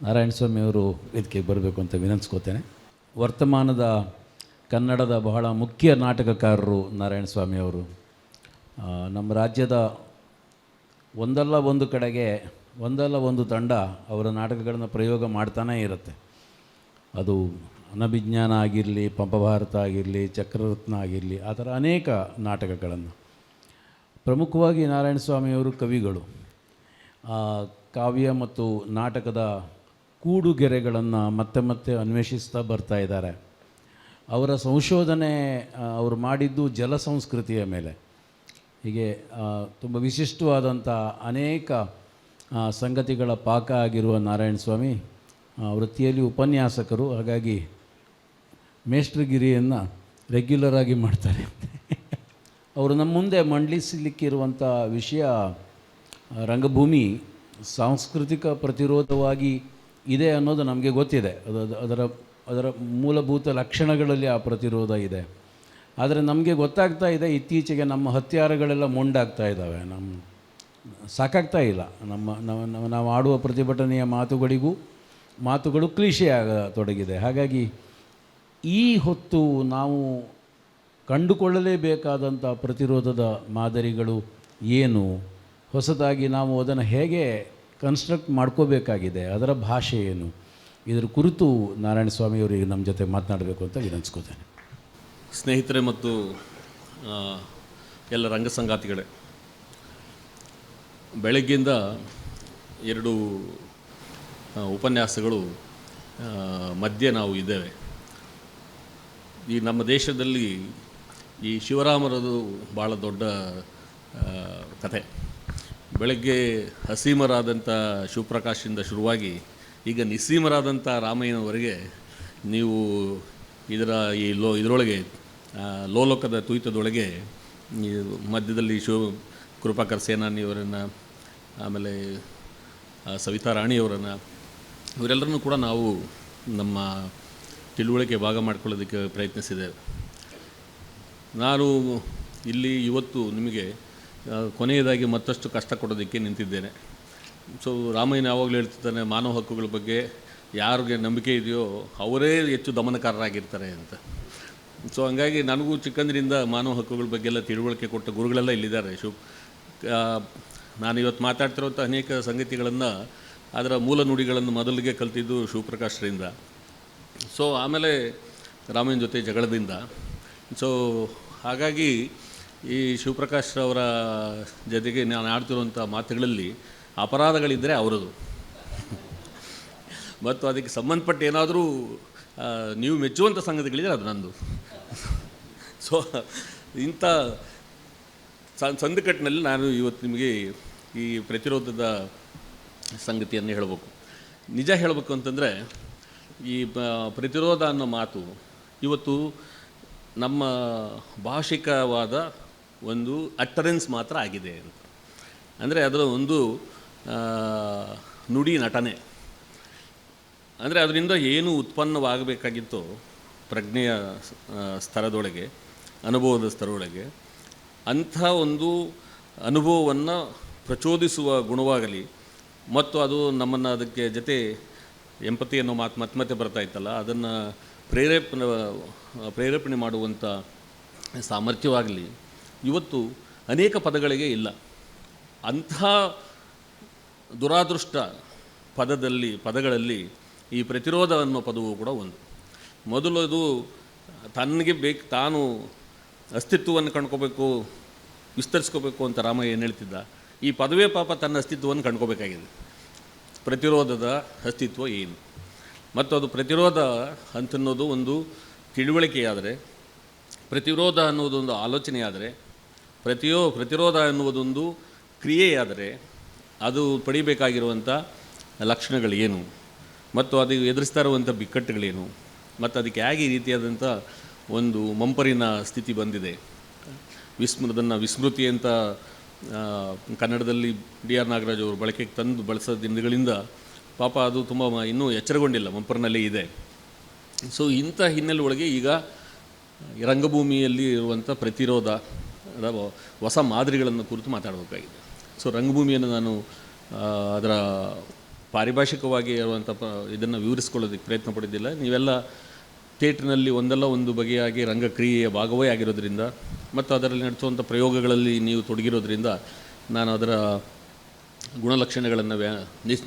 ನಾರಾಯಣಸ್ವಾಮಿಯವರು ವೇದಿಕೆಗೆ ಬರಬೇಕು ಅಂತ ವಿನಂತಿಸ್ಕೋತೇನೆ. ವರ್ತಮಾನದ ಕನ್ನಡದ ಬಹಳ ಮುಖ್ಯ ನಾಟಕಕಾರರು ನಾರಾಯಣಸ್ವಾಮಿಯವರು. ನಮ್ಮ ರಾಜ್ಯದ ಒಂದಲ್ಲ ಒಂದು ಕಡೆಗೆ ಒಂದಲ್ಲ ಒಂದು ತಂಡ ಅವರ ನಾಟಕಗಳನ್ನು ಪ್ರಯೋಗ ಮಾಡ್ತಾನೇ ಇರುತ್ತೆ. ಅದು ಅನಭಿಜ್ಞಾನ ಆಗಿರಲಿ, ಪಂಪಭಾರತ ಆಗಿರಲಿ, ಚಕ್ರರತ್ನ ಆಗಿರಲಿ, ಆ ಥರ ಅನೇಕ ನಾಟಕಗಳನ್ನು. ಪ್ರಮುಖವಾಗಿ ನಾರಾಯಣಸ್ವಾಮಿಯವರು ಕವಿಗಳು. ಕಾವ್ಯ ಮತ್ತು ನಾಟಕದ ಕೂಡುಗೆರೆಗಳನ್ನು ಮತ್ತೆ ಮತ್ತೆ ಅನ್ವೇಷಿಸ್ತಾ ಬರ್ತಾ ಇದ್ದಾರೆ. ಅವರ ಸಂಶೋಧನೆ ಅವರು ಮಾಡಿದ್ದು ಜಲ ಸಂಸ್ಕೃತಿಯ ಮೇಲೆ. ಹೀಗೆ ತುಂಬ ವಿಶಿಷ್ಟವಾದಂಥ ಅನೇಕ ಸಂಗತಿಗಳ ಪಾಕ ಆಗಿರುವ ನಾರಾಯಣಸ್ವಾಮಿ ವೃತ್ತಿಯಲ್ಲಿ ಉಪನ್ಯಾಸಕರು. ಹಾಗಾಗಿ ಮೇಷ್ಟ್ರಗಿರಿಯನ್ನು ರೆಗ್ಯುಲರ್ ಆಗಿ ಮಾಡ್ತಾರೆ. ಅವರು ನಮ್ಮ ಮುಂದೆ ಮಂಡಿಸಲಿಕ್ಕಿರುವಂಥ ವಿಷಯ ರಂಗಭೂಮಿ ಸಾಂಸ್ಕೃತಿಕ ಪ್ರತಿರೋಧವಾಗಿ ಇದೆ ಅನ್ನೋದು ನಮಗೆ ಗೊತ್ತಿದೆ. ಅದರ ಮೂಲಭೂತ ಲಕ್ಷಣಗಳಲ್ಲಿ ಆ ಪ್ರತಿರೋಧ ಇದೆ. ಆದರೆ ನಮಗೆ ಗೊತ್ತಾಗ್ತಾ ಇದೆ, ಇತ್ತೀಚೆಗೆ ನಮ್ಮ ಹತ್ಯಾರಗಳೆಲ್ಲ ಮೊಂಡಾಗ್ತಾ ಇದ್ದಾವೆ. ಸಾಕಾಗ್ತಾ ಇಲ್ಲ. ನಾವು ಆಡುವ ಪ್ರತಿಭಟನೆಯ ಮಾತುಗಳು ಕ್ಲೀಶೆ ಆಗತೊಡಗಿದೆ. ಹಾಗಾಗಿ ಈ ಹೊತ್ತು ನಾವು ಕಂಡುಕೊಳ್ಳಲೇಬೇಕಾದಂಥ ಪ್ರತಿರೋಧದ ಮಾದರಿಗಳು ಏನು, ಹೊಸದಾಗಿ ನಾವು ಅದನ್ನು ಹೇಗೆ ಕನ್ಸ್ಟ್ರಕ್ಟ್ ಮಾಡ್ಕೋಬೇಕಾಗಿದೆ, ಅದರ ಭಾಷೆ ಏನು, ಇದರ ಕುರಿತು ನಾರಾಯಣಸ್ವಾಮಿಯವರಿಗೆ ನಮ್ಮ ಜೊತೆ ಮಾತನಾಡಬೇಕು ಅಂತ ವಿನಂತಿಸ್ಕೋತೇನೆ. ಸ್ನೇಹಿತರೆ ಮತ್ತು ಎಲ್ಲ ರಂಗ ಸಂಗಾತಿಗಳೇ, ಬೆಳಗ್ಗಿಂದ 2 ಉಪನ್ಯಾಸಗಳು ಮಧ್ಯೆ ನಾವು ಇದ್ದೇವೆ. ಈ ನಮ್ಮ ದೇಶದಲ್ಲಿ ಈ ಶಿವರಾಮರದು ಭಾಳ ದೊಡ್ಡ ಕಥೆ. ಬೆಳಗ್ಗೆ ಹಸೀಮರಾದಂಥ ಶಿವಪ್ರಕಾಶಿಂದ ಶುರುವಾಗಿ ಈಗ ನಿಸ್ಸೀಮರಾದಂಥ ರಾಮಯ್ಯನವರೆಗೆ ನೀವು ಇದರೊಳಗೆ ಲೋಲೋಕದ ತುಯಿತದೊಳಗೆ ಮಧ್ಯದಲ್ಲಿ ಕೃಪಾಕರ್ ಸೇನಾನಿಯವರನ್ನು, ಆಮೇಲೆ ಸವಿತಾ ರಾಣಿಯವರನ್ನು, ಇವರೆಲ್ಲರನ್ನೂ ಕೂಡ ನಾವು ನಮ್ಮ ತಿಳುವಳಿಕೆ ಭಾಗ ಮಾಡ್ಕೊಳ್ಳೋದಕ್ಕೆ ಪ್ರಯತ್ನಿಸಿದ್ದೇವೆ. ನಾನು ಇಲ್ಲಿ ಇವತ್ತು ನಿಮಗೆ ಕೊನೆಯದಾಗಿ ಮತ್ತಷ್ಟು ಕಷ್ಟ ಕೊಡೋದಕ್ಕೆ ನಿಂತಿದ್ದೇನೆ. ಸೊ ರಾಮಯ್ಯನ ಯಾವಾಗಲೂ ಹೇಳ್ತಿದ್ದಾನೆ, ಮಾನವ ಹಕ್ಕುಗಳ ಬಗ್ಗೆ ಯಾರಿಗೆ ನಂಬಿಕೆ ಇದೆಯೋ ಅವರೇ ಹೆಚ್ಚು ದಮನಕಾರರಾಗಿರ್ತಾರೆ ಅಂತ. ಸೊ ಹಂಗಾಗಿ ನನಗೂ ಚಿಕ್ಕಂದಿನಿಂದ ಮಾನವ ಹಕ್ಕುಗಳ ಬಗ್ಗೆ ಎಲ್ಲ ತಿಳುವಳಿಕೆ ಕೊಟ್ಟ ಗುರುಗಳೆಲ್ಲ ಇಲ್ಲಿದ್ದಾರೆ. ನಾನು ಇವತ್ತು ಮಾತಾಡ್ತಿರೋಂಥ ಅನೇಕ ಸಂಗತಿಗಳನ್ನು, ಅದರ ಮೂಲ ನುಡಿಗಳನ್ನು ಮೊದಲಿಗೆ ಕಲ್ತಿದ್ದು ಶಿವಪ್ರಕಾಶರಿಂದ. ಸೊ ಆಮೇಲೆ ರಾಮಯ್ಯನ ಜೊತೆ ಜಗಳದಿಂದ. ಸೊ ಹಾಗಾಗಿ ಈ ಶಿವಪ್ರಕಾಶ್ ಅವರ ಜೊತೆಗೆ ನಾನು ಆಡ್ತಿರುವಂಥ ಮಾತುಗಳಲ್ಲಿ ಅಪರಾಧಗಳಿದ್ದರೆ ಅವರದು, ಮತ್ತು ಅದಕ್ಕೆ ಸಂಬಂಧಪಟ್ಟ ಏನಾದರೂ ನೀವು ಮೆಚ್ಚುವಂಥ ಸಂಗತಿಗಳಿದ್ರೆ ಅದು ನಂದು. ಸೊ ಇಂಥ ಸಂದಕಟ್ಟಿನಲ್ಲಿ ನಾನು ಇವತ್ತು ನಿಮಗೆ ಈ ಪ್ರತಿರೋಧದ ಸಂಗತಿಯನ್ನು ಹೇಳಬೇಕು. ನಿಜ ಹೇಳಬೇಕು ಅಂತಂದರೆ, ಈ ಪ್ರತಿರೋಧ ಅನ್ನೋ ಮಾತು ಇವತ್ತು ನಮ್ಮ ಭಾಷಿಕವಾದ ಒಂದು ಅಟ್ಟರೆನ್ಸ್ ಮಾತ್ರ ಆಗಿದೆ ಅಂತ. ಅಂದರೆ ಅದರ ಒಂದು ನುಡಿ ನಟನೆ. ಅಂದರೆ ಅದರಿಂದ ಏನು ಉತ್ಪನ್ನವಾಗಬೇಕಾಗಿತ್ತೋ ಪ್ರಜ್ಞೆಯ ಸ್ತರದೊಳಗೆ, ಅನುಭವದ ಸ್ತರದೊಳಗೆ, ಅಂಥ ಒಂದು ಅನುಭವವನ್ನು ಪ್ರಚೋದಿಸುವ ಗುಣವಾಗಲಿ, ಮತ್ತು ಅದು ನಮ್ಮನ್ನು ಅದಕ್ಕೆ ಜೊತೆ ಎಂಪತಿ ಅನ್ನೋ ಮಾತು ಮತ್ತೆ ಬರ್ತಾ ಇತ್ತಲ್ಲ, ಅದನ್ನು ಪ್ರೇರೇಪಣೆ ಮಾಡುವಂಥ ಸಾಮರ್ಥ್ಯವಾಗಲಿ ಇವತ್ತು ಅನೇಕ ಪದಗಳಿಗೆ ಇಲ್ಲ. ಅಂಥ ದುರಾದೃಷ್ಟ ಪದಗಳಲ್ಲಿ ಈ ಪ್ರತಿರೋಧ ಅನ್ನೋ ಪದವು ಕೂಡ ಒಂದು. ಮೊದಲು ಅದು ತಾನು ಅಸ್ತಿತ್ವವನ್ನು ಕಂಡ್ಕೋಬೇಕು, ವಿಸ್ತರಿಸ್ಕೋಬೇಕು ಅಂತ ರಾಮಯ್ಯ ಏನು ಹೇಳ್ತಿದ್ದ, ಈ ಪದವೇ ಪಾಪ ತನ್ನ ಅಸ್ತಿತ್ವವನ್ನು ಕಂಡ್ಕೋಬೇಕಾಗಿದೆ. ಪ್ರತಿರೋಧದ ಅಸ್ತಿತ್ವ ಏನು, ಮತ್ತು ಅದು ಪ್ರತಿರೋಧ ಅಂತನ್ನೋದು ಒಂದು ತಿಳುವಳಿಕೆಯಾದರೆ, ಪ್ರತಿರೋಧ ಅನ್ನೋದೊಂದು ಆಲೋಚನೆಯಾದರೆ, ಪ್ರತಿರೋಧ ಅನ್ನುವುದೊಂದು ಕ್ರಿಯೆಯಾದರೆ, ಅದು ಪಡಿಬೇಕಾಗಿರುವಂಥ ಲಕ್ಷಣಗಳೇನು, ಮತ್ತು ಅದು ಎದುರಿಸ್ತಾ ಇರುವಂಥ ಬಿಕ್ಕಟ್ಟುಗಳೇನು, ಮತ್ತು ಅದಕ್ಕೆ ಹೇಗೆ ಈ ರೀತಿಯಾದಂಥ ಒಂದು ಮಂಪರಿನ ಸ್ಥಿತಿ ಬಂದಿದೆ. ವಿಸ್ಮೃತಿ ಅಂತ ಕನ್ನಡದಲ್ಲಿ DR ನಾಗರಾಜ್ ಅವರು ಬಳಕೆಗೆ ತಂದು ಬಳಸೋ ದಿನಗಳಿಂದ ಪಾಪ ಅದು ತುಂಬ ಇನ್ನೂ ಎಚ್ಚರಗೊಂಡಿಲ್ಲ, ಮಂಪರಿನಲ್ಲೇ ಇದೆ. ಸೊ ಇಂಥ ಹಿನ್ನೆಲೆ ಒಳಗೆ ಈಗ ರಂಗಭೂಮಿಯಲ್ಲಿ ಇರುವಂಥ ಪ್ರತಿರೋಧ ಹೊಸ ಮಾದರಿಗಳನ್ನು ಕುರಿತು ಮಾತಾಡಬೇಕಾಗಿದೆ. ಸೊ ರಂಗಭೂಮಿಯನ್ನು ನಾನು ಅದರ ಪಾರಿಭಾಷಿಕವಾಗಿ ಇರುವಂಥ ಇದನ್ನು ವಿವರಿಸ್ಕೊಳ್ಳೋದಕ್ಕೆ ಪ್ರಯತ್ನ ಪಡಿದ್ದಿಲ್ಲ. ನೀವೆಲ್ಲ ಥಿಯೇಟ್ರಿನಲ್ಲಿ ಒಂದಲ್ಲ ಒಂದು ಬಗೆಯಾಗಿ ರಂಗಕ್ರಿಯೆಯ ಭಾಗವೇ ಆಗಿರೋದ್ರಿಂದ ಮತ್ತು ಅದರಲ್ಲಿ ನಡೆಸುವಂಥ ಪ್ರಯೋಗಗಳಲ್ಲಿ ನೀವು ತೊಡಗಿರೋದ್ರಿಂದ ನಾನು ಅದರ ಗುಣಲಕ್ಷಣಗಳನ್ನು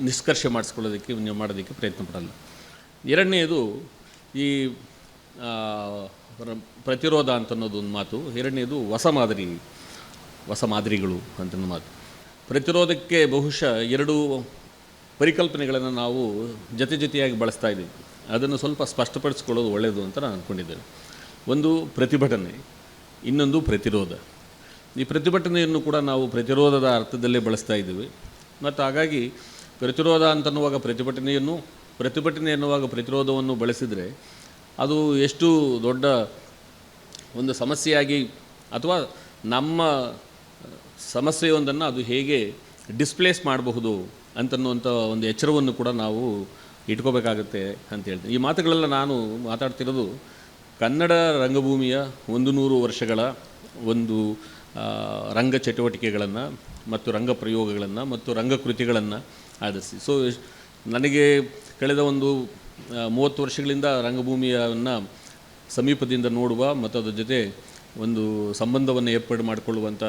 ನಿಷ್ಕರ್ಷೆ ಮಾಡಿಸ್ಕೊಳ್ಳೋದಕ್ಕೆ ಮಾಡೋದಕ್ಕೆ ಪ್ರಯತ್ನ ಪಡಲ್ಲ. ಎರಡನೆಯದು ಈ ಪ್ರತಿರೋಧ ಅಂತನ್ನೋದು ಒಂದು ಮಾತು. ಎರಡನೇದು ಹೊಸ ಮಾದರಿಗಳು ಅಂತನ್ನೋ ಮಾತು. ಪ್ರತಿರೋಧಕ್ಕೆ ಬಹುಶಃ ಎರಡು ಪರಿಕಲ್ಪನೆಗಳನ್ನು ನಾವು ಜೊತೆಯಾಗಿ ಬಳಸ್ತಾ ಇದ್ದೀವಿ. ಅದನ್ನು ಸ್ವಲ್ಪ ಸ್ಪಷ್ಟಪಡಿಸ್ಕೊಳ್ಳೋದು ಒಳ್ಳೆಯದು ಅಂತ ನಾನು ಅಂದ್ಕೊಂಡಿದ್ದೇನೆ. ಒಂದು ಪ್ರತಿಭಟನೆ, ಇನ್ನೊಂದು ಪ್ರತಿರೋಧ. ಈ ಪ್ರತಿಭಟನೆಯನ್ನು ಕೂಡ ನಾವು ಪ್ರತಿರೋಧದ ಅರ್ಥದಲ್ಲೇ ಬಳಸ್ತಾ ಇದ್ದೀವಿ. ಮತ್ತು ಹಾಗಾಗಿ ಪ್ರತಿರೋಧ ಅಂತನ್ನುವಾಗ ಪ್ರತಿಭಟನೆ ಎನ್ನುವಾಗ ಪ್ರತಿರೋಧವನ್ನು ಬಳಸಿದರೆ ಅದು ಎಷ್ಟು ದೊಡ್ಡ ಒಂದು ಸಮಸ್ಯೆಯಾಗಿ ಅಥವಾ ನಮ್ಮ ಸಮಸ್ಯೆಯೊಂದನ್ನು ಅದು ಹೇಗೆ ಡಿಸ್ಪ್ಲೇಸ್ ಮಾಡಬಹುದು ಅಂತನ್ನುವಂಥ ಒಂದು ಎಚ್ಚರವನ್ನು ಕೂಡ ನಾವು ಇಟ್ಕೋಬೇಕಾಗತ್ತೆ ಅಂತ ಹೇಳ್ತೀನಿ. ಈ ಮಾತುಗಳೆಲ್ಲ ನಾನು ಮಾತಾಡ್ತಿರೋದು ಕನ್ನಡ ರಂಗಭೂಮಿಯ 100 ವರ್ಷಗಳ ಒಂದು ರಂಗ ಚಟುವಟಿಕೆಗಳನ್ನು ಮತ್ತು ರಂಗ ಪ್ರಯೋಗಗಳನ್ನು ಮತ್ತು ರಂಗಕೃತಿಗಳನ್ನು ಆಧರಿಸಿ. ಸೊ ನನಗೆ ಕಳೆದ ಒಂದು 30 ವರ್ಷಗಳಿಂದ ರಂಗಭೂಮಿಯನ್ನು ಸಮೀಪದಿಂದ ನೋಡುವ ಮತ್ತು ಅದರ ಜೊತೆ ಒಂದು ಸಂಬಂಧವನ್ನು ಏರ್ಪಾಡು ಮಾಡಿಕೊಳ್ಳುವಂಥ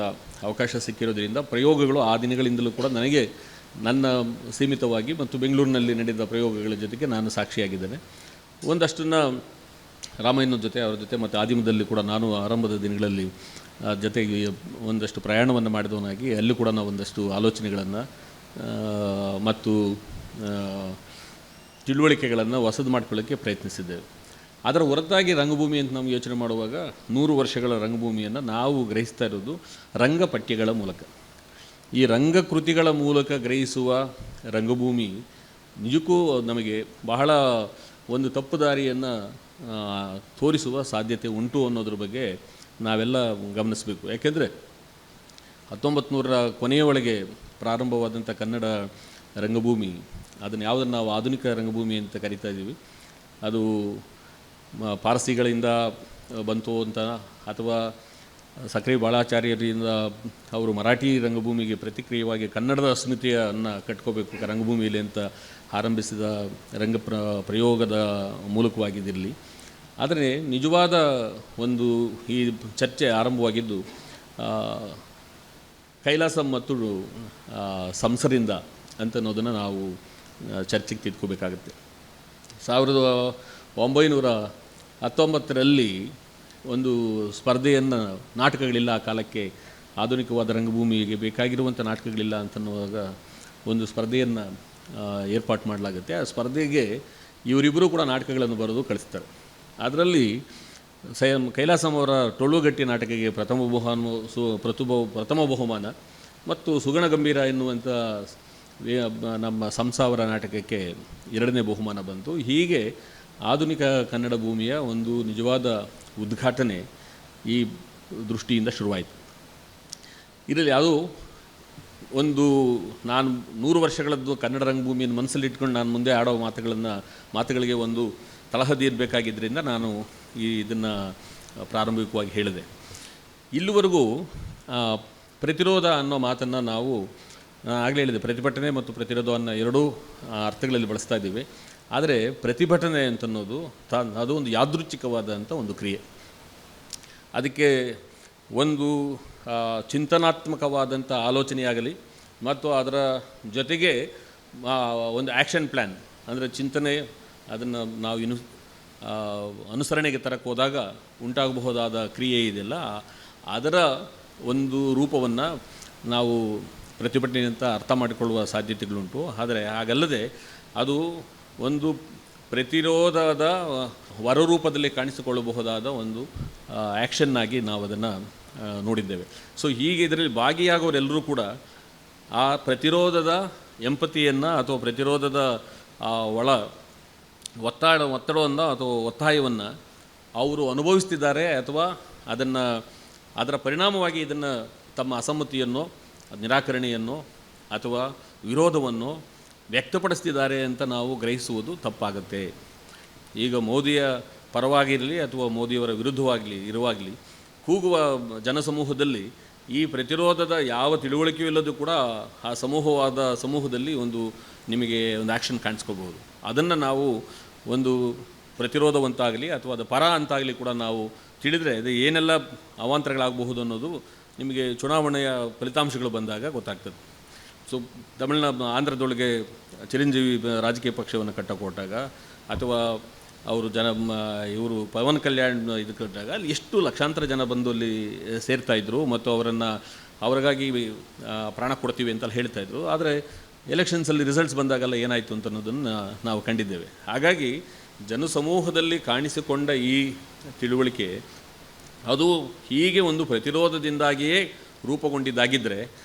ಅವಕಾಶ ಸಿಕ್ಕಿರೋದ್ರಿಂದ ಪ್ರಯೋಗಗಳು ಆ ದಿನಗಳಿಂದಲೂ ಕೂಡ ನನಗೆ ನನ್ನ ಸೀಮಿತವಾಗಿ ಮತ್ತು ಬೆಂಗಳೂರಿನಲ್ಲಿ ನಡೆದ ಪ್ರಯೋಗಗಳ ಜೊತೆಗೆ ನಾನು ಸಾಕ್ಷಿಯಾಗಿದ್ದೇನೆ. ಒಂದಷ್ಟನ್ನು ರಾಮಯ್ಯನ ಜೊತೆ ಅವರ ಜೊತೆ ಮತ್ತು ಆದಿಮದಲ್ಲಿ ಕೂಡ ನಾನು ಆರಂಭದ ದಿನಗಳಲ್ಲಿ ಜೊತೆಗೆ ಒಂದಷ್ಟು ಪ್ರಯಾಣವನ್ನು ಮಾಡಿದವನಾಗಿ ಅಲ್ಲಿ ಕೂಡ ನಾವು ಒಂದಷ್ಟು ಆಲೋಚನೆಗಳನ್ನು ಮತ್ತು ತಿಳುವಳಿಕೆಗಳನ್ನು ಹೊಸದು ಮಾಡ್ಕೊಳ್ಳೋಕ್ಕೆ ಪ್ರಯತ್ನಿಸಿದ್ದೇವೆ. ಅದರ ಹೊರತಾಗಿ ರಂಗಭೂಮಿ ಅಂತ ನಾವು ಯೋಚನೆ ಮಾಡುವಾಗ 100 ವರ್ಷಗಳ ರಂಗಭೂಮಿಯನ್ನು ನಾವು ಗ್ರಹಿಸ್ತಾ ಇರೋದು ರಂಗಪಠ್ಯಗಳ ಮೂಲಕ. ಈ ರಂಗಕೃತಿಗಳ ಮೂಲಕ ಗ್ರಹಿಸುವ ರಂಗಭೂಮಿ ನಿಜಕ್ಕೂ ನಮಗೆ ಬಹಳ ಒಂದು ತಪ್ಪು ದಾರಿಯನ್ನು ತೋರಿಸುವ ಸಾಧ್ಯತೆ ಉಂಟು ಅನ್ನೋದ್ರ ಬಗ್ಗೆ ನಾವೆಲ್ಲ ಗಮನಿಸಬೇಕು. ಯಾಕೆಂದರೆ 1900ರ ಕೊನೆಯ ಒಳಗೆ ಪ್ರಾರಂಭವಾದಂಥ ಕನ್ನಡ ರಂಗಭೂಮಿ, ಅದನ್ನು ಯಾವುದನ್ನು ನಾವು ಆಧುನಿಕ ರಂಗಭೂಮಿ ಅಂತ ಕರಿತಾ ಇದ್ದೀವಿ, ಅದು ಪಾರಸಿಗಳಿಂದ ಬಂತು ಅಂತ ಅಥವಾ ಸಕ್ರೆ ಬಾಳಾಚಾರ್ಯರಿಂದ ಅವರು ಮರಾಠಿ ರಂಗಭೂಮಿಗೆ ಪ್ರತಿಕ್ರಿಯೆಯಾಗಿ ಕನ್ನಡದ ಅಸ್ಮಿತೆಯನ್ನು ಕಟ್ಕೋಬೇಕು ರಂಗಭೂಮಿಯಲ್ಲಿ ಅಂತ ಆರಂಭಿಸಿದ ಪ್ರಯೋಗದ ಮೂಲಕವಾಗಿದ್ದಿರಲಿ. ಆದರೆ ನಿಜವಾದ ಒಂದು ಈ ಚರ್ಚೆ ಆರಂಭವಾಗಿದ್ದು ಕೈಲಾಸಂ ಮತ್ತು ಸಂಸರಿಂದ ಅಂತನ್ನೋದನ್ನು ನಾವು ಚರ್ಚೆಗೆ ತಿಳ್ಕೋಬೇಕಾಗುತ್ತೆ. 1919ರಲ್ಲಿ ಒಂದು ಸ್ಪರ್ಧೆಯನ್ನು, ನಾಟಕಗಳಿಲ್ಲ ಆ ಕಾಲಕ್ಕೆ, ಆಧುನಿಕವಾದ ರಂಗಭೂಮಿಗೆ ಬೇಕಾಗಿರುವಂಥ ನಾಟಕಗಳಿಲ್ಲ ಅಂತನ್ನುವಾಗ ಒಂದು ಸ್ಪರ್ಧೆಯನ್ನು ಏರ್ಪಾಟು ಮಾಡಲಾಗುತ್ತೆ. ಆ ಸ್ಪರ್ಧೆಗೆ ಇವರಿಬ್ಬರೂ ಕೂಡ ನಾಟಕಗಳನ್ನು ಬರೆದು ಕಳಿಸ್ತಾರೆ. ಅದರಲ್ಲಿ ಕೈಲಾಸಂ ಅವರ ಟೊಳ್ಳುಗಟ್ಟಿ ನಾಟಕಕ್ಕೆ ಪ್ರಥಮ ಬಹುಮಾನ ಮತ್ತು ಸುಗಣ ಗಂಭೀರ ಎನ್ನುವಂಥ ನಮ್ಮ ಸಂಸಾವರ ನಾಟಕಕ್ಕೆ 2ನೇ ಬಹುಮಾನ ಬಂತು. ಹೀಗೆ ಆಧುನಿಕ ಕನ್ನಡ ಭೂಮಿಯ ಒಂದು ನಿಜವಾದ ಉದ್ಘಾಟನೆ ಈ ದೃಷ್ಟಿಯಿಂದ ಶುರುವಾಯಿತು. ಇದರಲ್ಲಿ ಅದು ಒಂದು ನಾನು 100 ವರ್ಷಗಳದ್ದು ಕನ್ನಡ ರಂಗಭೂಮಿಯನ್ನು ಮನಸ್ಸಲ್ಲಿಟ್ಕೊಂಡು ನಾನು ಮುಂದೆ ಆಡೋ ಮಾತುಗಳಿಗೆ ಒಂದು ತಳಹದಿ ಇರಬೇಕಾಗಿದ್ದರಿಂದ ನಾನು ಇದನ್ನು ಪ್ರಾರಂಭಿಕವಾಗಿ ಹೇಳಿದೆ. ಇಲ್ಲಿವರೆಗೂ ಪ್ರತಿರೋಧ ಅನ್ನೋ ಮಾತನ್ನು ನಾವು ಆಗಲೇ ಹೇಳಿದೆ, ಪ್ರತಿಭಟನೆ ಮತ್ತು ಪ್ರತಿರೋಧ ಅನ್ನೋ ಎರಡೂ ಅರ್ಥಗಳಲ್ಲಿ ಬಳಸ್ತಾ ಇದ್ದೀವಿ. ಆದರೆ ಪ್ರತಿಭಟನೆ ಅಂತನ್ನೋದು ಅದು ಒಂದು ಯಾದೃಚ್ಛಿಕವಾದಂಥ ಒಂದು ಕ್ರಿಯೆ. ಅದಕ್ಕೆ ಒಂದು ಚಿಂತನಾತ್ಮಕವಾದಂಥ ಆಲೋಚನೆಯಾಗಲಿ ಮತ್ತು ಅದರ ಜೊತೆಗೆ ಒಂದು ಆ್ಯಕ್ಷನ್ ಪ್ಲ್ಯಾನ್ ಅಂದರೆ ಚಿಂತನೆ, ಅದನ್ನು ನಾವು ಅನುಸರಣೆಗೆ ತರಕ್ಕೆ ಹೋದಾಗ ಉಂಟಾಗಬಹುದಾದ ಕ್ರಿಯೆ ಇದೆಯಲ್ಲ, ಅದರ ಒಂದು ರೂಪವನ್ನು ನಾವು ಪ್ರತಿಭಟನೆ ಅಂತ ಅರ್ಥ ಮಾಡಿಕೊಳ್ಳುವ ಸಾಧ್ಯತೆಗಳುಂಟು. ಆದರೆ ಹಾಗಲ್ಲದೆ ಅದು ಒಂದು ಪ್ರತಿರೋಧದ ಹೊರರೂಪದಲ್ಲಿ ಕಾಣಿಸಿಕೊಳ್ಳಬಹುದಾದ ಒಂದು ಆ್ಯಕ್ಷನ್ನಾಗಿ ನಾವು ಅದನ್ನು ನೋಡಿದ್ದೇವೆ. ಸೊ ಹೀಗೆ ಇದರಲ್ಲಿ ಭಾಗಿಯಾಗೋರೆಲ್ಲರೂ ಕೂಡ ಆ ಪ್ರತಿರೋಧದ ಎಂಪತಿಯನ್ನು ಅಥವಾ ಪ್ರತಿರೋಧದ ಒತ್ತಡವನ್ನು ಅಥವಾ ಒತ್ತಾಯವನ್ನು ಅವರು ಅನುಭವಿಸ್ತಿದ್ದಾರೆ ಅಥವಾ ಅದರ ಪರಿಣಾಮವಾಗಿ ಇದನ್ನು ತಮ್ಮ ಅಸಮ್ಮತಿಯನ್ನು, ನಿರಾಕರಣೆಯನ್ನು ಅಥವಾ ವಿರೋಧವನ್ನು ವ್ಯಕ್ತಪಡಿಸ್ತಿದ್ದಾರೆ ಅಂತ ನಾವು ಗ್ರಹಿಸುವುದು ತಪ್ಪಾಗುತ್ತೆ. ಈಗ ಮೋದಿಯ ಪರವಾಗಿರಲಿ ಅಥವಾ ಮೋದಿಯವರ ಇರುವಾಗಲಿ ಕೂಗುವ ಜನಸಮೂಹದಲ್ಲಿ ಈ ಪ್ರತಿರೋಧದ ಯಾವ ತಿಳುವಳಿಕೆಯೂ ಇಲ್ಲದೂ ಕೂಡ ಆ ಸಮೂಹದಲ್ಲಿ ಒಂದು ನಿಮಗೆ ಒಂದು ಆ್ಯಕ್ಷನ್ ಕಾಣಿಸ್ಕೋಬಹುದು. ಅದನ್ನು ನಾವು ಒಂದು ಪ್ರತಿರೋಧವಂತಾಗಲಿ ಅಥವಾ ಅದು ಪರ ಅಂತಾಗಲಿ ಕೂಡ ನಾವು ತಿಳಿದರೆ ಅದು ಏನೆಲ್ಲ ಅವಾಂತರಗಳಾಗಬಹುದು ಅನ್ನೋದು ನಿಮಗೆ ಚುನಾವಣೆಯ ಫಲಿತಾಂಶಗಳು ಬಂದಾಗ ಗೊತ್ತಾಗ್ತದೆ. ಸೊ ಆಂಧ್ರದೊಳಗೆ ಚಿರಂಜೀವಿ ರಾಜಕೀಯ ಪಕ್ಷವನ್ನು ಕಟ್ಟಕ್ಕೆ ಹೊರಟಾಗ ಅಥವಾ ಅವರು ಇವರು ಪವನ್ ಕಲ್ಯಾಣ್ ಇದು ಕಟ್ಟಾಗ ಅಲ್ಲಿ ಎಷ್ಟು ಲಕ್ಷಾಂತರ ಜನ ಬಂದು ಅಲ್ಲಿ ಸೇರ್ತಾಯಿದ್ರು ಮತ್ತು ಅವ್ರಿಗಾಗಿ ಪ್ರಾಣ ಕೊಡ್ತೀವಿ ಅಂತ ಹೇಳ್ತಾಯಿದ್ರು. ಆದರೆ ಎಲೆಕ್ಷನ್ಸಲ್ಲಿ ರಿಸಲ್ಟ್ಸ್ ಬಂದಾಗೆಲ್ಲ ಏನಾಯಿತು ಅಂತ ಅನ್ನೋದನ್ನು ನಾವು ಕಂಡಿದ್ದೇವೆ. ಹಾಗಾಗಿ ಜನಸಮೂಹದಲ್ಲಿ ಕಾಣಿಸಿಕೊಂಡ ಈ ತಿಳುವಳಿಕೆ ಅದು ಹೀಗೆ ಒಂದು ಪ್ರತಿರೋಧದಿಂದಾಗಿಯೇ ರೂಪುಗೊಂಡಿದ್ದಾಗಿದ್ದರೆ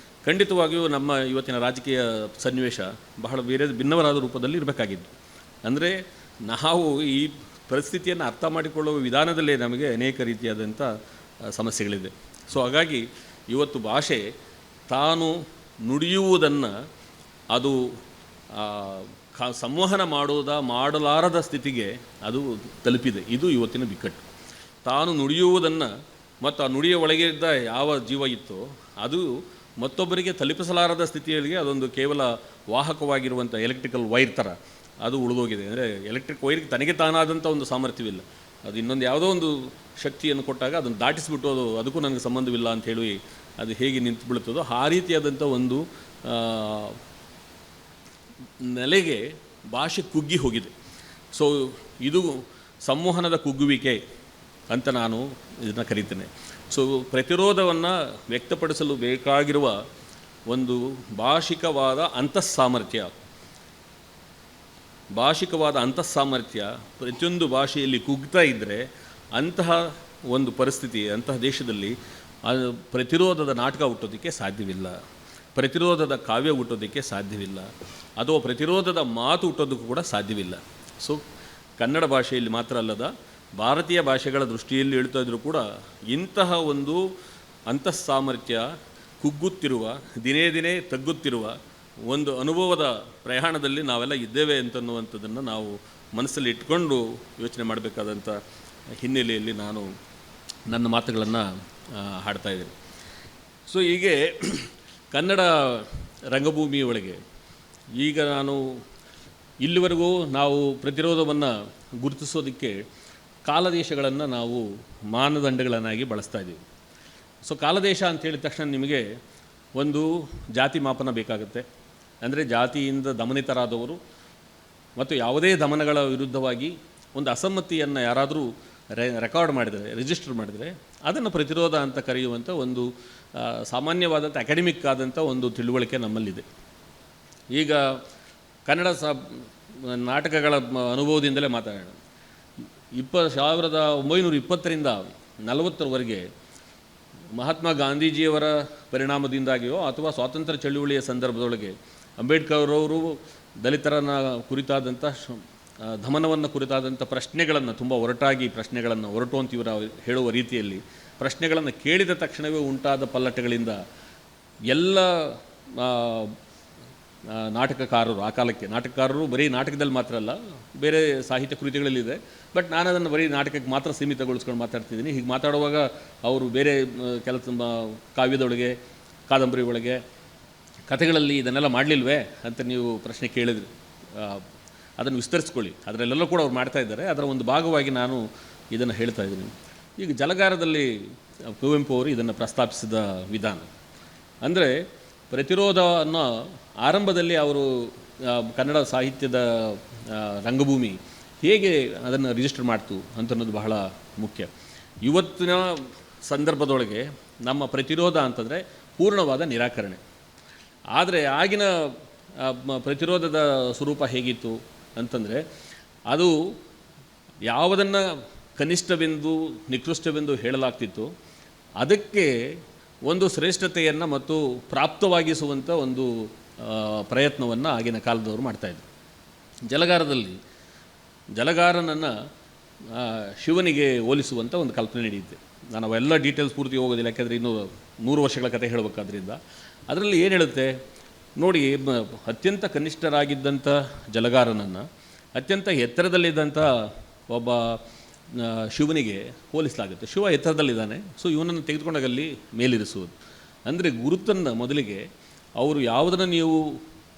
ಖಂಡಿತವಾಗಿಯೂ ನಮ್ಮ ಇವತ್ತಿನ ರಾಜಕೀಯ ಸನ್ನಿವೇಶ ಬಹಳ ಭಿನ್ನವರಾದ ರೂಪದಲ್ಲಿ ಇರಬೇಕಾಗಿತ್ತು. ಅಂದರೆ ನಾವು ಈ ಪರಿಸ್ಥಿತಿಯನ್ನು ಅರ್ಥ ಮಾಡಿಕೊಳ್ಳುವ ವಿಧಾನದಲ್ಲೇ ನಮಗೆ ಅನೇಕ ರೀತಿಯಾದಂಥ ಸಮಸ್ಯೆಗಳಿದೆ. ಸೊ ಹಾಗಾಗಿ ಇವತ್ತು ಭಾಷೆ ತಾನು ನುಡಿಯುವುದನ್ನು ಅದು ಸಂವಹನ ಮಾಡಲಾರದ ಸ್ಥಿತಿಗೆ ಅದು ತಲುಪಿದೆ. ಇದು ಇವತ್ತಿನ ಬಿಕ್ಕಟ್ಟು. ತಾನು ನುಡಿಯುವುದನ್ನು ಮತ್ತು ಆ ನುಡಿಯ ಒಳಗೆ ಇದ್ದ ಯಾವ ಜೀವ ಇತ್ತೋ ಅದು ಮತ್ತೊಬ್ಬರಿಗೆ ತಲುಪಿಸಲಾರದ ಸ್ಥಿತಿಯಲ್ಲಿ ಅದೊಂದು ಕೇವಲ ವಾಹಕವಾಗಿರುವಂಥ ಎಲೆಕ್ಟ್ರಿಕಲ್ ವೈರ್ ಥರ ಅದು ಉಳಿದೋಗಿದೆ. ಅಂದರೆ ಎಲೆಕ್ಟ್ರಿಕ್ ವೈರ್ಗೆ ತನಗೆ ತಾನಾದಂಥ ಒಂದು ಸಾಮರ್ಥ್ಯವಿಲ್ಲ. ಅದು ಇನ್ನೊಂದು ಯಾವುದೋ ಒಂದು ಶಕ್ತಿಯನ್ನು ಕೊಟ್ಟಾಗ ಅದನ್ನು ದಾಟಿಸಿಬಿಟ್ಟು ಅದಕ್ಕೂ ನನಗೆ ಸಂಬಂಧವಿಲ್ಲ ಅಂತ ಹೇಳಿ ಅದು ಹೇಗೆ ನಿಂತು ಬೀಳುತ್ತದೋ ಆ ರೀತಿಯಾದಂಥ ಒಂದು ನೆಲೆಗೆ ಭಾಷೆ ಕುಗ್ಗಿ ಹೋಗಿದೆ. ಸೊ ಇದು ಸಂವಹನದ ಕುಗ್ಗುವಿಕೆ ಅಂತ ನಾನು ಇದನ್ನು ಕರೀತೇನೆ. ಸೊ ಪ್ರತಿರೋಧವನ್ನು ವ್ಯಕ್ತಪಡಿಸಲು ಬೇಕಾಗಿರುವ ಒಂದು ಭಾಷಿಕವಾದ ಅಂತಃಸಾಮರ್ಥ್ಯ ಪ್ರತಿಯೊಂದು ಭಾಷೆಯಲ್ಲಿ ಕುಗ್ತಾ ಇದ್ದರೆ ಅಂತಹ ಒಂದು ಪರಿಸ್ಥಿತಿ, ಅಂತಹ ದೇಶದಲ್ಲಿ ಪ್ರತಿರೋಧದ ನಾಟಕ ಹುಟ್ಟೋದಕ್ಕೆ ಸಾಧ್ಯವಿಲ್ಲ, ಪ್ರತಿರೋಧದ ಕಾವ್ಯ ಹುಟ್ಟೋದಕ್ಕೆ ಸಾಧ್ಯವಿಲ್ಲ, ಅಥವಾ ಪ್ರತಿರೋಧದ ಮಾತು ಹುಟ್ಟೋದಕ್ಕೂ ಕೂಡ ಸಾಧ್ಯವಿಲ್ಲ. ಸೊ ಕನ್ನಡ ಭಾಷೆಯಲ್ಲಿ ಮಾತ್ರ ಅಲ್ಲದ ಭಾರತೀಯ ಭಾಷೆಗಳ ದೃಷ್ಟಿಯಲ್ಲಿ ಹೇಳ್ತಾ ಇದ್ದರೂ ಕೂಡ ಇಂತಹ ಒಂದು ಅಂತಃಸಾಮರ್ಥ್ಯ ಕುಗ್ಗುತ್ತಿರುವ, ದಿನೇ ದಿನೇ ತಗ್ಗುತ್ತಿರುವ ಒಂದು ಅನುಭವದ ಪ್ರಯಾಣದಲ್ಲಿ ನಾವೆಲ್ಲ ಇದ್ದೇವೆ ಅಂತನ್ನುವಂಥದ್ದನ್ನು ನಾವು ಮನಸ್ಸಲ್ಲಿ ಇಟ್ಕೊಂಡು ಯೋಚನೆ ಮಾಡಬೇಕಾದಂಥ ಹಿನ್ನೆಲೆಯಲ್ಲಿ ನಾನು ನನ್ನ ಮಾತುಗಳನ್ನು ಹಾಡ್ತಾಯಿದ್ದೀನಿ. ಸೊ ಹೀಗೆ ಕನ್ನಡ ರಂಗಭೂಮಿಯೊಳಗೆ ಈಗ ಇಲ್ಲಿವರೆಗೂ ನಾವು ಪ್ರತಿರೋಧವನ್ನು ಗುರುತಿಸೋದಕ್ಕೆ ಕಾಲದೇಶಗಳನ್ನು ನಾವು ಮಾನದಂಡಗಳನ್ನಾಗಿ ಬಳಸ್ತಾ ಇದ್ದೀವಿ. ಸೊ ಕಾಲದೇಶ ಅಂತ ಹೇಳಿದ ತಕ್ಷಣ ನಿಮಗೆ ಒಂದು ಜಾತಿ ಮಾಪನ ಬೇಕಾಗುತ್ತೆ. ಅಂದರೆ ಜಾತಿಯಿಂದ ದಮನಿತರಾದವರು ಮತ್ತು ಯಾವುದೇ ದಮನಗಳ ವಿರುದ್ಧವಾಗಿ ಒಂದು ಅಸಮ್ಮತಿಯನ್ನು ಯಾರಾದರೂ ರೆಕಾರ್ಡ್ ಮಾಡಿದರೆ, ರಿಜಿಸ್ಟರ್ ಮಾಡಿದರೆ ಅದನ್ನು ಪ್ರತಿರೋಧ ಅಂತ ಕರೆಯುವಂಥ ಒಂದು ಸಾಮಾನ್ಯವಾದಂಥ ಅಕಾಡೆಮಿಕ್ ಆದಂಥ ಒಂದು ತಿಳುವಳಿಕೆ ನಮ್ಮಲ್ಲಿದೆ. ಈಗ ಕನ್ನಡ ನಾಟಕಗಳ ಅನುಭವದಿಂದಲೇ ಮಾತಾಡೋಣ. 1920ರಿಂದ 40ರವರೆಗೆ ಮಹಾತ್ಮ ಗಾಂಧೀಜಿಯವರ ಪರಿಣಾಮದಿಂದಾಗಿಯೋ ಅಥವಾ ಸ್ವಾತಂತ್ರ್ಯ ಚಳುವಳಿಯ ಸಂದರ್ಭದೊಳಗೆ ಅಂಬೇಡ್ಕರ್ ಅವರು ದಲಿತರನ್ನ ಕುರಿತಾದಂಥ ದಮನವನ್ನು ಕುರಿತಾದಂಥ ಪ್ರಶ್ನೆಗಳನ್ನು ತುಂಬ ಒರಟು ಅಂತ ಇವರು ಹೇಳುವ ರೀತಿಯಲ್ಲಿ ಪ್ರಶ್ನೆಗಳನ್ನು ಕೇಳಿದ ತಕ್ಷಣವೇ ಉಂಟಾದ ಪಲ್ಲಟಗಳಿಂದ ಎಲ್ಲ ನಾಟಕಕಾರರು, ಆ ಕಾಲಕ್ಕೆ ನಾಟಕಕಾರರು ಬರೀ ನಾಟಕದಲ್ಲಿ ಮಾತ್ರ ಅಲ್ಲ, ಬೇರೆ ಸಾಹಿತ್ಯ ಕೃತಿಗಳಲ್ಲಿದೆ, ಬಟ್ ನಾನು ಅದನ್ನು ಬರೀ ನಾಟಕಕ್ಕೆ ಮಾತ್ರ ಸೀಮಿತಗೊಳಿಸ್ಕೊಂಡು ಮಾತಾಡ್ತಿದ್ದೀನಿ. ಹೀಗೆ ಮಾತಾಡುವಾಗ ಅವರು ಬೇರೆ ಕೆಲಸ ಕಾವ್ಯದೊಳಗೆ, ಕಾದಂಬರಿ ಒಳಗೆ, ಕಥೆಗಳಲ್ಲಿ ಇದನ್ನೆಲ್ಲ ಮಾಡಲಿಲ್ವೇ ಅಂತ ನೀವು ಪ್ರಶ್ನೆ ಕೇಳಿದ್ರಿ. ಅದನ್ನು ವಿಸ್ತರಿಸ್ಕೊಳ್ಳಿ, ಅದರಲ್ಲೆಲ್ಲ ಕೂಡ ಅವ್ರು ಮಾಡ್ತಾಯಿದ್ದಾರೆ. ಅದರ ಒಂದು ಭಾಗವಾಗಿ ನಾನು ಇದನ್ನು ಹೇಳ್ತಾ ಇದ್ದೀನಿ. ಈಗ ಜಲಗಾರದಲ್ಲಿ ಕುವೆಂಪು ಅವರು ಇದನ್ನು ಪ್ರಸ್ತಾಪಿಸಿದ ವಿಧಾನ ಅಂದರೆ ಪ್ರತಿರೋಧ ಅನ್ನೋ ಆರಂಭದಲ್ಲಿ ಅವರು ಕನ್ನಡ ಸಾಹಿತ್ಯದ ರಂಗಭೂಮಿ ಹೇಗೆ ಅದನ್ನು ರಿಜಿಸ್ಟರ್ ಮಾಡ್ತು ಅಂತನ್ನೋದು ಬಹಳ ಮುಖ್ಯ. ಇವತ್ತಿನ ಸಂದರ್ಭದೊಳಗೆ ನಮ್ಮ ಪ್ರತಿರೋಧ ಅಂತಂದರೆ ಪೂರ್ಣವಾದ ನಿರಾಕರಣೆ. ಆದರೆ ಆಗಿನ ಪ್ರತಿರೋಧದ ಸ್ವರೂಪ ಹೇಗಿತ್ತು ಅಂತಂದರೆ ಅದು ಯಾವುದನ್ನು ಕನಿಷ್ಠವೆಂದು ನಿಕೃಷ್ಟವೆಂದು ಹೇಳಲಾಗ್ತಿತ್ತು ಅದಕ್ಕೆ ಒಂದು ಶ್ರೇಷ್ಠತೆಯನ್ನು ಮತ್ತು ಪ್ರಾಪ್ತವಾಗಿಸುವಂಥ ಒಂದು ಪ್ರಯತ್ನವನ್ನು ಆಗಿನ ಕಾಲದವರು ಮಾಡ್ತಾಯಿದ್ರು. ಜಲಗಾರನನ್ನು ಶಿವನಿಗೆ ಹೋಲಿಸುವಂಥ ಒಂದು ಕಲ್ಪನೆ ನಡೆಯುತ್ತೆ. ನಾನು ಅವೆಲ್ಲ ಡೀಟೇಲ್ಸ್ ಪೂರ್ತಿ ಹೋಗೋದಿಲ್ಲ, ಯಾಕೆಂದರೆ ಇನ್ನೂ 100 ವರ್ಷಗಳ ಕಥೆ ಹೇಳಬೇಕಾದ್ರಿಂದ. ಅದರಲ್ಲಿ ಏನು ಹೇಳುತ್ತೆ ನೋಡಿ, ಅತ್ಯಂತ ಕನಿಷ್ಠರಾಗಿದ್ದಂಥ ಜಲಗಾರನನ್ನು ಅತ್ಯಂತ ಎತ್ತರದಲ್ಲಿದ್ದಂಥ ಒಬ್ಬ ಶಿವನಿಗೆ ಹೋಲಿಸಲಾಗುತ್ತೆ. ಶಿವ ಎತ್ತರದಲ್ಲಿದ್ದಾನೆ, ಸೊ ಇವನನ್ನು ತೆಗೆದುಕೊಂಡಾಗಲ್ಲಿ ಮೇಲಿರಿಸುವುದು ಅಂದರೆ ಗುರುತನ್ನು ಮೊದಲಿಗೆ ಅವರು ಯಾವುದನ್ನು ನೀವು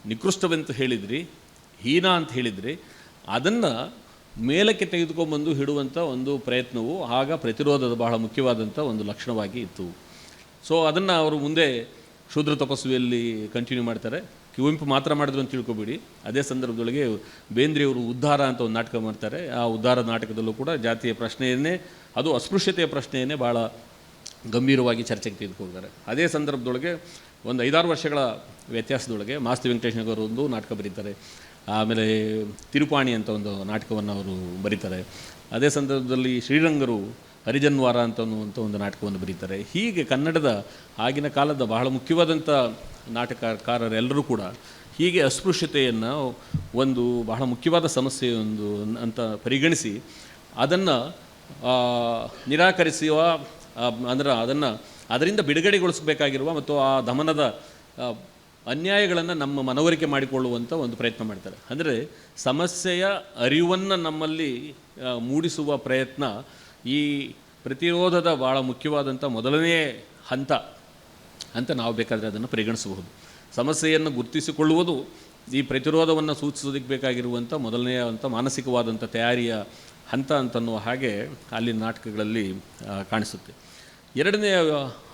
ನಿಕೃಷ್ಟವೆಂತ ಹೇಳಿದ್ರಿ, ಹೀನ ಅಂತ ಹೇಳಿದ್ರಿ, ಅದನ್ನು ಮೇಲಕ್ಕೆ ತೆಗೆದುಕೊಂಬಂದು ಹಿಡುವಂಥ ಒಂದು ಪ್ರಯತ್ನವು ಆಗ ಪ್ರತಿರೋಧದ ಬಹಳ ಮುಖ್ಯವಾದಂಥ ಒಂದು ಲಕ್ಷಣವಾಗಿ ಇತ್ತು. ಸೊ ಅದನ್ನು ಅವರು ಮುಂದೆ ಶೂದ್ರ ತಪಸ್ವಿಯಲ್ಲಿ ಕಂಟಿನ್ಯೂ ಮಾಡ್ತಾರೆ. ಕುವೆಂಪು ಮಾತ್ರ ಮಾಡಿದ್ರು ಅಂತ ತಿಳ್ಕೊಬೇಡಿ. ಅದೇ ಸಂದರ್ಭದೊಳಗೆ ಬೇಂದ್ರೆಯವರು ಉದ್ಧಾರ ಅಂತ ಒಂದು ನಾಟಕ ಮಾಡ್ತಾರೆ. ಆ ಉದ್ಧಾರ ನಾಟಕದಲ್ಲೂ ಕೂಡ ಜಾತಿಯ ಪ್ರಶ್ನೆಯನ್ನೇ, ಅದು ಅಸ್ಪೃಶ್ಯತೆಯ ಪ್ರಶ್ನೆಯನ್ನೇ ಭಾಳ ಗಂಭೀರವಾಗಿ ಚರ್ಚೆಗೆ ತೆಗೆದುಕೊಳ್ತಾರೆ. ಅದೇ ಸಂದರ್ಭದೊಳಗೆ ಒಂದು 5-6 ವರ್ಷಗಳ ವ್ಯತ್ಯಾಸದೊಳಗೆ ಮಾಸ್ತಿ ವೆಂಕಟೇಶ್ವರ ಅವರು ಒಂದು ನಾಟಕ ಬರೀತಾರೆ. ಆಮೇಲೆ ತಿರುಪಾಣಿ ಅಂತ ಒಂದು ನಾಟಕವನ್ನು ಅವರು ಬರೀತಾರೆ. ಅದೇ ಸಂದರ್ಭದಲ್ಲಿ ಶ್ರೀರಂಗರು ಹರಿಜನ್ವಾರ ಅನ್ನುವಂಥ ಒಂದು ನಾಟಕವನ್ನು ಬರೀತಾರೆ. ಹೀಗೆ ಕನ್ನಡದ ಆಗಿನ ಕಾಲದ ಬಹಳ ಮುಖ್ಯವಾದಂಥ ನಾಟಕಕಾರರೆಲ್ಲರೂ ಕೂಡ ಹೀಗೆ ಅಸ್ಪೃಶ್ಯತೆಯನ್ನು ಒಂದು ಬಹಳ ಮುಖ್ಯವಾದ ಸಮಸ್ಯೆ ಒಂದು ಅಂತ ಪರಿಗಣಿಸಿ ಅದನ್ನು ನಿರಾಕರಿಸುವ ಅಂದರೆ ಅದರಿಂದ ಬಿಡುಗಡೆಗೊಳಿಸಬೇಕಾಗಿರುವ ಮತ್ತು ಆ ದಮನದ ಅನ್ಯಾಯಗಳನ್ನು ನಮ್ಮ ಮನವರಿಕೆ ಮಾಡಿಕೊಳ್ಳುವಂಥ ಒಂದು ಪ್ರಯತ್ನ ಮಾಡ್ತಾರೆ. ಅಂದರೆ ಸಮಸ್ಯೆಯ ಅರಿವನ್ನು ನಮ್ಮಲ್ಲಿ ಮೂಡಿಸುವ ಪ್ರಯತ್ನ ಈ ಪ್ರತಿರೋಧದ ಭಾಳ ಮುಖ್ಯವಾದಂಥ ಮೊದಲನೇ ಹಂತ ಅಂತ ನಾವು ಬೇಕಾದರೆ ಅದನ್ನು ಪರಿಗಣಿಸಬಹುದು. ಸಮಸ್ಯೆಯನ್ನು ಗುರುತಿಸಿಕೊಳ್ಳುವುದು ಈ ಪ್ರತಿರೋಧವನ್ನು ಸೂಚಿಸೋದಕ್ಕೆ ಬೇಕಾಗಿರುವಂಥ ಮೊದಲನೆಯ ಅಂತ ಮಾನಸಿಕವಾದಂಥ ತಯಾರಿಯ ಹಂತ ಅಂತನ್ನುವ ಹಾಗೆ ಅಲ್ಲಿ ನಾಟಕಗಳಲ್ಲಿ ಕಾಣಿಸುತ್ತೆ. ಎರಡನೆಯ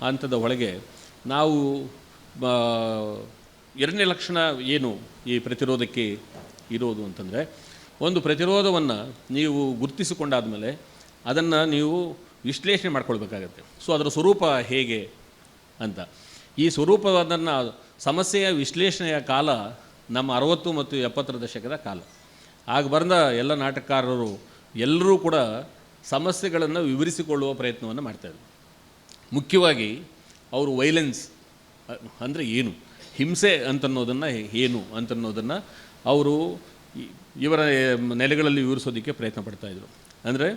ಹಂತದ ಒಳಗೆ ನಾವು ಎರಡನೇ ಲಕ್ಷಣ ಏನು ಈ ಪ್ರತಿರೋಧಕ್ಕೆ ಇರೋದು ಅಂತಂದರೆ, ಒಂದು ಪ್ರತಿರೋಧವನ್ನು ನೀವು ಗುರುತಿಸಿಕೊಂಡಾದ ಮೇಲೆ ಅದನ್ನು ನೀವು ವಿಶ್ಲೇಷಣೆ ಮಾಡ್ಕೊಳ್ಬೇಕಾಗತ್ತೆ. ಸೊ ಅದರ ಸ್ವರೂಪ ಹೇಗೆ ಅಂತ, ಈ ಸ್ವರೂಪವನ್ನು ಸಮಸ್ಯೆಯ ವಿಶ್ಲೇಷಣೆಯ ಕಾಲ ನಮ್ಮ 60 ಮತ್ತು 70ರ ದಶಕದ ಕಾಲ. ಆಗ ಬಂದ ಎಲ್ಲ ನಾಟಕಕಾರರು ಎಲ್ಲರೂ ಕೂಡ ಸಮಸ್ಯೆಗಳನ್ನು ವಿವರಿಸಿಕೊಳ್ಳುವ ಪ್ರಯತ್ನವನ್ನು ಮಾಡ್ತಾಯಿದ್ರು. ಮುಖ್ಯವಾಗಿ ಅವರು ವೈಲೆನ್ಸ್ ಅಂದರೆ ಏನು, ಹಿಂಸೆ ಅಂತನ್ನೋದನ್ನು ಏನು ಅಂತನ್ನೋದನ್ನು ಅವರು ಇವರ ನೆಲೆಗಳಲ್ಲಿ ವಿವರಿಸೋದಕ್ಕೆ ಪ್ರಯತ್ನ ಪಡ್ತಾಯಿದ್ರು. ಅಂದರೆ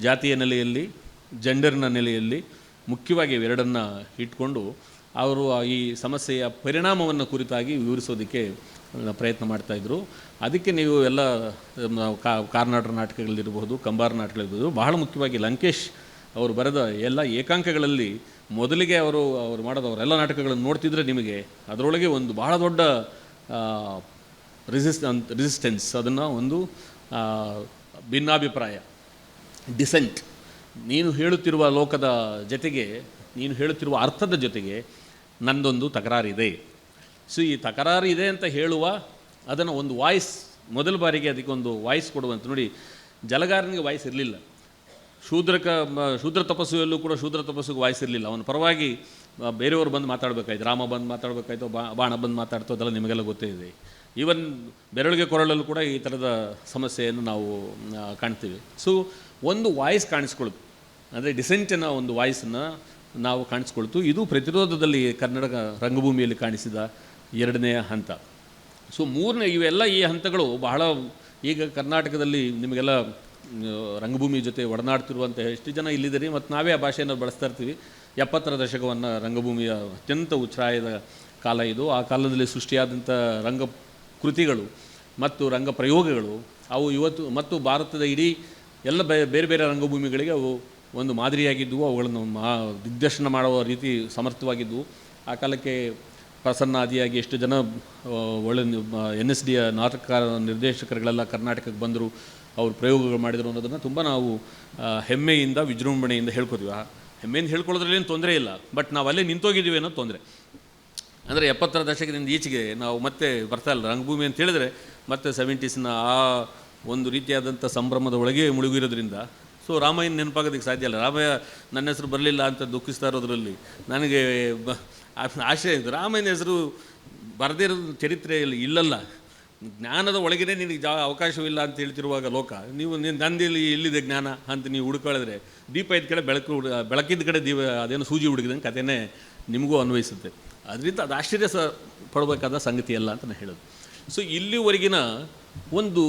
ಜಾತಿಯ ನೆಲೆಯಲ್ಲಿ, ಜೆಂಡರ್ನ ನೆಲೆಯಲ್ಲಿ ಮುಖ್ಯವಾಗಿ ಇವೆರಡನ್ನು ಇಟ್ಕೊಂಡು ಅವರು ಈ ಸಮಸ್ಯೆಯ ಪರಿಣಾಮವನ್ನು ಕುರಿತಾಗಿ ವಿವರಿಸೋದಕ್ಕೆ ಪ್ರಯತ್ನ ಮಾಡ್ತಾಯಿದ್ರು. ಅದಕ್ಕೆ ನೀವು ಎಲ್ಲ ಕಾರ್ನಾಟಕ ನಾಟಕಗಳಿರ್ಬೋದು, ಕಂಬಾರ ನಾಟಕಗಳಿರ್ಬೋದು, ಬಹಳ ಮುಖ್ಯವಾಗಿ ಲಂಕೇಶ್ ಅವರು ಬರೆದ ಎಲ್ಲ ಏಕಾಂಕಗಳಲ್ಲಿ ಮೊದಲಿಗೆ ಅವರು ಮಾಡೋದು ಅವರೆಲ್ಲ ನಾಟಕಗಳನ್ನು ನೋಡ್ತಿದ್ರೆ ನಿಮಗೆ ಅದರೊಳಗೆ ಒಂದು ಬಹಳ ದೊಡ್ಡ ರೆಸಿಸ್ಟೆನ್ಸ್, ಅದನ್ನು ಒಂದು ಭಿನ್ನಾಭಿಪ್ರಾಯ, ಡಿಸೆಂಟ್, ನೀನು ಹೇಳುತ್ತಿರುವ ಲೋಕದ ಜೊತೆಗೆ, ನೀನು ಹೇಳುತ್ತಿರುವ ಅರ್ಥದ ಜೊತೆಗೆ ನನ್ನದೊಂದು ತಕರಾರಿದೆ. ಸೊ ಈ ತಕರಾರು ಇದೆ ಅಂತ ಹೇಳುವ ಅದನ್ನು ಒಂದು ವಾಯ್ಸ್, ಮೊದಲ ಬಾರಿಗೆ ಅದಕ್ಕೊಂದು ವಾಯ್ಸ್ ಕೊಡುವಂಥ. ನೋಡಿ, ಜಲಗಾರನಿಗೆ ವಾಯ್ಸ್ ಇರಲಿಲ್ಲ. ಶೂದ್ರ ತಪಸ್ವಿಯಲ್ಲೂ ಕೂಡ ಶೂದ್ರ ತಪಸ್ಸಿಗೆ ವಾಯ್ಸ್ ಇರಲಿಲ್ಲ. ಅವನ ಪರವಾಗಿ ಬೇರೆಯವರು ಬಂದು ಮಾತಾಡಬೇಕಾಯ್ತು, ರಾಮ ಬಂದು ಮಾತಾಡಬೇಕಾಯ್ತು, ಬಾಣ ಬಂದು ಮಾತಾಡ್ತೋ, ಅದೆಲ್ಲ ನಿಮಗೆಲ್ಲ ಗೊತ್ತೇ ಇದೆ. ಈವನ್ ಬೆರಳಿಗೆ ಕೊರಳಲ್ಲೂ ಕೂಡ ಈ ಥರದ ಸಮಸ್ಯೆಯನ್ನು ನಾವು ಕಾಣ್ತೀವಿ. ಸೊ ಒಂದು ವಾಯ್ಸ್ ಕಾಣಿಸ್ಕೊಳ್ತು, ಅಂದರೆ ಡಿಸೆಂಟಿನ ಒಂದು ವಾಯ್ಸನ್ನು ನಾವು ಕಾಣಿಸ್ಕೊಳ್ತು. ಇದು ಪ್ರತಿರೋಧದಲ್ಲಿ ಕನ್ನಡ ರಂಗಭೂಮಿಯಲ್ಲಿ ಕಾಣಿಸಿದ ಎರಡನೆಯ ಹಂತ. ಸೊ ಮೂರನೇ, ಇವೆಲ್ಲ ಈ ಹಂತಗಳು ಬಹಳ ಈಗ ಕರ್ನಾಟಕದಲ್ಲಿ ನಿಮಗೆಲ್ಲ ರಂಗಭೂಮಿ ಜೊತೆ ಒಡನಾಡ್ತಿರುವಂಥ ಎಷ್ಟು ಜನ ಇಲ್ಲಿದ್ದೀರಿ, ಮತ್ತು ನಾವೇ ಆ ಭಾಷೆಯನ್ನು ಬಳಸ್ತಾ ಇರ್ತೀವಿ. 70ರ ದಶಕವನ್ನು ರಂಗಭೂಮಿಯ ಅತ್ಯಂತ ಉಚ್ಛ್ರಾಯದ ಕಾಲ ಇದು. ಆ ಕಾಲದಲ್ಲಿ ಸೃಷ್ಟಿಯಾದಂಥ ರಂಗ ಕೃತಿಗಳು ಮತ್ತು ರಂಗ ಪ್ರಯೋಗಗಳು ಅವು ಇವತ್ತು ಮತ್ತು ಭಾರತದ ಇಡೀ ಎಲ್ಲ ಬೇರೆ ಬೇರೆ ರಂಗಭೂಮಿಗಳಿಗೆ ಅವು ಒಂದು ಮಾದರಿಯಾಗಿದ್ದವು. ಅವುಗಳನ್ನು ದಿಗ್ದರ್ಶನ ಮಾಡುವ ರೀತಿ ಸಮರ್ಥವಾಗಿದ್ದವು. ಆ ಕಾಲಕ್ಕೆ ಪ್ರಸನ್ನ ಆದಿಯಾಗಿ ಎಷ್ಟು ಜನ ಒಳ್ಳೆ NSDಯ ನಾಟಕ ನಿರ್ದೇಶಕರುಗಳೆಲ್ಲ ಕರ್ನಾಟಕಕ್ಕೆ ಬಂದರು, ಅವರು ಪ್ರಯೋಗಗಳು ಮಾಡಿದರು ಅನ್ನೋದನ್ನು ತುಂಬ ನಾವು ಹೆಮ್ಮೆಯಿಂದ, ವಿಜೃಂಭಣೆಯಿಂದ ಹೇಳ್ಕೊತೀವಿ. ಆ ಹೆಮ್ಮೆಯಿಂದ ಹೇಳ್ಕೊಳ್ಳೋದ್ರಲ್ಲೇನು ತೊಂದರೆ ಇಲ್ಲ, ಬಟ್ ನಾವು ಅಲ್ಲೇ ನಿಂತೋಗಿದ್ದೀವಿ ಅನ್ನೋದು ತೊಂದರೆ. ಅಂದರೆ 70ರ ದಶಕದಿಂದ ಈಚೆಗೆ ನಾವು ಮತ್ತೆ ಬರ್ತಾ ಇಲ್ಲ. ರಂಗಭೂಮಿ ಅಂತ ಹೇಳಿದ್ರೆ ಮತ್ತೆ 70ಸ್ನ ಆ ಒಂದು ರೀತಿಯಾದಂಥ ಸಂಭ್ರಮದ ಒಳಗೆ ಮುಳುಗಿರೋದ್ರಿಂದ ಸೊ ರಾಮಾಯಣ ನೆನಪಾಗೋದಕ್ಕೆ ಸಾಧ್ಯ ಇಲ್ಲ. ರಾಮಯ್ಯ ನನ್ನ ಹೆಸರು ಬರಲಿಲ್ಲ ಅಂತ ದುಃಖಿಸ್ತಾ ಇರೋದ್ರಲ್ಲಿ ನನಗೆ ಆಶಯ ಇದೆ. ರಾಮಾಯಣ ಹೆಸರು ಬರದೇ ಇರೋದು ಚರಿತ್ರೆಯಲ್ಲಿ ಇಲ್ಲಲ್ಲ, ಜ್ಞಾನದ ಒಳಗೇ ನಿನಗೆ ಅವಕಾಶವಿಲ್ಲ ಅಂತ ಹೇಳ್ತಿರುವಾಗ ಲೋಕ, ನೀವು ನಂದಿಯಲ್ಲಿ ಎಲ್ಲಿದೆ ಜ್ಞಾನ ಅಂತ ನೀವು ಹುಡುಕಾಡಿದ್ರೆ ದೀಪ ಇದ್ದ ಕಡೆ ಬೆಳಕಿದ್ದ ಕಡೆ ಅದೇನು ಸೂಜಿ ಹುಡುಕಿದಂಗೆ ಕಥೆನೇ ನಿಮಗೂ ಅನ್ವಯಿಸುತ್ತೆ. ಅದರಿಂದ ಅದು ಆಶ್ಚರ್ಯ ಪಡಬೇಕಾದ ಸಂಗತಿ ಅಲ್ಲ ಅಂತ ನಾನು ಹೇಳೋದು. ಸೊ ಇಲ್ಲಿವರೆಗಿನ ಒಂದು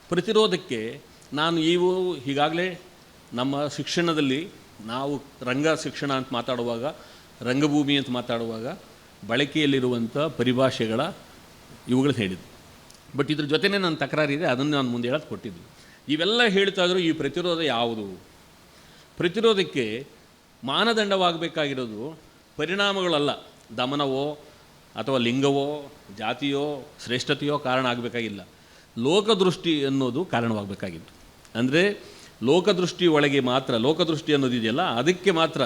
ಪ್ರತಿರೋಧಕ್ಕೆ ನಾನು ಈಗಾಗಲೇ ನಮ್ಮ ಶಿಕ್ಷಣದಲ್ಲಿ ನಾವು ರಂಗ ಶಿಕ್ಷಣ ಅಂತ ಮಾತಾಡುವಾಗ, ರಂಗಭೂಮಿ ಅಂತ ಮಾತಾಡುವಾಗ ಬಳಕೆಯಲ್ಲಿರುವಂಥ ಪರಿಭಾಷೆಗಳ ಇವುಗಳು ಹೇಳಿದ್ದು. ಬಟ್ ಇದ್ರ ಜೊತೆನೇ ನನ್ನ ತಕರಾರಿದೆ, ಅದನ್ನು ನಾನು ಮುಂದೆ ಹೇಳೋದು ಕೊಟ್ಟಿದ್ದು. ಇವೆಲ್ಲ ಹೇಳ್ತಾ ಇದ್ದರೂ ಈ ಪ್ರತಿರೋಧ ಯಾವುದು? ಪ್ರತಿರೋಧಕ್ಕೆ ಮಾನದಂಡವಾಗಬೇಕಾಗಿರೋದು ಪರಿಣಾಮಗಳಲ್ಲ, ದಮನವೋ ಅಥವಾ ಲಿಂಗವೋ ಜಾತಿಯೋ ಶ್ರೇಷ್ಠತೆಯೋ ಕಾರಣ ಆಗಬೇಕಾಗಿಲ್ಲ. ಲೋಕದೃಷ್ಟಿ ಅನ್ನೋದು ಕಾರಣವಾಗಬೇಕಾಗಿತ್ತು. ಅಂದರೆ ಲೋಕದೃಷ್ಟಿ ಒಳಗೆ ಮಾತ್ರ, ಲೋಕದೃಷ್ಟಿ ಅನ್ನೋದಿದೆಯಲ್ಲ ಅದಕ್ಕೆ ಮಾತ್ರ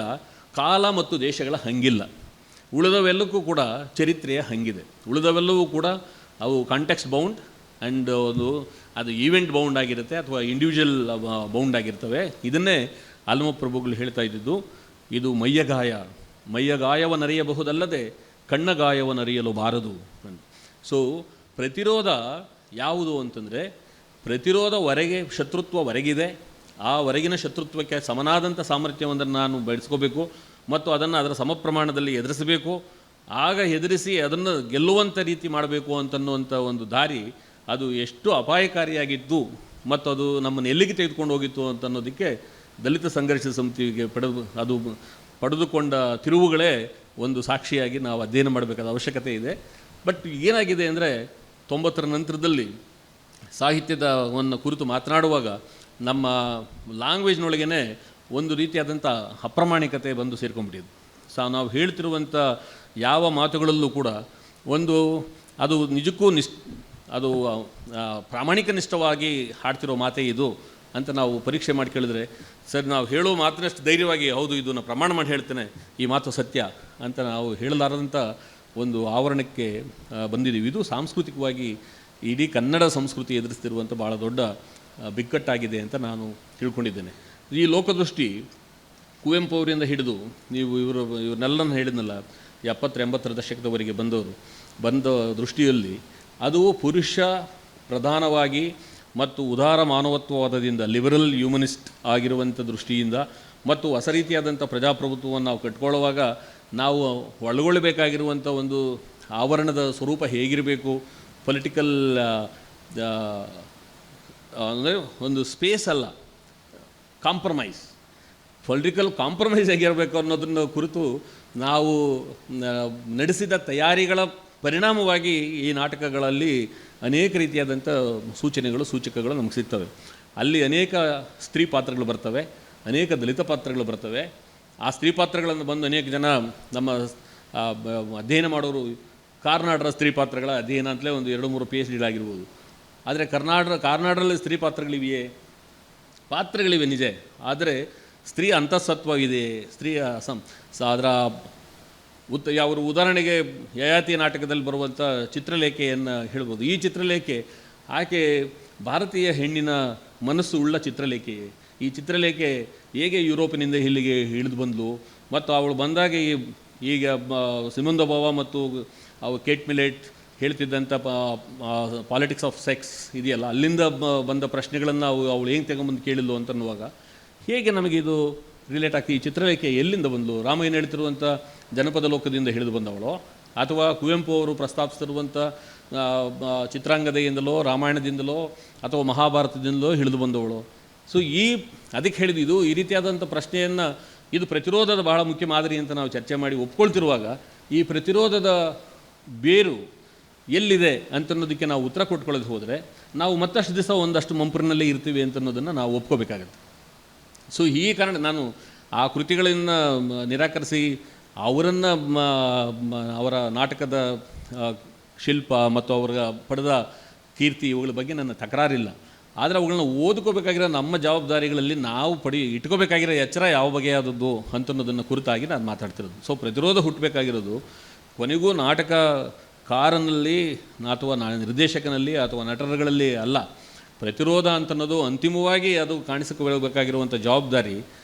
ಕಾಲ ಮತ್ತು ದೇಶಗಳ ಹಂಗಿಲ್ಲ. ಉಳಿದವೆಲ್ಲಕ್ಕೂ ಕೂಡ ಚರಿತ್ರೆಯ ಹಂಗಿದೆ. ಉಳಿದವೆಲ್ಲವೂ ಕೂಡ ಅವು ಕಾಂಟೆಕ್ಸ್ಟ್ ಬೌಂಡ್ ಆ್ಯಂಡ್ ಅದು ಈವೆಂಟ್ ಬೌಂಡ್ ಆಗಿರುತ್ತೆ ಅಥವಾ ಇಂಡಿವಿಜುವಲ್ ಬೌಂಡ್ ಆಗಿರ್ತವೆ. ಇದನ್ನೇ ಆಲ್ಮಪ್ರಭುಗಳು ಹೇಳ್ತಾ ಇದ್ದಿದ್ದು, ಇದು ಮೈಯ ಗಾಯವನ್ನರಿಯಬಹುದಲ್ಲದೆ ಕಣ್ಣ ಗಾಯವನ್ನರಿಯಲು ಬಾರದು. ಸೊ ಪ್ರತಿರೋಧ ಯಾವುದು ಅಂತಂದರೆ, ಪ್ರತಿರೋಧ ಹೊರಗೆ ಶತ್ರುತ್ವ ಹೊರಗಿದೆ, ಆ ಹೊರಗಿನ ಶತ್ರುತ್ವಕ್ಕೆ ಸಮನಾದಂಥ ಸಾಮರ್ಥ್ಯವನ್ನು ನಾನು ಬೆಳೆಸ್ಕೋಬೇಕು ಮತ್ತು ಅದನ್ನು ಅದರ ಸಮ ಪ್ರಮಾಣದಲ್ಲಿ ಎದುರಿಸಬೇಕು. ಆಗ ಎದುರಿಸಿ ಅದನ್ನು ಗೆಲ್ಲುವಂಥ ರೀತಿ ಮಾಡಬೇಕು ಅಂತನ್ನುವಂಥ ಒಂದು ದಾರಿ ಅದು ಎಷ್ಟು ಅಪಾಯಕಾರಿಯಾಗಿದ್ದು ಮತ್ತು ಅದು ನಮ್ಮನ್ನು ಎಲ್ಲಿಗೆ ತೆಗೆದುಕೊಂಡು ಹೋಗಿತ್ತು ಅಂತನ್ನೋದಕ್ಕೆ ದಲಿತ ಸಂಘರ್ಷ ಸಮಿತಿಗೆ ಪಡೆದುಕೊಂಡ ತಿರುವುಗಳೇ ಒಂದು ಸಾಕ್ಷಿಯಾಗಿ ನಾವು ಅಧ್ಯಯನ ಮಾಡಬೇಕಾದ ಅವಶ್ಯಕತೆ ಇದೆ. ಬಟ್ ಏನಾಗಿದೆ ಅಂದರೆ 90ರ ನಂತರದಲ್ಲಿ ಸಾಹಿತ್ಯದವನ್ನು ಕುರಿತು ಮಾತನಾಡುವಾಗ ನಮ್ಮ ಲ್ಯಾಂಗ್ವೇಜ್ನೊಳಗೇ ಒಂದು ರೀತಿಯಾದಂಥ ಅಪ್ರಾಮಾಣಿಕತೆ ಬಂದು ಸೇರ್ಕೊಂಡ್ಬಿಟ್ಟಿದೆ. ನಾವು ಹೇಳ್ತಿರುವಂಥ ಯಾವ ಮಾತುಗಳಲ್ಲೂ ಕೂಡ ಅದು ನಿಜಕ್ಕೂ ಅದು ಪ್ರಾಮಾಣಿಕ ನಿಷ್ಠವಾಗಿ ಹಾಡ್ತಿರೋ ಮಾತೇ ಇದು ಅಂತ ನಾವು ಪರೀಕ್ಷೆ ಮಾಡಿ ಕೇಳಿದ್ರೆ, ಸರ್ ನಾವು ಹೇಳೋ ಮಾತಿನಷ್ಟು ಧೈರ್ಯವಾಗಿ ಹೌದು ಇದನ್ನು ಪ್ರಮಾಣ ಮಾಡಿ ಹೇಳ್ತೇನೆ, ಈ ಮಾತು ಸತ್ಯ ಅಂತ ನಾವು ಹೇಳಲಾರದಂಥ ಒಂದು ಆವರಣಕ್ಕೆ ಬಂದಿದ್ದೀವಿ. ಇದು ಸಾಂಸ್ಕೃತಿಕವಾಗಿ ಇಡೀ ಕನ್ನಡ ಸಂಸ್ಕೃತಿ ಎದುರಿಸ್ತಿರುವಂಥ ಭಾಳ ದೊಡ್ಡ ಬಿಕ್ಕಟ್ಟಾಗಿದೆ ಅಂತ ನಾನು ತಿಳ್ಕೊಂಡಿದ್ದೇನೆ. ಈ ಲೋಕದೃಷ್ಟಿ ಕುವೆಂಪು ಅವರಿಂದ ಹಿಡಿದು ಇವ್ರನ್ನೆಲ್ಲನೂ ಹೇಳಿದ್ನಲ್ಲ, 70-80ರ ದಶಕದವರೆಗೆ ಬಂದ ದೃಷ್ಟಿಯಲ್ಲಿ ಅದು ಪುರುಷ ಪ್ರಧಾನವಾಗಿ ಮತ್ತು ಉದಾರ ಮಾನವತ್ವವಾದದಿಂದ ಲಿಬರಲ್ ಹ್ಯೂಮನಿಸ್ಟ್ ಆಗಿರುವಂಥ ದೃಷ್ಟಿಯಿಂದ ಮತ್ತು ಹೊಸ ರೀತಿಯಾದಂಥ ಪ್ರಜಾಪ್ರಭುತ್ವವನ್ನು ನಾವು ಕಟ್ಕೊಳ್ಳುವಾಗ ನಾವು ಒಳಗೊಳ್ಳಬೇಕಾಗಿರುವಂಥ ಒಂದು ಆವರಣದ ಸ್ವರೂಪ ಹೇಗಿರಬೇಕು, ಪೊಲಿಟಿಕಲ್ ಅಂದರೆ ಒಂದು ಸ್ಪೇಸ್ ಅಲ್ಲ, ಪೊಲಿಟಿಕಲ್ ಕಾಂಪ್ರಮೈಸ್ ಆಗಿರಬೇಕು ಅನ್ನೋದನ್ನು ಕುರಿತು ನಾವು ನಡೆಸಿದ ತಯಾರಿಗಳ ಪರಿಣಾಮವಾಗಿ ಈ ನಾಟಕಗಳಲ್ಲಿ ಅನೇಕ ರೀತಿಯಾದಂಥ ಸೂಚಕಗಳು ನಮಗೆ ಸಿಗ್ತವೆ. ಅಲ್ಲಿ ಅನೇಕ ಸ್ತ್ರೀ ಪಾತ್ರಗಳು ಬರ್ತವೆ, ಅನೇಕ ದಲಿತ ಪಾತ್ರಗಳು ಬರ್ತವೆ. ಆ ಸ್ತ್ರೀ ಪಾತ್ರಗಳನ್ನು ಬಂದು ಅನೇಕ ಜನ ನಮ್ಮ ಅಧ್ಯಯನ ಮಾಡೋರು ಕಾರ್ನಾಡರ ಸ್ತ್ರೀ ಪಾತ್ರಗಳ ಅಧ್ಯಯನ ಅಂತಲೇ ಒಂದು 2-3 PhD ಆಗಿರ್ಬೋದು. ಆದರೆ ಕಾರ್ನಾಡರಲ್ಲಿ ಸ್ತ್ರೀ ಪಾತ್ರಗಳಿವೆ ನಿಜ, ಆದರೆ ಸ್ತ್ರೀ ಅಂತಃಸತ್ವವಿದೆ, ಸ್ತ್ರೀಯ ಅದರ ಯಾವ ಉದಾಹರಣೆಗೆ ಯಯಾತಿ ನಾಟಕದಲ್ಲಿ ಬರುವಂಥ ಚಿತ್ರಲೇಖೆಯನ್ನು ಹೇಳ್ಬೋದು. ಈ ಚಿತ್ರಲೇಖೆ ಆಕೆ ಭಾರತೀಯ ಹೆಣ್ಣಿನ ಮನಸ್ಸು ಉಳ್ಳ ಚಿತ್ರಲೇಖೆಯೇ. ಈ ಚಿತ್ರಲೇಖೆ ಹೇಗೆ ಯುರೋಪಿನಿಂದ ಇಲ್ಲಿಗೆ ಇಳಿದು ಬಂದಳು ಮತ್ತು ಅವಳು ಬಂದಾಗ ಈಗ ಸಿಮೋನ್ ದ ಬೋವಾ ಮತ್ತು ಕೇಟ್ ಮಿಲೆಟ್ ಹೇಳ್ತಿದ್ದಂಥ ಪಾಲಿಟಿಕ್ಸ್ ಆಫ್ ಸೆಕ್ಸ್ ಇದೆಯಲ್ಲ, ಅಲ್ಲಿಂದ ಬಂದ ಪ್ರಶ್ನೆಗಳನ್ನು ಅವಳು ಹೆಂಗೆ ತಗೊಂಬಂದು ಕೇಳಿದ್ಲು ಅಂತನ್ನುವಾಗ ಹೇಗೆ ನಮಗಿದು ರಿಲೇಟ್ ಆಗ್ತದೆ? ಈ ಚಿತ್ರಲೇಖೆ ಎಲ್ಲಿಂದ ಬಂದಳು? ರಾಮಾಯಣ ಹೇಳ್ತಿರುವಂಥ ಜನಪದ ಲೋಕದಿಂದ ಹಿಡಿದು ಬಂದವಳು, ಅಥವಾ ಕುವೆಂಪು ಅವರು ಪ್ರಸ್ತಾಪಿಸ್ತಿರುವಂಥ ಚಿತ್ರಾಂಗದೆಯಿಂದಲೋ ರಾಮಾಯಣದಿಂದಲೋ ಅಥವಾ ಮಹಾಭಾರತದಿಂದಲೋ ಹಿಡಿದು ಬಂದವಳು? ಸೊ ಅದಕ್ಕೆ ಹೇಳಿದ್ದು ಈ ರೀತಿಯಾದಂಥ ಪ್ರಶ್ನೆಯನ್ನು, ಇದು ಪ್ರತಿರೋಧದ ಬಹಳ ಮುಖ್ಯ ಮಾದರಿ ಅಂತ ನಾವು ಚರ್ಚೆ ಮಾಡಿ ಒಪ್ಕೊಳ್ತಿರುವಾಗ ಈ ಪ್ರತಿರೋಧದ ಬೇರು ಎಲ್ಲಿದೆ ಅಂತನ್ನೋದಕ್ಕೆ ನಾವು ಉತ್ತರ ಕೊಟ್ಕೊಳ್ಳೋದು ಹೋದರೆ ನಾವು ಮತ್ತಷ್ಟು ದಿವಸ ಒಂದಷ್ಟು ಮಂಪರಿನಲ್ಲೇ ಇರ್ತೀವಿ ಅಂತನ್ನೋದನ್ನು ನಾವು ಒಪ್ಕೋಬೇಕಾಗತ್ತೆ. ಸೊ ಈ ಕಾರಣ ನಾನು ಆ ಕೃತಿಗಳನ್ನು ನಿರಾಕರಿಸಿ ಅವರನ್ನು ಅವರ ನಾಟಕದ ಶಿಲ್ಪ ಮತ್ತು ಅವರ ಪಡೆದ ಕೀರ್ತಿ ಇವುಗಳ ಬಗ್ಗೆ ನನ್ನ ತಕರಾರಿಲ್ಲ. ಆದರೆ ಅವುಗಳನ್ನ ಓದ್ಕೋಬೇಕಾಗಿರೋ ನಮ್ಮ ಜವಾಬ್ದಾರಿಗಳಲ್ಲಿ ನಾವು ಇಟ್ಕೋಬೇಕಾಗಿರೋ ಎಚ್ಚರ ಯಾವ ಬಗೆಯಾದದ್ದು ಅಂತನ್ನೋದನ್ನು ಕುರಿತಾಗಿ ನಾನು ಮಾತಾಡ್ತಿರೋದು. ಸೊ ಪ್ರತಿರೋಧ ಹುಟ್ಟಬೇಕಾಗಿರೋದು ಕೊನೆಗೂ ನಾಟಕಕಾರನಲ್ಲಿ ಅಥವಾ ನಿರ್ದೇಶಕನಲ್ಲಿ ಅಥವಾ ನಟರುಗಳಲ್ಲಿ ಅಲ್ಲ. ಪ್ರತಿರೋಧ ಅಂತನ್ನೋದು ಅಂತಿಮವಾಗಿ ಅದು ಕಾಣಿಸಿಕೊಳ್ಳಬೇಕಾಗಿರುವಂಥ ಜವಾಬ್ದಾರಿ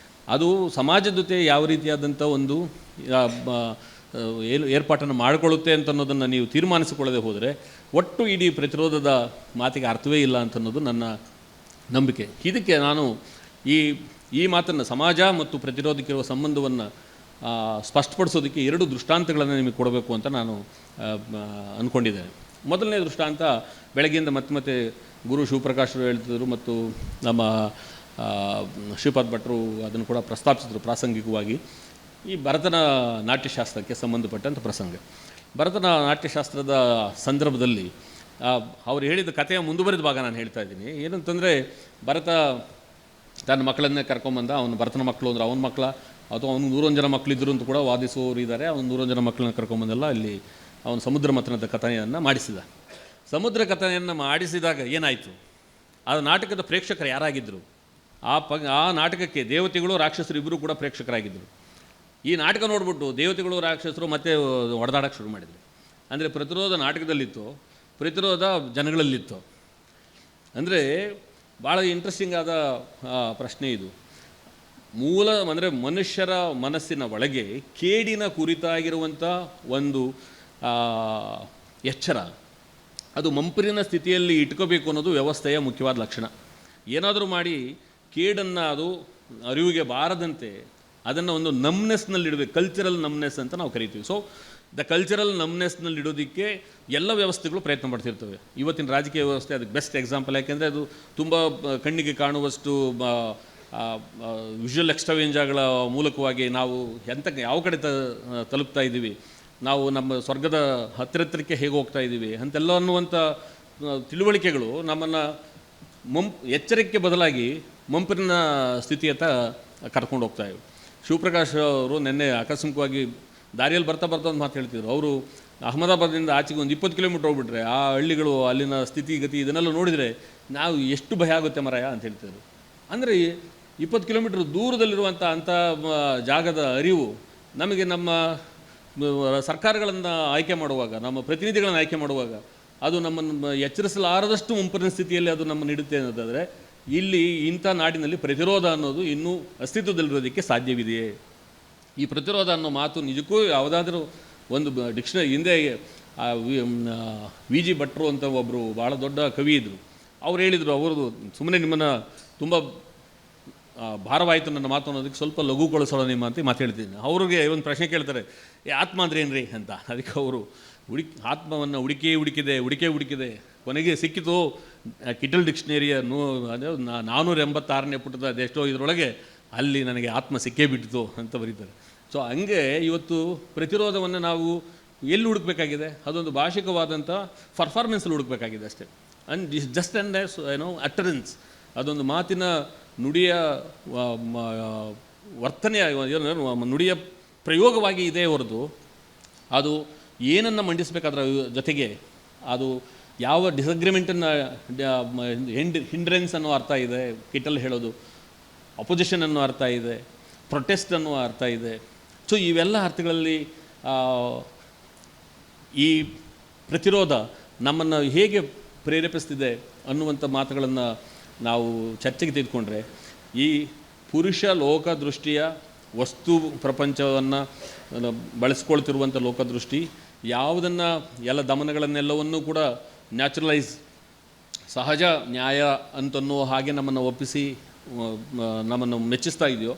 ಅದು ಸಮಾಜದ ಜೊತೆ ಯಾವ ರೀತಿಯಾದಂಥ ಒಂದು ಏರ್ಪಾಟನ್ನು ಮಾಡಿಕೊಳ್ಳುತ್ತೆ ಅಂತನ್ನೋದನ್ನು ನೀವು ತೀರ್ಮಾನಿಸಿಕೊಳ್ಳದೆ ಹೋದರೆ ಒಟ್ಟು ಇಡೀ ಪ್ರತಿರೋಧದ ಮಾತಿಗೆ ಅರ್ಥವೇ ಇಲ್ಲ ಅಂತನ್ನೋದು ನನ್ನ ನಂಬಿಕೆ. ಇದಕ್ಕೆ ನಾನು ಈ ಮಾತನ್ನು ಸಮಾಜ ಮತ್ತು ಪ್ರತಿರೋಧಕ್ಕಿರುವ ಸಂಬಂಧವನ್ನು ಸ್ಪಷ್ಟಪಡಿಸೋದಕ್ಕೆ 2 ದೃಷ್ಟಾಂತಗಳನ್ನು ನಿಮಗೆ ಕೊಡಬೇಕು ಅಂತ ನಾನು ಅಂದ್ಕೊಂಡಿದ್ದೇನೆ. ಮೊದಲನೇ ದೃಷ್ಟಾಂತ, ಬೆಳಗ್ಗೆಯಿಂದ ಮತ್ತೆ ಗುರು ಶಿವಪ್ರಕಾಶರು ಹೇಳ್ತಿದ್ರು ಮತ್ತು ನಮ್ಮ ಶ್ರೀಪಾದ್ ಭಟ್ರು ಅದನ್ನು ಕೂಡ ಪ್ರಸ್ತಾಪಿಸಿದ್ರು ಪ್ರಾಸಂಗಿಕವಾಗಿ. ಈ ಭರತನ ನಾಟ್ಯಶಾಸ್ತ್ರಕ್ಕೆ ಸಂಬಂಧಪಟ್ಟಂಥ ಪ್ರಸಂಗ. ಭರತನ ನಾಟ್ಯಶಾಸ್ತ್ರದ ಸಂದರ್ಭದಲ್ಲಿ ಅವರು ಹೇಳಿದ ಕಥೆಯ ಮುಂದುವರೆದ ಭಾಗ ನಾನು ಹೇಳ್ತಾ ಇದ್ದೀನಿ. ಏನಂತಂದರೆ, ಭರತ ತನ್ನ ಮಕ್ಕಳನ್ನೇ ಕರ್ಕೊಂಬಂದ. ಅವನು ಭರತನ ಮಕ್ಕಳು ಅಂದರೆ ಅವನ ಮಕ್ಕಳ ಅಥವಾ ಅವನು 101 ಜನ ಮಕ್ಕಳಿದ್ರು ಅಂತ ಕೂಡ ವಾದಿಸುವವರು ಇದ್ದಾರೆ. ಅವನು 101 ಜನ ಮಕ್ಕಳನ್ನ ಕರ್ಕೊಂಬಂದೆಲ್ಲ ಅಲ್ಲಿ ಅವನು ಸಮುದ್ರ ಮಥನದ ಕಥೆಯನ್ನು ಮಾಡಿಸಿದ. ಸಮುದ್ರ ಕಥೆಯನ್ನು ಮಾಡಿಸಿದಾಗ ಏನಾಯಿತು, ಆ ನಾಟಕದ ಪ್ರೇಕ್ಷಕರು ಯಾರಾಗಿದ್ದರು? ಆ ನಾಟಕಕ್ಕೆ ದೇವತೆಗಳು ರಾಕ್ಷಸರು ಇಬ್ಬರು ಕೂಡ ಪ್ರೇಕ್ಷಕರಾಗಿದ್ದರು. ಈ ನಾಟಕ ನೋಡ್ಬಿಟ್ಟು ದೇವತೆಗಳು ರಾಕ್ಷಸರು ಮತ್ತೆ ಹೊಡೆದಾಡಕ್ಕೆ ಶುರು ಮಾಡಿದರು. ಅಂದರೆ ಪ್ರತಿರೋಧ ನಾಟಕದಲ್ಲಿತ್ತು, ಪ್ರತಿರೋಧ ಜನಗಳಲ್ಲಿತ್ತು. ಅಂದರೆ ಭಾಳ ಇಂಟ್ರೆಸ್ಟಿಂಗ್ ಆದ ಪ್ರಶ್ನೆ ಇದು. ಅಂದರೆ ಮನುಷ್ಯರ ಮನಸ್ಸಿನ ಒಳಗೆ ಕೇಡಿನ ಕುರಿತಾಗಿರುವಂಥ ಒಂದು ಎಚ್ಚರ, ಅದು ಮಂಪರಿನ ಸ್ಥಿತಿಯಲ್ಲಿ ಇಟ್ಕೋಬೇಕು ಅನ್ನೋದು ವ್ಯವಸ್ಥೆಯ ಮುಖ್ಯವಾದ ಲಕ್ಷಣ. ಏನಾದರೂ ಮಾಡಿ ಕೇಡನ್ನು ಅದು ಅರಿವಿಗೆ ಬಾರದಂತೆ ಅದನ್ನು ಒಂದು ನಮ್ನೆಸ್ನಲ್ಲಿ ಇಡಬೇಕು. ಕಲ್ಚರಲ್ ನಮ್ನೆಸ್ ಅಂತ ನಾವು ಕರಿತೀವಿ. ಸೊ ದ ಕಲ್ಚರಲ್ ನಮ್ನೆಸ್ನಲ್ಲಿ ಇಡೋದಕ್ಕೆ ಎಲ್ಲ ವ್ಯವಸ್ಥೆಗಳು ಪ್ರಯತ್ನ ಪಡ್ತಿರ್ತವೆ. ಇವತ್ತಿನ ರಾಜಕೀಯ ವ್ಯವಸ್ಥೆ ಅದಕ್ಕೆ ಬೆಸ್ಟ್ ಎಕ್ಸಾಂಪಲ್. ಯಾಕೆಂದರೆ ಅದು ತುಂಬ ಕಣ್ಣಿಗೆ ಕಾಣುವಷ್ಟು ವಿಷುವಲ್ ಎಕ್ಸ್ಟ್ರಾವೇಂಜಾಗಳ ಮೂಲಕವಾಗಿ ನಾವು ಯಾವ ಕಡೆ ತಲುಪ್ತಾ ಇದ್ದೀವಿ, ನಾವು ನಮ್ಮ ಸ್ವರ್ಗದ ಹತ್ತಿರಕ್ಕೆ ಹೇಗೆ ಹೋಗ್ತಾ ಇದ್ದೀವಿ ಅಂತೆಲ್ಲ ಅನ್ನುವಂಥ ತಿಳುವಳಿಕೆಗಳು ನಮ್ಮನ್ನು ಎಚ್ಚರಿಕೆ ಬದಲಾಗಿ ಮಂಪರಿನ ಸ್ಥಿತಿಯತ್ತ ಕರ್ಕೊಂಡು ಹೋಗ್ತಾ ಇವೆ. ಶಿವಪ್ರಕಾಶ್ ಅವರು ನಿನ್ನೆ ಆಕಸ್ಮಿಕವಾಗಿ ದಾರಿಯಲ್ಲಿ ಬರ್ತಾ ಒಂದು ಮಾತು ಹೇಳ್ತಿದ್ರು. ಅವರು ಅಹಮದಾಬಾದಿಂದ ಆಚೆಗೆ ಒಂದು 20 ಕಿಲೋಮೀಟ್ರ್ ಹೋಗ್ಬಿಟ್ರೆ ಆ ಹಳ್ಳಿಗಳು, ಅಲ್ಲಿನ ಸ್ಥಿತಿಗತಿ ಇದನ್ನೆಲ್ಲ ನೋಡಿದರೆ ನಾವು ಎಷ್ಟು ಭಯ ಆಗುತ್ತೆ ಮರಾಯ ಅಂತ ಹೇಳ್ತಿದ್ರು. ಅಂದರೆ 20 ಕಿಲೋಮೀಟ್ರ್ ದೂರದಲ್ಲಿರುವಂಥ ಜಾಗದ ಅರಿವು ನಮಗೆ ನಮ್ಮ ಸರ್ಕಾರಗಳನ್ನು ಆಯ್ಕೆ ಮಾಡುವಾಗ, ನಮ್ಮ ಪ್ರತಿನಿಧಿಗಳನ್ನು ಆಯ್ಕೆ ಮಾಡುವಾಗ ಅದು ನಮ್ಮನ್ನು ಎಚ್ಚರಿಸಲಾರದಷ್ಟು ಮುಂಪರಿನ ಸ್ಥಿತಿಯಲ್ಲಿ ಅದು ನಮ್ಮನ್ನು ಇಡುತ್ತೆ ಅನ್ನೋದಾದರೆ, ಇಲ್ಲಿ ಇಂಥ ನಾಡಿನಲ್ಲಿ ಪ್ರತಿರೋಧ ಅನ್ನೋದು ಇನ್ನೂ ಅಸ್ತಿತ್ವದಲ್ಲಿರೋದಕ್ಕೆ ಸಾಧ್ಯವಿದೆಯೇ? ಈ ಪ್ರತಿರೋಧ ಅನ್ನೋ ಮಾತು ನಿಜಕ್ಕೂ ಯಾವುದಾದ್ರೂ ಒಂದು ಡಿಕ್ಷನರಿ ಹಿಂದೆ ವಿ ಜಿ ಭಟ್ರು ಅಂತ ಒಬ್ಬರು ಭಾಳ ದೊಡ್ಡ ಕವಿ ಇದ್ದರು. ಅವ್ರು ಹೇಳಿದರು, ಅವ್ರದ್ದು ಸುಮ್ಮನೆ ನಿಮ್ಮನ್ನು ತುಂಬ ಭಾರವಾಯಿತು ನನ್ನ ಮಾತು ಅನ್ನೋದಕ್ಕೆ ಸ್ವಲ್ಪ ಲಘುಗೊಳಿಸೋಣ ನಿಮ್ಮ ಅಂತ ಮಾತು ಹೇಳ್ತೀನಿ. ಅವ್ರಿಗೆ ಒಂದು ಪ್ರಶ್ನೆ ಕೇಳ್ತಾರೆ, ಆತ್ಮ ಅಂದ್ರೆ ಏನ್ರಿ ಅಂತ. ಅದಕ್ಕೆ ಅವರು ಆತ್ಮವನ್ನು ಹುಡುಕಿದೆ ಕೊನೆಗೆ ಸಿಕ್ಕಿತು ಕಿಟಲ್ ಡಿಕ್ಷನರಿಯ 486ನೇ ಪುಟದ ಅದೆಷ್ಟೋ ಇದರೊಳಗೆ ಅಲ್ಲಿ ನನಗೆ ಆತ್ಮ ಸಿಕ್ಕೇ ಬಿಟ್ಟಿತು ಅಂತ ಬರೀತಾರೆ. ಸೊ ಹಂಗೆ ಇವತ್ತು ಪ್ರತಿರೋಧವನ್ನು ನಾವು ಎಲ್ಲಿ ಹುಡುಕಬೇಕಾಗಿದೆ? ಅದೊಂದು ಭಾಷಿಕವಾದಂಥ ಪರ್ಫಾರ್ಮೆನ್ಸಲ್ಲಿ ಹುಡುಕಬೇಕಾಗಿದೆ ಅಷ್ಟೇ. ಆ್ಯಂಡ್ ಜಸ್ಟ್ ಆ್ಯಂಡ್ ಅಟರೆನ್ಸ್, ಅದೊಂದು ಮಾತಿನ ನುಡಿಯ ವರ್ತನೆಯ ನುಡಿಯ ಪ್ರಯೋಗವಾಗಿ ಇದೆ ಹೊರತು ಅದು ಏನನ್ನು ಮಂಡಿಸಬೇಕಾದ್ರ ಜೊತೆಗೆ ಅದು ಯಾವ ಡಿಸಗ್ರಿಮೆಂಟನ್ನು ಹಿಂಡ್ರೆನ್ಸ್ ಅನ್ನೋ ಅರ್ಥ ಇದೆ, ಕಿಟಲ್ ಹೇಳೋದು ಅಪೋಸಿಷನ್ ಅನ್ನೋ ಅರ್ಥ ಇದೆ, ಪ್ರೊಟೆಸ್ಟ್ ಅನ್ನೋ ಅರ್ಥ ಇದೆ. ಸೊ ಇವೆಲ್ಲ ಅರ್ಥಗಳಲ್ಲಿ ಈ ಪ್ರತಿರೋಧ ನಮ್ಮನ್ನು ಹೇಗೆ ಪ್ರೇರೇಪಿಸ್ತಿದೆ ಅನ್ನುವಂಥ ಮಾತುಗಳನ್ನು ನಾವು ಚರ್ಚೆಗೆ ತೆಗೆದುಕೊಂಡ್ರೆ, ಈ ಪುರುಷ ಲೋಕದೃಷ್ಟಿಯ ವಸ್ತು ಪ್ರಪಂಚವನ್ನು ಬಳಸ್ಕೊಳ್ತಿರುವಂಥ ಲೋಕದೃಷ್ಟಿ ಯಾವುದನ್ನು ಎಲ್ಲ ದಮನಗಳನ್ನೆಲ್ಲವನ್ನೂ ಕೂಡ ನ್ಯಾಚುರಲೈಸ್, ಸಹಜ ನ್ಯಾಯ ಅಂತನ್ನೋ ಹಾಗೆ ನಮ್ಮನ್ನು ಒಪ್ಪಿಸಿ ನಮ್ಮನ್ನು ಮೆಚ್ಚಿಸ್ತಾ ಇದೆಯೋ,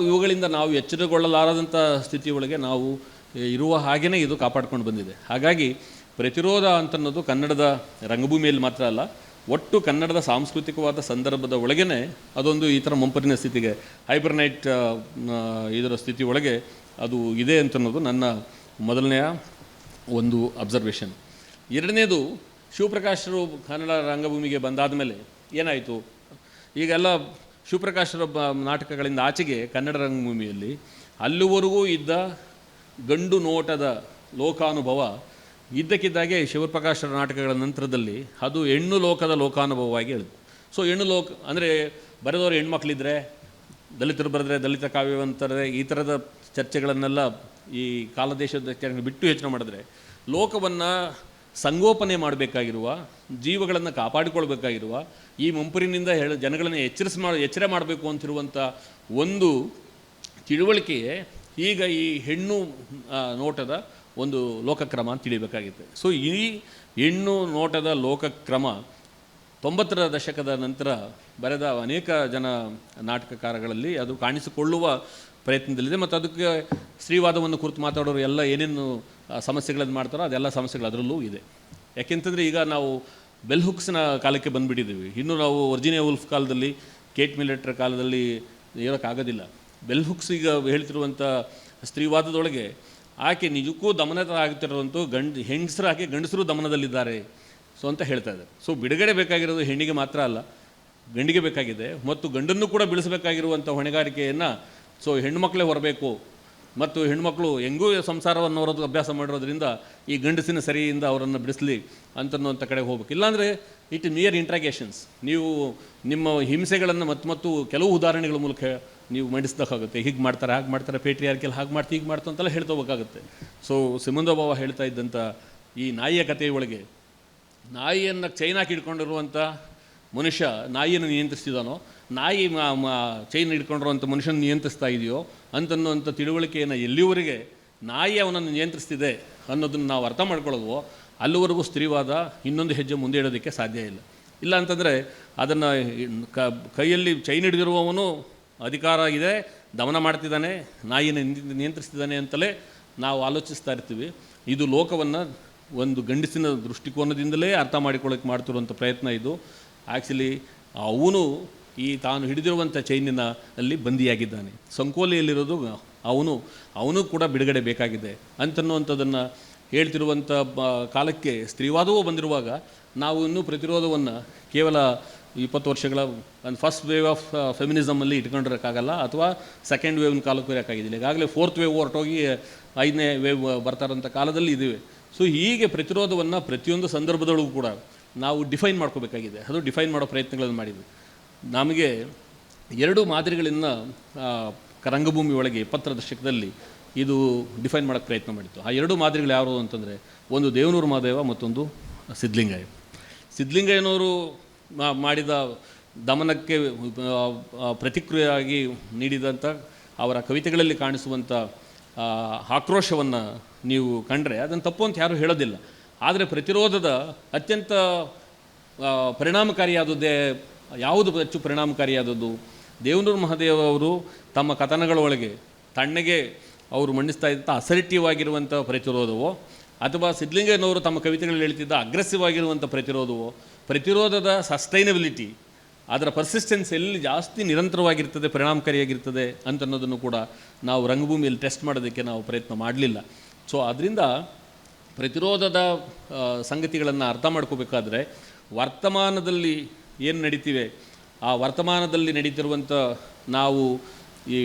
ಇವುಗಳಿಂದ ನಾವು ಎಚ್ಚರಗೊಳ್ಳಲಾರದಂಥ ಸ್ಥಿತಿಯೊಳಗೆ ನಾವು ಇರುವ ಹಾಗೆಯೇ ಇದು ಕಾಪಾಡ್ಕೊಂಡು ಬಂದಿದೆ. ಹಾಗಾಗಿ ಪ್ರತಿರೋಧ ಅಂತನ್ನೋದು ಕನ್ನಡದ ರಂಗಭೂಮಿಯಲ್ಲಿ ಮಾತ್ರ ಅಲ್ಲ, ಒಟ್ಟು ಕನ್ನಡದ ಸಾಂಸ್ಕೃತಿಕವಾದ ಸಂದರ್ಭದ ಒಳಗೇ ಅದೊಂದು ಈ ಥರ ಮುಂಪರಿನ ಸ್ಥಿತಿಗೆ, ಹೈಬರ್ನೈಟ್ ಇದರ ಸ್ಥಿತಿ ಒಳಗೆ ಅದು ಇದೆ ಅಂತನ್ನೋದು ನನ್ನ ಮೊದಲನೆಯ ಒಂದು ಅಬ್ಸರ್ವೇಷನ್. ಎರಡನೇದು, ಶಿವಪ್ರಕಾಶರು ಕನ್ನಡ ರಂಗಭೂಮಿಗೆ ಬಂದಾದ ಮೇಲೆ ಏನಾಯಿತು? ಈಗೆಲ್ಲ ಶಿವಪ್ರಕಾಶರ ನಾಟಕಗಳಿಂದ ಆಚೆಗೆ ಕನ್ನಡ ರಂಗಭೂಮಿಯಲ್ಲಿ ಅಲ್ಲಿವರೆಗೂ ಇದ್ದ ಗಂಡು ನೋಟದ ಲೋಕಾನುಭವ ಇದ್ದಕ್ಕಿದ್ದಾಗೆ ಶಿವಪ್ರಕಾಶರ ನಾಟಕಗಳ ನಂತರದಲ್ಲಿ ಅದು ಹೆಣ್ಣು ಲೋಕದ ಲೋಕಾನುಭವವಾಗಿ ಹೇಳಿತು. ಸೊ ಹೆಣ್ಣು ಲೋಕ ಅಂದರೆ ಬರೆದವರು ಹೆಣ್ಮಕ್ಳಿದ್ರೆ, ದಲಿತರು ಬರೆದ್ರೆ ದಲಿತ ಕಾವ್ಯವಂತರೇ, ಈ ಥರದ ಚರ್ಚೆಗಳನ್ನೆಲ್ಲ ಈ ಕಾಲದೇಶದ ಬಿಟ್ಟು ಯೋಚನೆ ಮಾಡಿದ್ರೆ, ಲೋಕವನ್ನು ಸಂಗೋಪನೆ ಮಾಡಬೇಕಾಗಿರುವ, ಜೀವಗಳನ್ನು ಕಾಪಾಡಿಕೊಳ್ಬೇಕಾಗಿರುವ, ಈ ಮುಂಪರಿನಿಂದ ಜನಗಳನ್ನು ಎಚ್ಚರ ಮಾಡಬೇಕು ಅಂತಿರುವಂಥ ಒಂದು ತಿಳುವಳಿಕೆಯೇ ಈಗ ಈ ಹೆಣ್ಣು ನೋಟದ ಒಂದು ಲೋಕಕ್ರಮ ಅಂತ ತಿಳಿಬೇಕಾಗಿದೆ. ಸೊ ಈ ಹೆಣ್ಣು ನೋಟದ ಲೋಕಕ್ರಮ 90ರ ದಶಕದ ನಂತರ ಬರೆದ ಅನೇಕ ಜನ ನಾಟಕಕಾರಗಳಲ್ಲಿ ಅದು ಕಾಣಿಸಿಕೊಳ್ಳುವ ಪ್ರಯತ್ನದಲ್ಲಿದೆ. ಮತ್ತು ಅದಕ್ಕೆ ಸ್ತ್ರೀವಾದವನ್ನು ಕುರಿತು ಮಾತಾಡೋರು ಎಲ್ಲ ಏನೇನು ಸಮಸ್ಯೆಗಳನ್ನು ಮಾಡ್ತಾರೋ ಅದೆಲ್ಲ ಸಮಸ್ಯೆಗಳು ಅದರಲ್ಲೂ ಇದೆ. ಯಾಕೆಂತಂದರೆ ಈಗ ನಾವು ಬೆಲ್ ಹುಕ್ಸ್ನ ಕಾಲಕ್ಕೆ ಬಂದುಬಿಟ್ಟಿದ್ದೀವಿ. ಇನ್ನೂ ನಾವು ವರ್ಜಿನಿಯಾ ವುಲ್ಫ್ ಕಾಲದಲ್ಲಿ, ಕೇಟ್ ಮಿಲೆಟ್ರ ಕಾಲದಲ್ಲಿ ಇರೋಕ್ಕಾಗೋದಿಲ್ಲ. ಬೆಲ್ ಹುಕ್ಸ್ ಈಗ ಹೇಳ್ತಿರುವಂಥ ಸ್ತ್ರೀವಾದದೊಳಗೆ ಆಕೆ ನಿಜಕ್ಕೂ ದಮನದ ಆಗ್ತಿರುವಂಥ ಹೆಂಗಸರಾಗಿ ಗಂಡಸರು ದಮನದಲ್ಲಿದ್ದಾರೆ ಸೊ ಅಂತ ಹೇಳ್ತಾ ಇದ್ದಾರೆ. ಸೊ ಬಿಡುಗಡೆ ಬೇಕಾಗಿರೋದು ಹೆಣ್ಣಿಗೆ ಮಾತ್ರ ಅಲ್ಲ, ಗಂಡಿಗೆ ಬೇಕಾಗಿದೆ. ಮತ್ತು ಗಂಡನ್ನು ಕೂಡ ಬಿಡಿಸಬೇಕಾಗಿರುವಂಥ ಹೊಣೆಗಾರಿಕೆಯನ್ನು ಸೊ ಹೆಣ್ಣುಮಕ್ಕಳೇ ಹೊರಬೇಕು ಮತ್ತು ಹೆಣ್ಮಕ್ಳು ಹೆಂಗೂ ಸಂಸಾರವನ್ನು ಅವರದ್ದು ಅಭ್ಯಾಸ ಮಾಡಿರೋದ್ರಿಂದ ಈ ಗಂಡಸಿನ ಸರಿಯಿಂದ ಅವರನ್ನು ಬಿಡಿಸಲಿ ಅಂತನ್ನುವಂಥ ಕಡೆಗೆ ಹೋಗ್ಬೇಕು. ಇಲ್ಲಾಂದರೆ ಇಟ್ ನಿಯರ್ ಇಂಟ್ರಾಗೇಷನ್ಸ್, ನೀವು ನಿಮ್ಮ ಹಿಂಸೆಗಳನ್ನು ಮತ್ತು ಕೆಲವು ಉದಾಹರಣೆಗಳ ಮೂಲಕ ನೀವು ಮಂಡಿಸ್ಬೇಕಾಗುತ್ತೆ. ಹೀಗೆ ಮಾಡ್ತಾರೆ, ಹಾಗೆ ಮಾಡ್ತಾರೆ, ಪೇಟ್ರಿಯಾರ್ಕಿಲ್ ಹಾಗೆ ಮಾಡ್ತೀವಿ, ಹೀಗೆ ಮಾಡ್ತಾ ಅಂತೆಲ್ಲ ಹೇಳ್ಕೋಬೇಕಾಗುತ್ತೆ. ಸೊ ಸಿಮಂದ ಬಾಬಾ ಹೇಳ್ತಾ ಇದ್ದಂಥ ಈ ನಾಯಿಯ ಕಥೆಯೊಳಗೆ ನಾಯಿಯನ್ನು ಚೈನಾಕ್ಕೆ ಹಿಡ್ಕೊಂಡಿರುವಂಥ ಮನುಷ್ಯ ನಾಯಿಯನ್ನು ನಿಯಂತ್ರಿಸ್ತಿದ್ದಾನೋ, ನಾಯಿ ಚೈನ್ ಹಿಡ್ಕೊಂಡಿರುವಂಥ ಮನುಷ್ಯನ ನಿಯಂತ್ರಿಸ್ತಾ ಇದೆಯೋ ಅಂತನ್ನುವಂಥ ತಿಳುವಳಿಕೆಯನ್ನು ಎಲ್ಲಿವರೆಗೆ ನಾಯಿ ಅವನನ್ನು ನಿಯಂತ್ರಿಸ್ತಿದೆ ಅನ್ನೋದನ್ನು ನಾವು ಅರ್ಥ ಮಾಡ್ಕೊಳ್ಳೋದು, ಅಲ್ಲಿವರೆಗೂ ಸ್ತ್ರೀವಾದ ಇನ್ನೊಂದು ಹೆಜ್ಜೆ ಮುಂದೆ ಇಡೋದಕ್ಕೆ ಸಾಧ್ಯ ಇಲ್ಲ. ಇಲ್ಲ ಅಂತಂದರೆ ಅದನ್ನು ಕೈಯಲ್ಲಿ ಚೈನ್ ಹಿಡಿದಿರುವವನು ಅಧಿಕಾರ ಇದೆ, ದಮನ ಮಾಡ್ತಿದ್ದಾನೆ, ನಾಯಿನ ನಿಯಂತ್ರಿಸ್ತಿದ್ದಾನೆ ಅಂತಲೇ ನಾವು ಆಲೋಚಿಸ್ತಾ ಇರ್ತೀವಿ. ಇದು ಲೋಕವನ್ನು ಒಂದು ಗಂಡಸಿನ ದೃಷ್ಟಿಕೋನದಿಂದಲೇ ಅರ್ಥ ಮಾಡಿಕೊಳ್ಳೋಕ್ಕೆ ಮಾಡ್ತಿರುವಂಥ ಪ್ರಯತ್ನ ಇದು. ಆ್ಯಕ್ಚುಲಿ ಅವನು ಈ ತಾನು ಹಿಡಿದಿರುವಂಥ ಚೈನಿನಲ್ಲಿ ಬಂದಿಯಾಗಿದ್ದಾನೆ, ಸಂಕೋಲೆಯಲ್ಲಿರೋದು ಅವನು ಕೂಡ ಬಿಡುಗಡೆ ಬೇಕಾಗಿದೆ ಅಂತನ್ನುವಂಥದ್ದನ್ನು ಹೇಳ್ತಿರುವಂಥ ಕಾಲಕ್ಕೆ ಸ್ತ್ರೀವಾದವೂ ಬಂದಿರುವಾಗ ನಾವು ಇನ್ನೂ ಪ್ರತಿರೋಧವನ್ನು ಕೇವಲ 20 ವರ್ಷಗಳ ಒಂದು ಫಸ್ಟ್ ವೇವ್ ಆಫ್ ಫೆಮಿನಿಸಮಲ್ಲಿ ಇಟ್ಕೊಂಡಿರೋಕ್ಕಾಗಲ್ಲ, ಅಥವಾ ಸೆಕೆಂಡ್ ವೇವ್ನ ಕಾಲಕ್ಕೂ ಇರೋಕ್ಕಾಗಿದ್ದಿಲ್ಲ. ಈಗಾಗಲೇ 4th ವೇವ್ ಹೊರಟೋಗಿ 5ನೇ ವೇವ್ ಬರ್ತಾರಂಥ ಕಾಲದಲ್ಲಿ ಇದ್ದೀವಿ. ಸೊ ಹೀಗೆ ಪ್ರತಿರೋಧವನ್ನು ಪ್ರತಿಯೊಂದು ಸಂದರ್ಭದೊಳಗೂ ಕೂಡ ನಾವು ಡಿಫೈನ್ ಮಾಡ್ಕೋಬೇಕಾಗಿದೆ. ಅದು ಡಿಫೈನ್ ಮಾಡೋ ಪ್ರಯತ್ನಗಳನ್ನು ಮಾಡಿದ್ವಿ. ನಮಗೆ 2 ಮಾದರಿಗಳನ್ನು ರಂಗಭೂಮಿ ಒಳಗೆ 20ರ ದಶಕದಲ್ಲಿ ಇದು ಡಿಫೈನ್ ಮಾಡೋಕ್ಕೆ ಪ್ರಯತ್ನ ಮಾಡಿತ್ತು. ಆ 2 ಮಾದರಿಗಳು ಯಾರು ಅಂತಂದರೆ, ಒಂದು ದೇವನೂರು ಮಹಾದೇವ, ಮತ್ತೊಂದು ಸಿದ್ಧಲಿಂಗಯ್ಯ. ಸಿದ್ಧಲಿಂಗಯ್ಯನವರು ಮಾಡಿದ ದಮನಕ್ಕೆ ಪ್ರತಿಕ್ರಿಯೆಯಾಗಿ ನೀಡಿದಂಥ ಅವರ ಕವಿತೆಗಳಲ್ಲಿ ಕಾಣಿಸುವಂಥ ಆಕ್ರೋಶವನ್ನು ನೀವು ಕಂಡ್ರೆ ಅದನ್ನು ತಪ್ಪು ಅಂತ ಯಾರೂ ಹೇಳೋದಿಲ್ಲ. ಆದರೆ ಪ್ರತಿರೋಧದ ಅತ್ಯಂತ ಪರಿಣಾಮಕಾರಿಯಾದದ್ದೇ ಯಾವುದು ಹೆಚ್ಚು ಪರಿಣಾಮಕಾರಿಯಾದದ್ದು? ದೇವನೂರು ಮಹಾದೇವ ಅವರು ತಮ್ಮ ಕಥನಗಳೊಳಗೆ ತಣ್ಣಗೆ ಅವರು ಮಂಡಿಸ್ತಾ ಇದ್ದಂಥ ಅಸರ್ಟಿವ್ ಆಗಿರುವಂಥ ಪ್ರತಿರೋಧವೋ, ಅಥವಾ ಸಿದ್ಧಲಿಂಗಯ್ಯನವರು ತಮ್ಮ ಕವಿತೆಗಳಲ್ಲಿ ಹೇಳ್ತಿದ್ದ ಅಗ್ರೆಸಿವ್ ಆಗಿರುವಂಥ ಪ್ರತಿರೋಧವೋ, ಪ್ರತಿರೋಧದ ಸಸ್ಟೈನಬಿಲಿಟಿ, ಅದರ ಪರ್ಸಿಸ್ಟೆನ್ಸ್ ಎಲ್ಲಿ ಜಾಸ್ತಿ ನಿರಂತರವಾಗಿರ್ತದೆ, ಪರಿಣಾಮಕಾರಿಯಾಗಿರ್ತದೆ ಅಂತನ್ನೋದನ್ನು ಕೂಡ ನಾವು ರಂಗಭೂಮಿಯಲ್ಲಿ ಟೆಸ್ಟ್ ಮಾಡೋದಕ್ಕೆ ನಾವು ಪ್ರಯತ್ನ ಮಾಡಲಿಲ್ಲ. ಸೊ ಅದರಿಂದ ಪ್ರತಿರೋಧದ ಸಂಗತಿಗಳನ್ನು ಅರ್ಥ ಮಾಡ್ಕೋಬೇಕಾದ್ರೆ ವರ್ತಮಾನದಲ್ಲಿ ಏನು ನಡೀತಿವೆ, ಆ ವರ್ತಮಾನದಲ್ಲಿ ನಡೀತಿರುವಂಥ ನಾವು ಈ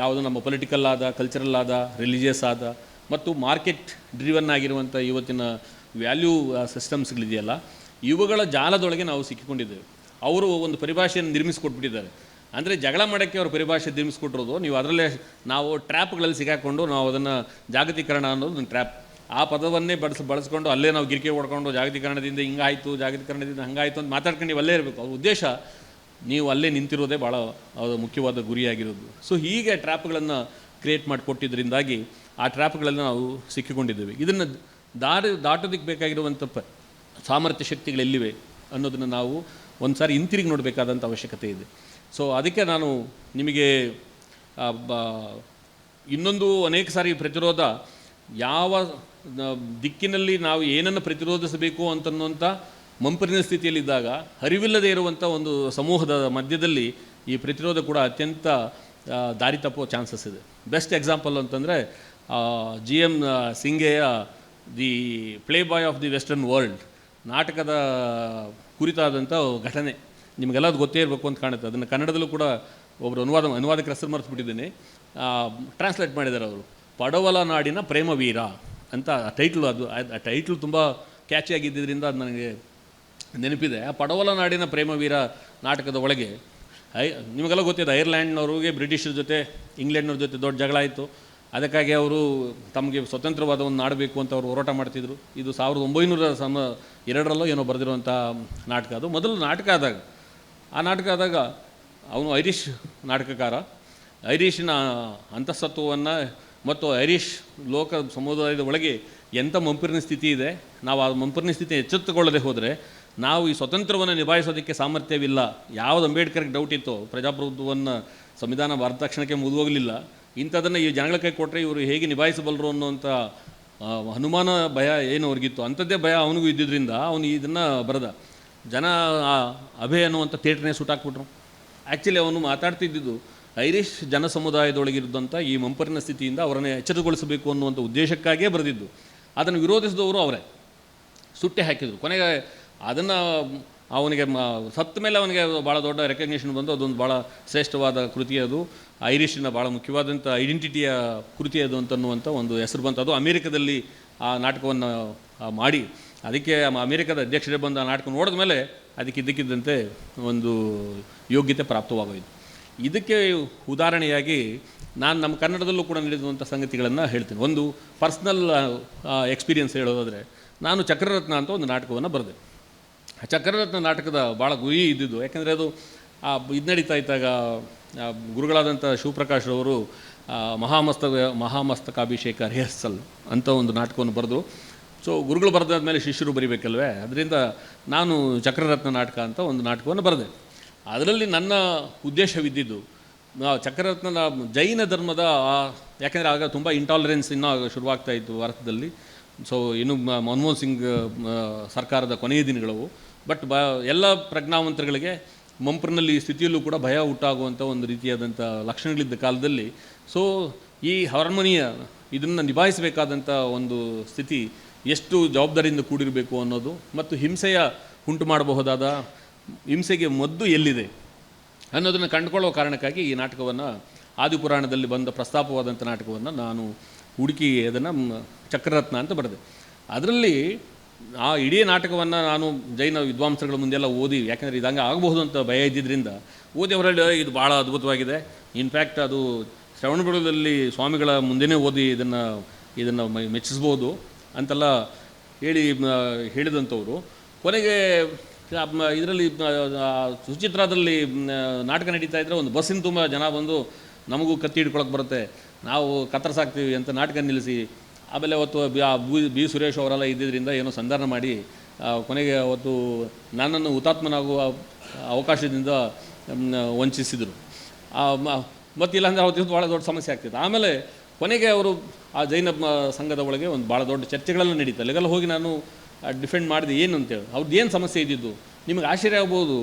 ಯಾವುದು ನಮ್ಮ ಪೊಲಿಟಿಕಲ್ ಆದ, ಕಲ್ಚರಲ್ ಆದ, ರಿಲಿಜಿಯಸ್ ಆದ ಮತ್ತು ಮಾರ್ಕೆಟ್ ಡ್ರಿವನ್ ಆಗಿರುವಂಥ ಇವತ್ತಿನ ವ್ಯಾಲ್ಯೂ ಸಿಸ್ಟಮ್ಸ್ಗಳಿದೆಯಲ್ಲ, ಇವುಗಳ ಜಾಲದೊಳಗೆ ನಾವು ಸಿಕ್ಕಿಕೊಂಡಿದ್ದೇವೆ. ಅವರು ಒಂದು ಪರಿಭಾಷೆಯನ್ನು ನಿರ್ಮಿಸಿಕೊಟ್ಬಿಟ್ಟಿದ್ದಾರೆ. ಅಂದರೆ ಜಗಳ ಮಾಡೋಕ್ಕೆ ಅವರು ಪರಿಭಾಷೆ ನಿರ್ಮಿಸ್ಕೊಟ್ಟಿರೋದು, ನೀವು ಅದರಲ್ಲೇ ನಾವು ಟ್ರ್ಯಾಪ್ಗಳಲ್ಲಿ ಸಿಗಾಕೊಂಡು ನಾವು ಅದನ್ನು ಜಾಗತೀಕರಣ ಅನ್ನೋದು ಒಂದು ಟ್ರ್ಯಾಪ್, ಆ ಪದವನ್ನೇ ಬಳಸ್ಕೊಂಡು ಅಲ್ಲೇ ನಾವು ಗಿರಿಕೆ ಹೊಡ್ಕೊಂಡು ಜಾಗತೀಕರಣದಿಂದ ಹಿಂಗಾಯಿತು, ಜಾಗತೀಕರಣದಿಂದ ಹಂಗಾಯಿತು ಅಂತ ಮಾತಾಡ್ಕೊಂಡು ನೀವು ಅಲ್ಲೇ ಇರಬೇಕು. ಅವ್ರ ಉದ್ದೇಶ ನೀವು ಅಲ್ಲೇ ನಿಂತಿರೋದೇ ಭಾಳ ಮುಖ್ಯವಾದ ಗುರಿಯಾಗಿರೋದು. ಸೊ ಹೀಗೆ ಟ್ರ್ಯಾಪ್ಗಳನ್ನು ಕ್ರಿಯೇಟ್ ಮಾಡಿಕೊಟ್ಟಿದ್ದರಿಂದಾಗಿ ಆ ಟ್ರ್ಯಾಪ್ಗಳನ್ನು ನಾವು ಸಿಕ್ಕಿಕೊಂಡಿದ್ದೇವೆ. ಇದನ್ನು ದಾಟೋದಕ್ಕೆ ಬೇಕಾಗಿರುವಂಥ ಸಾಮರ್ಥ್ಯ ಶಕ್ತಿಗಳೆಲ್ಲಿವೆ ಅನ್ನೋದನ್ನು ನಾವು ಒಂದು ಸಾರಿ ಹಿಂತಿರುಗಿ ನೋಡಬೇಕಾದಂಥ ಅವಶ್ಯಕತೆ ಇದೆ. ಸೊ ಅದಕ್ಕೆ ನಾನು ನಿಮಗೆ ಇನ್ನೊಂದು ಅನೇಕ ಸಾರಿ ಪ್ರತಿರೋಧ ಯಾವ ದಿಕ್ಕಿನಲ್ಲಿ ನಾವು ಏನನ್ನು ಪ್ರತಿರೋಧಿಸಬೇಕು ಅಂತನ್ನುವಂಥ ಮಂಪರಿನ ಸ್ಥಿತಿಯಲ್ಲಿದ್ದಾಗ ಅರಿವಿಲ್ಲದೆ ಇರುವಂಥ ಒಂದು ಸಮೂಹದ ಮಧ್ಯದಲ್ಲಿ ಈ ಪ್ರತಿರೋಧ ಕೂಡ ಅತ್ಯಂತ ದಾರಿ ತಪ್ಪುವ ಚಾನ್ಸಸ್ ಇದೆ. ಬೆಸ್ಟ್ ಎಕ್ಸಾಂಪಲ್ ಅಂತಂದರೆ GM ಸಿಂಗೆಯ the Playboy of the Western World ನಾಟಕದ ಕುರಿತಾದಂಥ ಘಟನೆ ನಿಮಗೆಲ್ಲ ಅದು ಗೊತ್ತೇ ಇರಬೇಕು ಅಂತ ಕಾಣುತ್ತೆ. ಅದನ್ನು ಕನ್ನಡದಲ್ಲೂ ಕೂಡ ಒಬ್ಬರು ಅನುವಾದಕರ ಹೆಸರು ಮರೆತುಬಿಟ್ಟಿದ್ದೀನಿ, ಟ್ರಾನ್ಸ್ಲೇಟ್ ಮಾಡಿದ್ದಾರೆ ಅವರು. ಪಡವಲ ನಾಡಿನ ಪ್ರೇಮವೀರ ಅಂತ ಟೈಟ್ಲು. ಅದು ಆ ಟೈಟ್ಲು ತುಂಬ ಕ್ಯಾಚಿಯಾಗಿದ್ದರಿಂದ ಅದು ನನಗೆ ನೆನಪಿದೆ. ಆ ಪಡವಲ ನಾಡಿನ ಪ್ರೇಮವೀರ ನಾಟಕದ ಒಳಗೆ ನಿಮಗೆಲ್ಲ ಗೊತ್ತಿದೆ, ಐರ್ಲ್ಯಾಂಡ್ನವ್ರಿಗೆ ಬ್ರಿಟಿಷರ ಜೊತೆ ಇಂಗ್ಲೆಂಡ್ನವ್ರ ಜೊತೆ ದೊಡ್ಡ ಜಗಳ ಆಯಿತು. ಅದಕ್ಕಾಗಿ ಅವರು ತಮಗೆ ಸ್ವತಂತ್ರವಾದ ಒಂದು ನಾಡಬೇಕು ಅಂತ ಅವರು ಹೋರಾಟ ಮಾಡ್ತಿದ್ರು. ಇದು 1902 ಏನೋ ಬರೆದಿರುವಂಥ ನಾಟಕ. ಅದು ಮೊದಲು ನಾಟಕ ಆದಾಗ ಅವನು ಐರಿಷ್ ನಾಟಕಕಾರ. ಐರಿಷಿನ ಅಂತಃಸತ್ವವನ್ನು ಮತ್ತು ಐರಿಷ್ ಲೋಕ ಸಮುದಾಯದ ಒಳಗೆ ಎಂಥ ಮಂಪರಿನ ಸ್ಥಿತಿ ಇದೆ, ನಾವು ಆ ಮಂಪರಿನ ಸ್ಥಿತಿ ಎಚ್ಚೆತ್ತುಕೊಳ್ಳದೆ ಹೋದರೆ ನಾವು ಈ ಸ್ವತಂತ್ರವನ್ನು ನಿಭಾಯಿಸೋದಕ್ಕೆ ಸಾಮರ್ಥ್ಯವಿಲ್ಲ. ಯಾವುದು ಅಂಬೇಡ್ಕರ್ಗೆ ಡೌಟ್ ಇತ್ತು, ಪ್ರಜಾಪ್ರಭುತ್ವವನ್ನು ಸಂವಿಧಾನ ಭಾರತ ತಕ್ಷಣಕ್ಕೆ ಮುಗಿದೋಗಲಿಲ್ಲ, ಇಂಥದನ್ನು ಈ ಜನಗಳ ಕೈ ಕೊಟ್ಟರೆ ಇವರು ಹೇಗೆ ನಿಭಾಯಿಸಬಲ್ಲರು ಅನ್ನೋಂಥ ಅನುಮಾನ ಭಯ ಏನು ಅವ್ರಿಗಿತ್ತು, ಅಂಥದ್ದೇ ಭಯ ಅವನಿಗೂ ಇದ್ದಿದ್ದರಿಂದ ಅವನು ಇದನ್ನು ಬರೆದ. ಜನ ಅಭೆ ಅನ್ನುವಂಥ ಥಿಯೇಟ್ರನ್ನೇ ಸುಟ್ಟಾಕ್ಬಿಟ್ರು. ಆ್ಯಕ್ಚುಲಿ ಅವನು ಮಾತಾಡ್ತಿದ್ದಿದ್ದು ಐರಿಷ್ ಜನ ಸಮುದಾಯದೊಳಗಿರುವಂಥ ಈ ಮಂಪರಿನ ಸ್ಥಿತಿಯಿಂದ ಅವರನ್ನೇ ಎಚ್ಚರಗೊಳಿಸಬೇಕು ಅನ್ನುವಂಥ ಉದ್ದೇಶಕ್ಕಾಗಿಯೇ ಬರೆದಿದ್ದು. ಅದನ್ನು ವಿರೋಧಿಸಿದವರು ಅವರೇ ಸುಟ್ಟೆ ಹಾಕಿದರು. ಕೊನೆಗೆ ಅದನ್ನು ಅವನಿಗೆ ಸತ್ತ ಮೇಲೆ ಅವನಿಗೆ ಭಾಳ ದೊಡ್ಡ ರೆಕಗ್ನಿಷನ್ ಬಂದು ಅದೊಂದು ಭಾಳ ಶ್ರೇಷ್ಠವಾದ ಕೃತಿ, ಅದು ಐರಿಷಿನ ಭಾಳ ಮುಖ್ಯವಾದಂಥ ಐಡೆಂಟಿಟಿಯ ಕೃತಿ ಅದು ಅಂತನ್ನುವಂಥ ಒಂದು ಹೆಸರು ಬಂತು. ಅದು ಅಮೇರಿಕದಲ್ಲಿ ಆ ನಾಟಕವನ್ನು ಮಾಡಿ ಅದಕ್ಕೆ ಅಮೇರಿಕದ ಅಧ್ಯಕ್ಷರೇ ಬಂದು ಆ ನಾಟಕ ನೋಡಿದ ಮೇಲೆ ಅದಕ್ಕೆ ಇದ್ದಕ್ಕಿದ್ದಂತೆ ಒಂದು ಯೋಗ್ಯತೆ ಪ್ರಾಪ್ತವಾಗೋಯಿತು. ಇದಕ್ಕೆ ಉದಾಹರಣೆಯಾಗಿ ನಾನು ನಮ್ಮ ಕನ್ನಡದಲ್ಲೂ ಕೂಡ ನಡೆಯುವಂಥ ಸಂಗತಿಗಳನ್ನು ಹೇಳ್ತೀನಿ. ಒಂದು ಪರ್ಸ್ನಲ್ ಎಕ್ಸ್ಪೀರಿಯನ್ಸ್ ಹೇಳೋದಾದರೆ, ನಾನು ಚಕ್ರರತ್ನ ಅಂತ ಒಂದು ನಾಟಕವನ್ನು ಬರೆದೆ. ಚಕ್ರರತ್ನ ನಾಟಕದ ಭಾಳ ಗುರಿ ಇದ್ದಿದ್ದು, ಯಾಕೆಂದರೆ ಅದು ಇದು ನಡೀತಾ ಇದ್ದಾಗ ಗುರುಗಳಾದಂಥ ಶಿವಪ್ರಕಾಶ್ರವರು ಮಹಾಮಸ್ತಕಾಭಿಷೇಕ ರಿಹರ್ಸಲ್ ಅಂತ ಒಂದು ನಾಟಕವನ್ನು ಬರೆದು, ಸೊ ಗುರುಗಳು ಬರೆದಾದ್ಮೇಲೆ ಶಿಷ್ಯರು ಬರಿಬೇಕಲ್ವೇ, ಅದರಿಂದ ನಾನು ಚಕ್ರರತ್ನ ನಾಟಕ ಅಂತ ಒಂದು ನಾಟಕವನ್ನು ಬರೆದೆ. ಅದರಲ್ಲಿ ನನ್ನ ಉದ್ದೇಶವಿದ್ದಿದ್ದು ಚಕ್ರರತ್ನನ ಜೈನ ಧರ್ಮದ, ಯಾಕೆಂದರೆ ಆಗ ತುಂಬ ಇಂಟಾಲರೆನ್ಸ್ ಇನ್ನೂ ಶುರುವಾಗ್ತಾ ಇತ್ತು ಭಾರತದಲ್ಲಿ. ಸೊ ಇನ್ನು ಮನಮೋಹನ್ ಸಿಂಗ್ ಸರ್ಕಾರದ ಕೊನೆಯ ದಿನಗಳವು. ಬಟ್ ಎಲ್ಲ ಪ್ರಜ್ಞಾವಂತರುಗಳಿಗೆ ಮಂಪ್ರನಲ್ಲಿ ಸ್ಥಿತಿಯಲ್ಲೂ ಕೂಡ ಭಯ ಉಂಟಾಗುವಂಥ ಒಂದು ರೀತಿಯಾದಂಥ ಲಕ್ಷಣಗಳಿದ್ದ ಕಾಲದಲ್ಲಿ, ಸೊ ಈ ಹಾರ್ಮೋನಿಯ ಇದನ್ನು ನಿಭಾಯಿಸಬೇಕಾದಂಥ ಒಂದು ಸ್ಥಿತಿ ಎಷ್ಟು ಜವಾಬ್ದಾರಿಯಿಂದ ಕೂಡಿರಬೇಕು ಅನ್ನೋದು, ಮತ್ತು ಹಿಂಸೆಯ ಉಂಟು ಮಾಡಬಹುದಾದ ಹಿಂಸೆಗೆ ಮದ್ದು ಎಲ್ಲಿದೆ ಅನ್ನೋದನ್ನು ಕಂಡುಕೊಳ್ಳೋ ಕಾರಣಕ್ಕಾಗಿ ಈ ನಾಟಕವನ್ನು, ಆದಿಪುರಾಣದಲ್ಲಿ ಬಂದ ಪ್ರಸ್ತಾಪವಾದಂಥ ನಾಟಕವನ್ನು ನಾನು ಹುಡುಕಿ ಅದನ್ನು ಚಕ್ರರತ್ನ ಅಂತ ಬರೆದೆ. ಅದರಲ್ಲಿ ಆ ಇಡೀ ನಾಟಕವನ್ನು ನಾನು ಜೈನ ವಿದ್ವಾಂಸಗಳ ಮುಂದೆಲ್ಲ ಓದಿ, ಯಾಕೆಂದರೆ ಇದಂಗೆ ಆಗಬಹುದು ಅಂತ ಭಯ ಇದ್ದಿದ್ದರಿಂದ ಓದಿ ಅವರಲ್ಲಿ ಇದು ಭಾಳ ಅದ್ಭುತವಾಗಿದೆ, ಇನ್ಫ್ಯಾಕ್ಟ್ ಅದು ಶ್ರವಣಬೆಳಗೊಳದಲ್ಲಿ ಸ್ವಾಮಿಗಳ ಮುಂದೆನೇ ಓದಿ ಇದನ್ನು ಮೆಚ್ಚಿಸ್ಬೋದು ಅಂತೆಲ್ಲ ಹೇಳಿದಂಥವರು ಕೊನೆಗೆ ಇದರಲ್ಲಿ ಸುಚಿತ್ರಾದಲ್ಲಿ ನಾಟಕ ನಡೀತಾ ಇದ್ದರೆ ಒಂದು ಬಸ್ಸಿನ ತುಂಬ ಜನ ಬಂದು ನಮಗೂ ಕತ್ತಿ ಹಿಡ್ಕೊಳಕ್ಕೆ ಬರುತ್ತೆ, ನಾವು ಕತ್ತರಿಸಾಕ್ತೀವಿ ಅಂತ ನಾಟಕ ನಿಲ್ಲಿಸಿ, ಆಮೇಲೆ ಅವತ್ತು ಬಿ ಸುರೇಶ್ ಅವರೆಲ್ಲ ಇದ್ದಿದ್ದರಿಂದ ಏನೋ ಸಂಧಾನ ಮಾಡಿ ಕೊನೆಗೆ ಅವತ್ತು ನನ್ನನ್ನು ಹುತಾತ್ಮನಾಗುವ ಅವಕಾಶದಿಂದ ವಂಚಿಸಿದರು. ಮತ್ತಿಲ್ಲಾಂದರೆ ಅವತ್ತು ಭಾಳ ದೊಡ್ಡ ಸಮಸ್ಯೆ ಆಗ್ತಿತ್ತು. ಆಮೇಲೆ ಕೊನೆಗೆ ಅವರು ಆ ಜೈನ ಸಂಘದ ಒಳಗೆ ಒಂದು ಭಾಳ ದೊಡ್ಡ ಚರ್ಚೆಗಳೆಲ್ಲ ನಡೀತಾ, ಅಲ್ಲಿಗೆಲ್ಲ ಹೋಗಿ ನಾನು ಡಿಫೆಂಡ್ ಮಾಡಿದೆ ಏನು ಅಂತೇಳಿ. ಅವ್ರದ್ದು ಏನು ಸಮಸ್ಯೆ ಇದ್ದಿದ್ದು ನಿಮಗೆ ಆಶ್ಚರ್ಯ ಆಗ್ಬೋದು.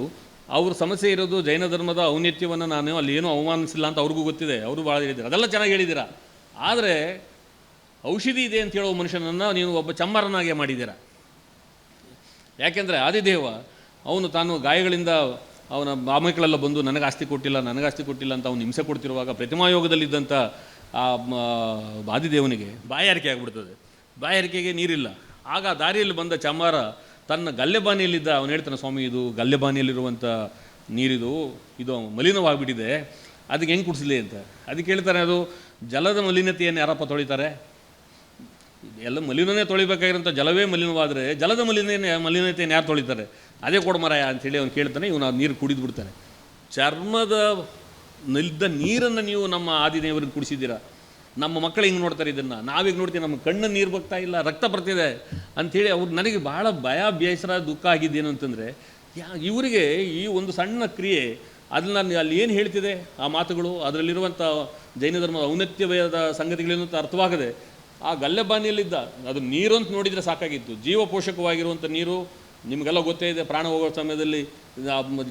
ಅವ್ರ ಸಮಸ್ಯೆ ಇರೋದು ಜೈನ ಧರ್ಮದ ಔನ್ನತ್ಯವನ್ನು ನಾನು ಅಲ್ಲಿ ಏನೂ ಅವಮಾನಿಸಿಲ್ಲ ಅಂತ ಅವ್ರಿಗೂ ಗೊತ್ತಿದೆ, ಅವರು ಭಾಳ ಹೇಳಿದ್ದಾರೆ, ಅದೆಲ್ಲ ಚೆನ್ನಾಗಿ ಹೇಳಿದ್ದೀರಾ. ಆದರೆ ಔಷಧಿ ಇದೆ ಅಂತ ಹೇಳೋ ಮನುಷ್ಯನನ್ನು ನೀವು ಒಬ್ಬ ಚಮ್ಮರನಾಗೆ ಮಾಡಿದ್ದೀರಾ. ಯಾಕೆಂದರೆ ಆದಿದೇವ ಅವನು ತಾನು ಗಾಯಗಳಿಂದ ಅವನ ಮಾಮಕ್ಕಳೆಲ್ಲ ಬಂದು ನನಗೆ ಆಸ್ತಿ ಕೊಟ್ಟಿಲ್ಲ ಅಂತ ಅವನು ಹಿಂಸೆ ಕೊಡ್ತಿರುವಾಗ ಪ್ರತಿಮಾಯೋಗದಲ್ಲಿದ್ದಂಥ ಆ ಆದಿದೇವನಿಗೆ ಬಾಯಾರಿಕೆ ಆಗಿಬಿಡ್ತದೆ. ಬಾಯಾರಿಕೆಗೆ ನೀರಿಲ್ಲ. ಆಗ ದಾರಿಯಲ್ಲಿ ಬಂದ ಚಮ್ಮಾರ ತನ್ನ ಗಲ್ಲೆಬಾನಿಯಲ್ಲಿದ್ದ ಅವನು ಹೇಳ್ತಾನೆ, ಸ್ವಾಮಿ ಇದು ಗಲ್ಲೆಬಾನಿಯಲ್ಲಿರುವಂಥ ನೀರಿದು, ಇದು ಮಲಿನವಾಗಿಬಿಟ್ಟಿದೆ, ಅದಕ್ಕೆ ಹೆಂಗೆ ಕುಡಿಸಲಿ ಅಂತ. ಅದಕ್ಕೆ ಹೇಳ್ತಾರೆ, ಅದು ಜಲದ ಮಲಿನತೆಯನ್ನು ಯಾರಪ್ಪ ತೊಳಿತಾರೆ? ಎಲ್ಲ ಮಲಿನನೇ ತೊಳಿಬೇಕಾಗಿರೋಂಥ ಜಲವೇ ಮಲಿನವಾದರೆ ಜಲದ ಮಲಿನತೆಯನ್ನು ಯಾರು ತೊಳಿತಾರೆ? ಅದೇ ಕೊಡಮರಾಯ ಅಂಥೇಳಿ ಅವ್ನು ಕೇಳ್ತಾನೆ. ಇವನು ಆ ನೀರು ಕುಡಿದು ಬಿಡ್ತಾನೆ. ಚರ್ಮದ ನಿಲ್ದ ನೀರನ್ನು ನೀವು ನಮ್ಮ ಆದಿದೇವರಿಗೆ ಕುಡಿಸಿದ್ದೀರಾ. ನಮ್ಮ ಮಕ್ಕಳು ಹಿಂಗೆ ನೋಡ್ತಾರೆ, ಇದನ್ನು ನಾವೀಗ ನೋಡ್ತೀವಿ, ನಮ್ಮ ಕಣ್ಣು ನೀರು ಬರ್ತಾ ಇಲ್ಲ, ರಕ್ತ ಬರ್ತಿದೆ ಅಂಥೇಳಿ ಅವ್ರು. ನನಗೆ ಭಾಳ ಭಯ, ಬೇಸರ, ದುಃಖ ಆಗಿದ್ದೇನು ಅಂತಂದರೆ, ಇವರಿಗೆ ಈ ಒಂದು ಸಣ್ಣ ಕ್ರಿಯೆ ಅದನ್ನು ಅಲ್ಲಿ ಏನು ಹೇಳ್ತಿದೆ ಆ ಮಾತುಗಳು, ಅದರಲ್ಲಿರುವಂಥ ಜೈನ ಧರ್ಮದ ಔನ್ನತ್ಯವಾದ ಸಂಗತಿಗಳೇನು ಅಂತ ಅರ್ಥವಾಗದೆ ಆ ಗಲ್ಲೆಬಾನಿಯಲ್ಲಿದ್ದ ಅದು ನೀರು ಅಂತ ನೋಡಿದರೆ ಸಾಕಾಗಿತ್ತು. ಜೀವಪೋಷಕವಾಗಿರುವಂಥ ನೀರು ನಿಮಗೆಲ್ಲ ಗೊತ್ತೇ ಇದೆ. ಪ್ರಾಣ ಹೋಗೋ ಸಮಯದಲ್ಲಿ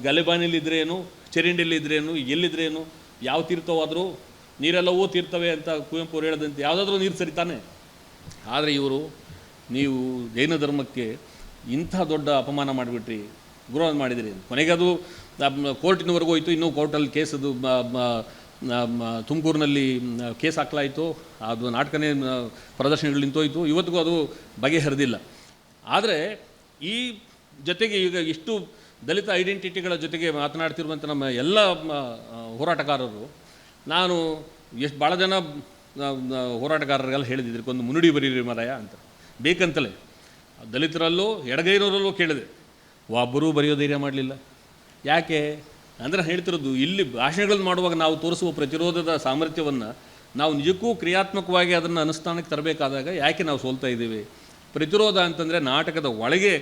ಗಲ್ಲೆಬಾನಿಯಲ್ಲಿದ್ದರೇನು, ಚರಂಡಿಯಲ್ಲಿದ್ದರೇನು, ಎಲ್ಲಿದ್ದರೇನು, ಯಾವ ತೀರ್ಥವಾದರೂ ನೀರೆಲ್ಲವೂ ತೀರ್ತವೆ ಅಂತ ಕುವೆಂಪು ಅವರು ಹೇಳಿದಂತೆ ಯಾವುದಾದ್ರೂ ನೀರು ಸರಿತಾನೆ. ಆದರೆ ಇವರು, ನೀವು ಜೈನ ಧರ್ಮಕ್ಕೆ ಇಂಥ ದೊಡ್ಡ ಅಪಮಾನ ಮಾಡಿಬಿಟ್ರಿ, ವಿರೋಧ ಮಾಡಿದಿರಿ. ಕೊನೆಗೆ ಅದು ಕೋರ್ಟಿನವರೆಗೂ ಹೋಯಿತು. ಇನ್ನೂ ಕೋರ್ಟಲ್ಲಿ ಕೇಸದು ತುಮಕೂರಿನಲ್ಲಿ ಕೇಸ್ ಹಾಕಲಾಯಿತು. ಅದು ನಾಟಕನೇ ಪ್ರದರ್ಶನಗಳು ನಿಂತೋಯಿತು. ಇವತ್ತಿಗೂ ಅದು ಬಗೆಹರಿದಿಲ್ಲ. ಆದರೆ ಈ ಜೊತೆಗೆ ಈಗ ಇಷ್ಟು ದಲಿತ ಐಡೆಂಟಿಟಿಗಳ ಜೊತೆಗೆ ಮಾತನಾಡ್ತಿರುವಂಥ ನಮ್ಮ ಎಲ್ಲ ಹೋರಾಟಗಾರರು, ನಾನು ಎಷ್ಟು ಭಾಳ ಜನ ಹೋರಾಟಗಾರರಿಗೆಲ್ಲ ಹೇಳಿದಿದ್ರಿ, ಒಂದು ಮುನ್ನುಡಿ ಬರೀರಿ ಮರಾಯ ಅಂತ ಬೇಕಂತಲೇ. ದಲಿತರಲ್ಲೂ ಎಡಗೈನವರಲ್ಲೂ ಕೇಳಿದೆ, ಒಬ್ಬರೂ ಬರೆಯೋ ಧೈರ್ಯ ಮಾಡಲಿಲ್ಲ. ಯಾಕೆ ಅಂದರೆ ಹೇಳ್ತಿರೋದು, ಇಲ್ಲಿ ಭಾಷಣಗಳನ್ನು ಮಾಡುವಾಗ ನಾವು ತೋರಿಸುವ ಪ್ರತಿರೋಧದ ಸಾಮರ್ಥ್ಯವನ್ನು ನಾವು ನಿಜಕ್ಕೂ ಕ್ರಿಯಾತ್ಮಕವಾಗಿ ಅದನ್ನು ಅನುಷ್ಠಾನಕ್ಕೆ ತರಬೇಕಾದಾಗ ಯಾಕೆ ನಾವು ಸೋಲ್ತಾ ಇದ್ದೀವಿ? ಪ್ರತಿರೋಧ ಅಂತಂದರೆ ನಾಟಕದ ಒಳಗೆ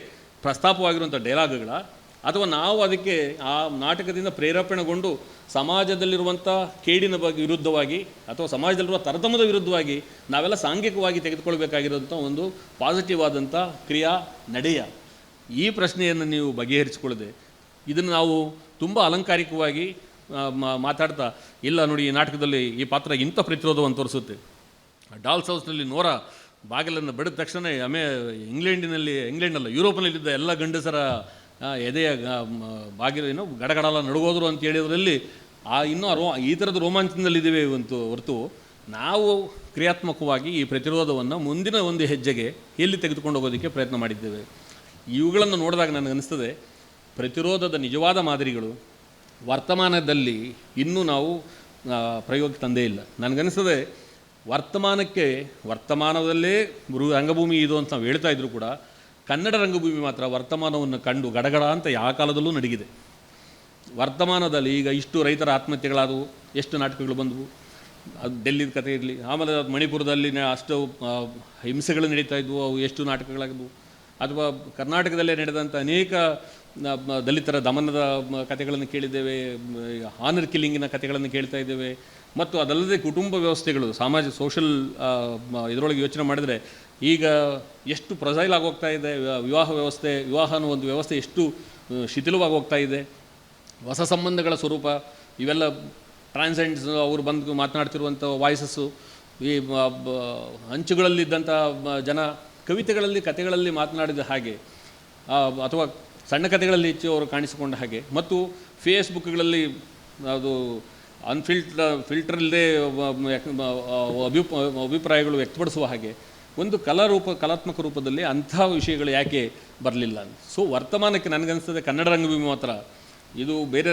ಪ್ರಸ್ತಾಪವಾಗಿರುವಂಥ ಡೈಲಾಗ್ಗಳ, ಅಥವಾ ನಾವು ಅದಕ್ಕೆ ಆ ನಾಟಕದಿಂದ ಪ್ರೇರೇಪಣೆಗೊಂಡು ಸಮಾಜದಲ್ಲಿರುವಂಥ ಕೇಡಿನ ಬಗ್ಗೆ ವಿರುದ್ಧವಾಗಿ ಅಥವಾ ಸಮಾಜದಲ್ಲಿರುವ ತರತಮದ ವಿರುದ್ಧವಾಗಿ ನಾವೆಲ್ಲ ಸಾಂಘಿಕವಾಗಿ ತೆಗೆದುಕೊಳ್ಬೇಕಾಗಿರೋಂಥ ಒಂದು ಪಾಸಿಟಿವ್ ಆದಂಥ ಕ್ರಿಯಾ ನಡೆಯ ಈ ಪ್ರಶ್ನೆಯನ್ನು ನೀವು ಬಗೆಹರಿಸಿಕೊಳ್ಳದೆ ಇದನ್ನು ನಾವು ತುಂಬ ಅಲಂಕಾರಿಕವಾಗಿ ಮಾತಾಡ್ತಾ, ಇಲ್ಲ ನೋಡಿ ಈ ನಾಟಕದಲ್ಲಿ ಈ ಪಾತ್ರ ಇಂಥ ಪ್ರತಿರೋಧವನ್ನು ತೋರಿಸುತ್ತೆ. ಡಾಲ್ಸ್ ಹೌಸ್ನಲ್ಲಿ ನೋರಾ ಬಾಗಿಲನ್ನು ಬಡಿದ ತಕ್ಷಣ ಇಂಗ್ಲೆಂಡಲ್ಲ ಯುರೋಪ್ನಲ್ಲಿದ್ದ ಎಲ್ಲ ಗಂಡಸರ ಎದೆಯ ಬಾಗಿಲು ಏನೋ ಗಡಗಡಲ ನಡುಗೋದ್ರು ಅಂತ ಹೇಳಿದ್ರಲ್ಲಿ ಇನ್ನೂ ಈ ಥರದ ರೋಮಾಂಚನದಲ್ಲಿದ್ದೀವಿ ಹೊರತು ನಾವು ಕ್ರಿಯಾತ್ಮಕವಾಗಿ ಈ ಪ್ರತಿರೋಧವನ್ನು ಮುಂದಿನ ಒಂದು ಹೆಜ್ಜೆಗೆ ಎಲ್ಲಿ ತೆಗೆದುಕೊಂಡು ಹೋಗೋದಕ್ಕೆ ಪ್ರಯತ್ನ ಮಾಡಿದ್ದೇವೆ. ಇವುಗಳನ್ನು ನೋಡಿದಾಗ ನನಗನ್ನಿಸ್ತದೆ ಪ್ರತಿರೋಧದ ನಿಜವಾದ ಮಾದರಿಗಳು ವರ್ತಮಾನದಲ್ಲಿ ಇನ್ನೂ ನಾವು ಪ್ರಯೋಗಕ್ಕೆ ತಂದೇ ಇಲ್ಲ. ನನಗನ್ನಿಸ್ತದೆ ವರ್ತಮಾನದಲ್ಲೇ ರಂಗಭೂಮಿ ಇದು ಅಂತ ನಾವು ಹೇಳ್ತಾ ಇದ್ರು ಕೂಡ ಕನ್ನಡ ರಂಗಭೂಮಿ ಮಾತ್ರ ವರ್ತಮಾನವನ್ನು ಕಂಡು ಗಡಗಡ ಅಂತ ಯಾವ ಕಾಲದಲ್ಲೂ ನಡಗಿದೆ. ವರ್ತಮಾನದಲ್ಲಿ ಈಗ ಇಷ್ಟು ರೈತರ ಆತ್ಮಹತ್ಯೆಗಳಾದವು, ಎಷ್ಟು ನಾಟಕಗಳು ಬಂದವು, ಅದು ಡೆಲ್ಲಿದ ಕಥೆ ಇರಲಿ, ಆಮೇಲೆ ಮಣಿಪುರದಲ್ಲಿ ಅಷ್ಟು ಹಿಂಸೆಗಳು ನಡೀತಾ ಇದ್ವು, ಅವು ಎಷ್ಟು ನಾಟಕಗಳಾಗಿದ್ವು, ಅಥವಾ ಕರ್ನಾಟಕದಲ್ಲೇ ನಡೆದಂಥ ಅನೇಕ ದಲಿತರ ದಮನದ ಕಥೆಗಳನ್ನು ಕೇಳಿದ್ದೇವೆ, ಹಾನರ್ ಕಿಲ್ಲಿಂಗಿನ ಕಥೆಗಳನ್ನು ಕೇಳ್ತಾ ಇದ್ದೇವೆ. ಮತ್ತು ಅದಲ್ಲದೆ ಕುಟುಂಬ ವ್ಯವಸ್ಥೆಗಳು ಸೋಷಲ್ ಇದರೊಳಗೆ ಯೋಚನೆ ಮಾಡಿದರೆ ಈಗ ಎಷ್ಟು ಪ್ರೊಸೈಲ್ ಆಗೋಗ್ತಾ ಇದೆ ವಿವಾಹ ಅನ್ನೋ ಒಂದು ವ್ಯವಸ್ಥೆ ಎಷ್ಟು ಶಿಥಿಲವಾಗಿ ಹೋಗ್ತಾ ಇದೆ. ಹೊಸ ಸಂಬಂಧಗಳ ಸ್ವರೂಪ ಇವೆಲ್ಲ ಟ್ರಾನ್ಸೆಂಡ್ಸ್ ಅವರು ಬಂದು ಮಾತನಾಡ್ತಿರುವಂಥ ವಾಯ್ಸಸ್ಸು, ಈ ಅಂಚುಗಳಲ್ಲಿದ್ದಂಥ ಜನ ಕತೆಗಳಲ್ಲಿ ಮಾತನಾಡಿದ ಹಾಗೆ, ಅಥವಾ ಸಣ್ಣ ಕಥೆಗಳಲ್ಲಿ ಹೆಚ್ಚು ಅವರು ಕಾಣಿಸಿಕೊಂಡ ಹಾಗೆ, ಮತ್ತು ಫೇಸ್ಬುಕ್ಗಳಲ್ಲಿ ಅದು ಫಿಲ್ಟರ್ ಇಲ್ಲದೆ ಅಭಿಪ್ರಾಯಗಳು ವ್ಯಕ್ತಪಡಿಸುವ ಹಾಗೆ ಒಂದು ಕಲಾತ್ಮಕ ರೂಪದಲ್ಲಿ ಅಂಥ ವಿಷಯಗಳು ಯಾಕೆ ಬರಲಿಲ್ಲ. ಸೊ ವರ್ತಮಾನಕ್ಕೆ ನನಗನ್ನಿಸ್ತದೆ ಕನ್ನಡ ರಂಗಭೂಮಿ ಮಾತ್ರ, ಇದು ಬೇರೆ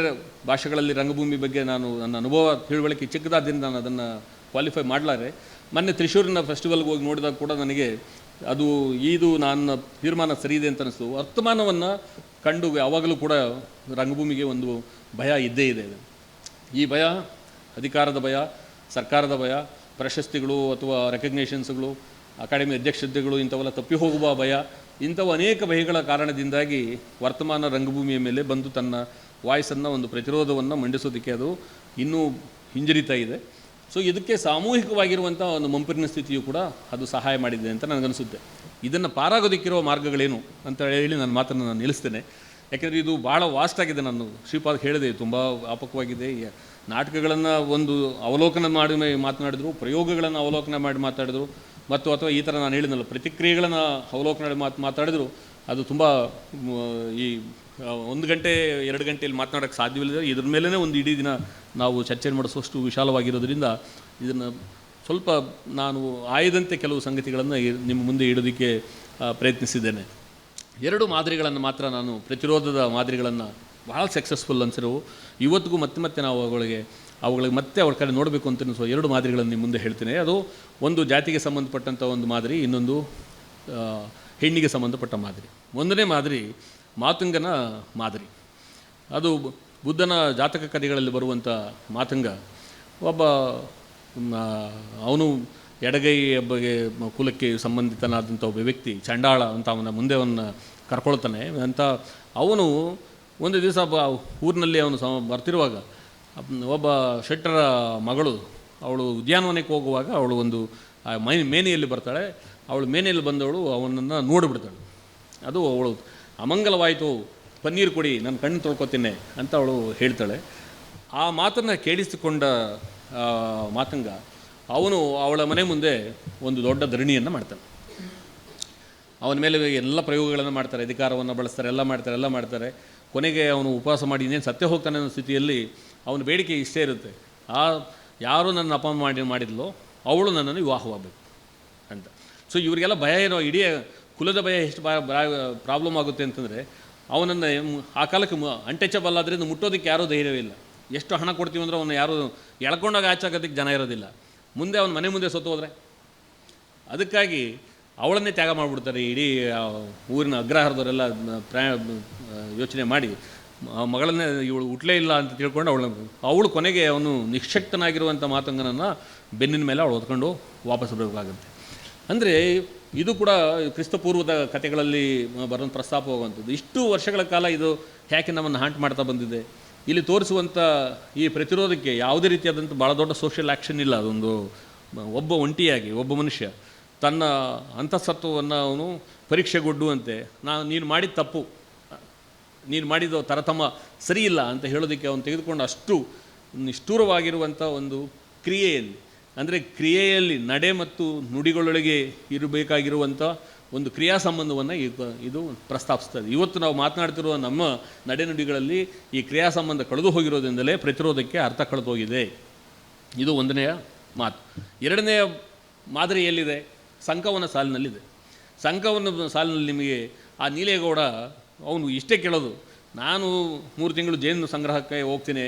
ಭಾಷೆಗಳಲ್ಲಿ ರಂಗಭೂಮಿ ಬಗ್ಗೆ ನನ್ನ ಅನುಭವ ತಿಳುವಳಿಕೆ ಚಿಕ್ಕದಾದ್ದರಿಂದ ನಾನು ಅದನ್ನು ಕ್ವಾಲಿಫೈ ಮಾಡಲಾರೆ. ಮೊನ್ನೆ ತ್ರಿಶೂರಿನ ಫೆಸ್ಟಿವಲ್ಗೆ ಹೋಗಿ ನೋಡಿದಾಗ ಕೂಡ ನನಗೆ ಇದು ನನ್ನ ತೀರ್ಮಾನ ಸರಿ ಇದೆ ಅಂತ ಅನಿಸ್ತು. ವರ್ತಮಾನವನ್ನು ಕಂಡು ಯಾವಾಗಲೂ ಕೂಡ ರಂಗಭೂಮಿಗೆ ಒಂದು ಭಯ ಇದ್ದೇ ಇದೆ. ಈ ಭಯ ಅಧಿಕಾರದ ಭಯ, ಸರ್ಕಾರದ ಭಯ, ಪ್ರಶಸ್ತಿಗಳು ಅಥವಾ ರೆಕಗ್ನೇಷನ್ಸ್ಗಳು, ಅಕಾಡೆಮಿ ಅಧ್ಯಕ್ಷತೆಗಳು ಇಂಥವೆಲ್ಲ ತಪ್ಪಿ ಹೋಗುವ ಭಯ, ಇಂಥವು ಅನೇಕ ಭಯಗಳ ಕಾರಣದಿಂದಾಗಿ ವರ್ತಮಾನ ರಂಗಭೂಮಿಯ ಮೇಲೆ ಬಂದು ತನ್ನ ವಾಯ್ಸನ್ನು ಒಂದು ಪ್ರತಿರೋಧವನ್ನು ಮಂಡಿಸೋದಕ್ಕೆ ಅದು ಇನ್ನೂ ಹಿಂಜರಿತಾ ಇದೆ. ಸೊ ಇದಕ್ಕೆ ಸಾಮೂಹಿಕವಾಗಿರುವಂಥ ಒಂದು ಮಂಪರಿನ ಸ್ಥಿತಿಯು ಕೂಡ ಅದು ಸಹಾಯ ಮಾಡಿದೆ ಅಂತ ನನಗನ್ನಿಸುತ್ತೆ. ಇದನ್ನು ಪಾರಾಗೋದಕ್ಕಿರುವ ಮಾರ್ಗಗಳೇನು ಅಂತ ಹೇಳಿ ನನ್ನ ಮಾತನ್ನು ನಾನು ನಿಲ್ಲಿಸ್ತೇನೆ. ಯಾಕೆಂದರೆ ಇದು ಭಾಳ ವಾಸ್ಟ್ ಆಗಿದೆ. ನಾನು ಶ್ರೀಪಾದ್ ಹೇಳಿದೆ, ತುಂಬ ವ್ಯಾಪಕವಾಗಿದೆ. ನಾಟಕಗಳನ್ನು ಒಂದು ಅವಲೋಕನ ಮಾಡಿ ಮಾತನಾಡಿದ್ರು, ಪ್ರಯೋಗಗಳನ್ನು ಅವಲೋಕನ ಮಾಡಿ ಮಾತಾಡಿದ್ರು, ಅಥವಾ ಈ ಥರ ನಾನು ಹೇಳಿದ್ನಲ್ಲ ಪ್ರತಿಕ್ರಿಯೆಗಳನ್ನು ಅವಲೋಕನ ಮಾತಾಡಿದ್ರು. ಅದು ತುಂಬ ಈ 1 ಗಂಟೆ 2 ಗಂಟೆಯಲ್ಲಿ ಮಾತನಾಡೋಕ್ಕೆ ಸಾಧ್ಯವಿಲ್ಲದೆ ಇದ್ರ ಮೇಲೇ ಒಂದು ಇಡೀ ದಿನ ನಾವು ಚರ್ಚೆ ಮಾಡಿಸುವಷ್ಟು ವಿಶಾಲವಾಗಿರೋದ್ರಿಂದ ಇದನ್ನು ಸ್ವಲ್ಪ ನಾನು ಆಯದಂತೆ ಕೆಲವು ಸಂಗತಿಗಳನ್ನು ನಿಮ್ಮ ಮುಂದೆ ಇಡೋದಕ್ಕೆ ಪ್ರಯತ್ನಿಸಿದ್ದೇನೆ. 2 ಮಾದರಿಗಳನ್ನು ಮಾತ್ರ ನಾನು ಪ್ರತಿರೋಧದ ಮಾದರಿಗಳನ್ನು ಭಾಳ ಸಕ್ಸಸ್ಫುಲ್ ಅನಿಸಿರೋವು. ಇವತ್ತಿಗೂ ಮತ್ತೆ ನಾವು ಅವುಗಳಿಗೆ ಮತ್ತೆ ಅವ್ರ ಕಡೆ ನೋಡಬೇಕು ಅಂತ ಅನಿಸುವ 2 ಮಾದರಿಗಳನ್ನು ನಿಮ್ಮ ಮುಂದೆ ಹೇಳ್ತೀನಿ. ಅದು ಒಂದು ಜಾತಿಗೆ ಸಂಬಂಧಪಟ್ಟಂಥ ಒಂದು ಮಾದರಿ, ಇನ್ನೊಂದು ಹೆಣ್ಣಿಗೆ ಸಂಬಂಧಪಟ್ಟ ಮಾದರಿ. 1ನೇ ಮಾದರಿ ಮಾತಂಗನ ಮಾದರಿ. ಅದು ಬುದ್ಧನ ಜಾತಕ ಕಥೆಗಳಲ್ಲಿ ಬರುವಂಥ ಮಾತಂಗ ಅವನು ಎಡಗೈ ಬಗ್ಗೆ ಕುಲಕ್ಕೆ ಸಂಬಂಧಿತನಾದಂಥ ಒಬ್ಬ ವ್ಯಕ್ತಿ, ಚಂಡಾಳ ಅಂತ ಅವನ ಮುಂದೆ ಕರ್ಕೊಳ್ತಾನೆ ಅಂತ. ಅವನು ಒಂದು ದಿವಸ ಊರಿನಲ್ಲಿ ಅವನು ಬರ್ತಿರುವಾಗ ಒಬ್ಬ ಶೆಟ್ಟರ ಮಗಳು ಅವಳು ಉದ್ಯಾನವನಕ್ಕೆ ಹೋಗುವಾಗ ಅವಳು ಒಂದು ಮೇನೆಯಲ್ಲಿ ಬರ್ತಾಳೆ. ಅವಳು ಮೇನೆಯಲ್ಲಿ ಬಂದವಳು ಅವನನ್ನು ನೋಡಿಬಿಡ್ತಾಳೆ. ಅದು ಅವಳು ಅಮಂಗಲವಾಯಿತು, ಪನ್ನೀರು ಕೊಡಿ, ನಾನು ಕಣ್ಣು ತೊಳ್ಕೊತೀನಿ ಅಂತ ಅವಳು ಹೇಳ್ತಾಳೆ. ಆ ಮಾತನ್ನು ಕೇಳಿಸಿಕೊಂಡ ಮಾತಂಗ ಅವನು ಅವಳ ಮನೆ ಮುಂದೆ ಒಂದು ದೊಡ್ಡ ಧರಣಿಯನ್ನು ಮಾಡ್ತಾನೆ. ಅವನ ಮೇಲೆ ಎಲ್ಲ ಪ್ರಯೋಗಗಳನ್ನು ಮಾಡ್ತಾರೆ, ಅಧಿಕಾರವನ್ನು ಬಳಸ್ತಾರೆ, ಎಲ್ಲ ಮಾಡ್ತಾರೆ. ಕೊನೆಗೆ ಅವನು ಉಪವಾಸ ಮಾಡಿ ಇನ್ನೇನು ಸತ್ಯ ಹೋಗ್ತಾನೆ ಅನ್ನೋ ಸ್ಥಿತಿಯಲ್ಲಿ ಅವನ ಬೇಡಿಕೆ ಇಷ್ಟೇ ಇರುತ್ತೆ, ಯಾರು ನನ್ನ ಅಪಮಾನ ಮಾಡಿದ್ಲೋ ಅವಳು ನನ್ನನ್ನು ವಿವಾಹವಾಗಬೇಕು ಅಂತ. ಸೊ ಇವರಿಗೆಲ್ಲ ಭಯ ಏನೋ, ಇಡೀ ಕುಲದ ಭಯ ಎಷ್ಟು ಪ್ರಾಬ್ಲಮ್ ಆಗುತ್ತೆ ಅಂತಂದರೆ ಅವನನ್ನು ಆ ಕಾಲಕ್ಕೆ ಅನ್ಟಚಬಲ್ ಆದ್ದರಿಂದ ಮುಟ್ಟೋದಕ್ಕೆ ಯಾರೂ ಧೈರ್ಯವಿಲ್ಲ. ಎಷ್ಟು ಹಣ ಕೊಡ್ತೀವಿ ಅಂದರೆ ಅವನು ಯಾರು ಎಳ್ಕೊಂಡಾಗ ಆಚಾಗೋದಕ್ಕೆ ಜನ ಇರೋದಿಲ್ಲ. ಮುಂದೆ ಅವನ ಮನೆ ಮುಂದೆ ಸತ್ತು ಹೋದರೆ ಅದಕ್ಕಾಗಿ ಅವಳನ್ನೇ ತ್ಯಾಗ ಮಾಡಿಬಿಡ್ತಾರೆ. ಇಡೀ ಊರಿನ ಅಗ್ರಹಾರದವರೆಲ್ಲ ಯೋಚನೆ ಮಾಡಿ ಮಗಳನ್ನೇ ಇವಳು ಹುಟ್ಟಲೇ ಇಲ್ಲ ಅಂತ ತಿಳ್ಕೊಂಡು ಅವಳು ಕೊನೆಗೆ ಅವನು ನಿಶ್ಶಕ್ತನಾಗಿರುವಂಥ ಮಾತಂಗನನ್ನು ಬೆನ್ನಿನ ಮೇಲೆ ಅವಳು ಹೊತ್ಕೊಂಡು ವಾಪಸ್ ಬರಬೇಕಾಗುತ್ತೆ. ಅಂದರೆ ಇದು ಕೂಡ ಕ್ರಿಸ್ತಪೂರ್ವದ ಕಥೆಗಳಲ್ಲಿ ಬರೋ ಪ್ರಸ್ತಾಪ ಹೋಗುವಂಥದ್ದು. ಇಷ್ಟು ವರ್ಷಗಳ ಕಾಲ ಇದು ಯಾಕೆ ನಮ್ಮನ್ನು ಹಾಂಟ್ ಮಾಡ್ತಾ ಬಂದಿದೆ. ಇಲ್ಲಿ ತೋರಿಸುವಂಥ ಈ ಪ್ರತಿರೋಧಕ್ಕೆ ಯಾವುದೇ ರೀತಿಯಾದಂಥ ಭಾಳ ದೊಡ್ಡ ಸೋಷಿಯಲ್ ಆ್ಯಕ್ಷನ್ ಇಲ್ಲ. ಅದೊಂದು ಒಂಟಿಯಾಗಿ ಒಬ್ಬ ಮನುಷ್ಯ ತನ್ನ ಅಂತಃಸತ್ವವನ್ನು ಅವನು ಪರೀಕ್ಷೆಗೊಡ್ಡುವಂತೆ ನೀನು ಮಾಡಿದ ತಪ್ಪು, ನೀನು ಮಾಡಿದ ತರತಮ ಸರಿ ಇಲ್ಲ ಅಂತ ಹೇಳೋದಕ್ಕೆ ಅವನು ತೆಗೆದುಕೊಂಡು ಅಷ್ಟು ನಿಷ್ಠೂರವಾಗಿರುವಂಥ ಒಂದು ಕ್ರಿಯೆಯಲ್ಲಿ, ಅಂದರೆ ಕ್ರಿಯೆಯಲ್ಲಿ ನಡೆ ಮತ್ತು ನುಡಿಗಳೊಳಗೆ ಇರಬೇಕಾಗಿರುವಂಥ ಒಂದು ಕ್ರಿಯಾ ಸಂಬಂಧವನ್ನು ಇದು ಪ್ರಸ್ತಾಪಿಸ್ತದೆ. ಇವತ್ತು ನಾವು ಮಾತನಾಡ್ತಿರುವ ನಮ್ಮ ನಡೆನುಡಿಗಳಲ್ಲಿ ಈ ಕ್ರಿಯಾ ಸಂಬಂಧ ಕಳೆದು ಹೋಗಿರೋದ್ರಿಂದಲೇ ಪ್ರತಿರೋಧಕ್ಕೆ ಅರ್ಥ ಕಳೆದು ಹೋಗಿದೆ. ಇದು ಒಂದನೆಯ ಮಾತು. ಎರಡನೆಯ ಮಾದರಿ ಎಲ್ಲಿದೆ? ಸಂಕವನ ಸಾಲಿನಲ್ಲಿದೆ. ಸಂಕವನ ಸಾಲಿನಲ್ಲಿ ನಿಮಗೆ ಆ ನೀಲೇಗೌಡ ಅವನು ಇಷ್ಟೇ ಕೇಳೋದು, ನಾನು 3 ತಿಂಗಳು ಜೇನು ಸಂಗ್ರಹಕ್ಕೆ ಹೋಗ್ತೀನಿ,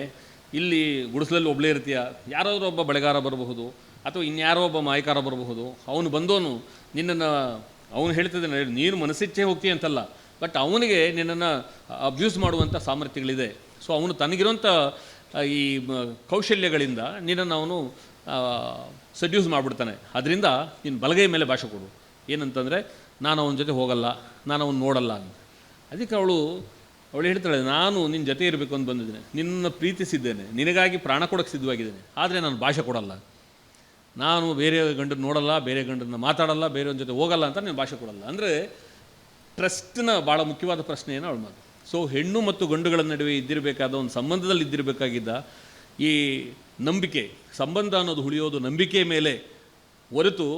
ಇಲ್ಲಿ ಗುಡಿಸಲಲ್ಲಿ ಒಬ್ಬಳೇ ಇರ್ತೀಯ, ಯಾರಾದರೂ ಒಬ್ಬ ಬೆಳೆಗಾರ ಬರಬಹುದು ಅಥವಾ ಇನ್ಯಾರೋ ಒಬ್ಬ ಮಾಯಕಾರ ಬರಬಹುದು, ಅವನು ಬಂದವನು ನಿನ್ನನ್ನು, ಅವನು ಹೇಳ್ತಿದ್ದಾನೆ ನೀನು ಮನಸ್ಸಿಚ್ಛೆ ಹೋಗ್ತೀಯ ಅಂತಲ್ಲ, ಬಟ್ ಅವನಿಗೆ ನಿನ್ನನ್ನು ಅಬ್ಯೂಸ್ ಮಾಡುವಂಥ ಸಾಮರ್ಥ್ಯಗಳಿದೆ. ಸೊ ಅವನು ತನಗಿರುವಂಥ ಈ ಕೌಶಲ್ಯಗಳಿಂದ ನಿನ್ನನ್ನು ಅವನು ಸೆಡ್ಯೂಸ್ ಮಾಡಿಬಿಡ್ತಾನೆ. ಅದರಿಂದ ನೀನು ಬಲಗೈ ಮೇಲೆ ಭಾಷೆ ಕೊಡು, ಏನಂತಂದರೆ ನಾನು ಅವನ ಜೊತೆ ಹೋಗಲ್ಲ, ನಾನು ಅವನು ನೋಡಲ್ಲ ಅಂತ. ಅದಕ್ಕೆ ಅವಳು ಹೇಳ್ತಾಳೆ, ನಾನು ನಿನ್ನ ಜೊತೆ ಇರಬೇಕು ಅಂತ ಬಂದಿದ್ದೇನೆ, ನಿನ್ನನ್ನು ಪ್ರೀತಿಸಿದ್ದೇನೆ, ನಿನಗಾಗಿ ಪ್ರಾಣ ಕೊಡೋಕ್ಕೆ ಸಿದ್ಧವಾಗಿದ್ದೇನೆ, ಆದರೆ ನಾನು ಭಾಷೆ ಕೊಡಲ್ಲ, ನಾನು ಬೇರೆ ಗಂಡನ್ನು ನೋಡಲ್ಲ, ಬೇರೆ ಗಂಡನ್ನು ಮಾತಾಡಲ್ಲ, ಬೇರೆಯವ್ರ ಜೊತೆ ಹೋಗಲ್ಲ ಅಂತ ನೀನು ಭಾಷೆ ಕೊಡಲ್ಲ. ಅಂದರೆ ಟ್ರಸ್ಟ್ನ ಭಾಳ ಮುಖ್ಯವಾದ ಪ್ರಶ್ನೆಯನ್ನು ಅವಳು ಮಾತು. ಸೊ ಹೆಣ್ಣು ಮತ್ತು ಗಂಡುಗಳ ನಡುವೆ ಇದ್ದಿರಬೇಕಾದ ಒಂದು ಸಂಬಂಧದಲ್ಲಿ ಇದ್ದಿರಬೇಕಾಗಿದ್ದ ಈ ನಂಬಿಕೆ, ಸಂಬಂಧ ಅನ್ನೋದು ಉಳಿಯೋದು ನಂಬಿಕೆ ಮೇಲೆ ಹೊರತು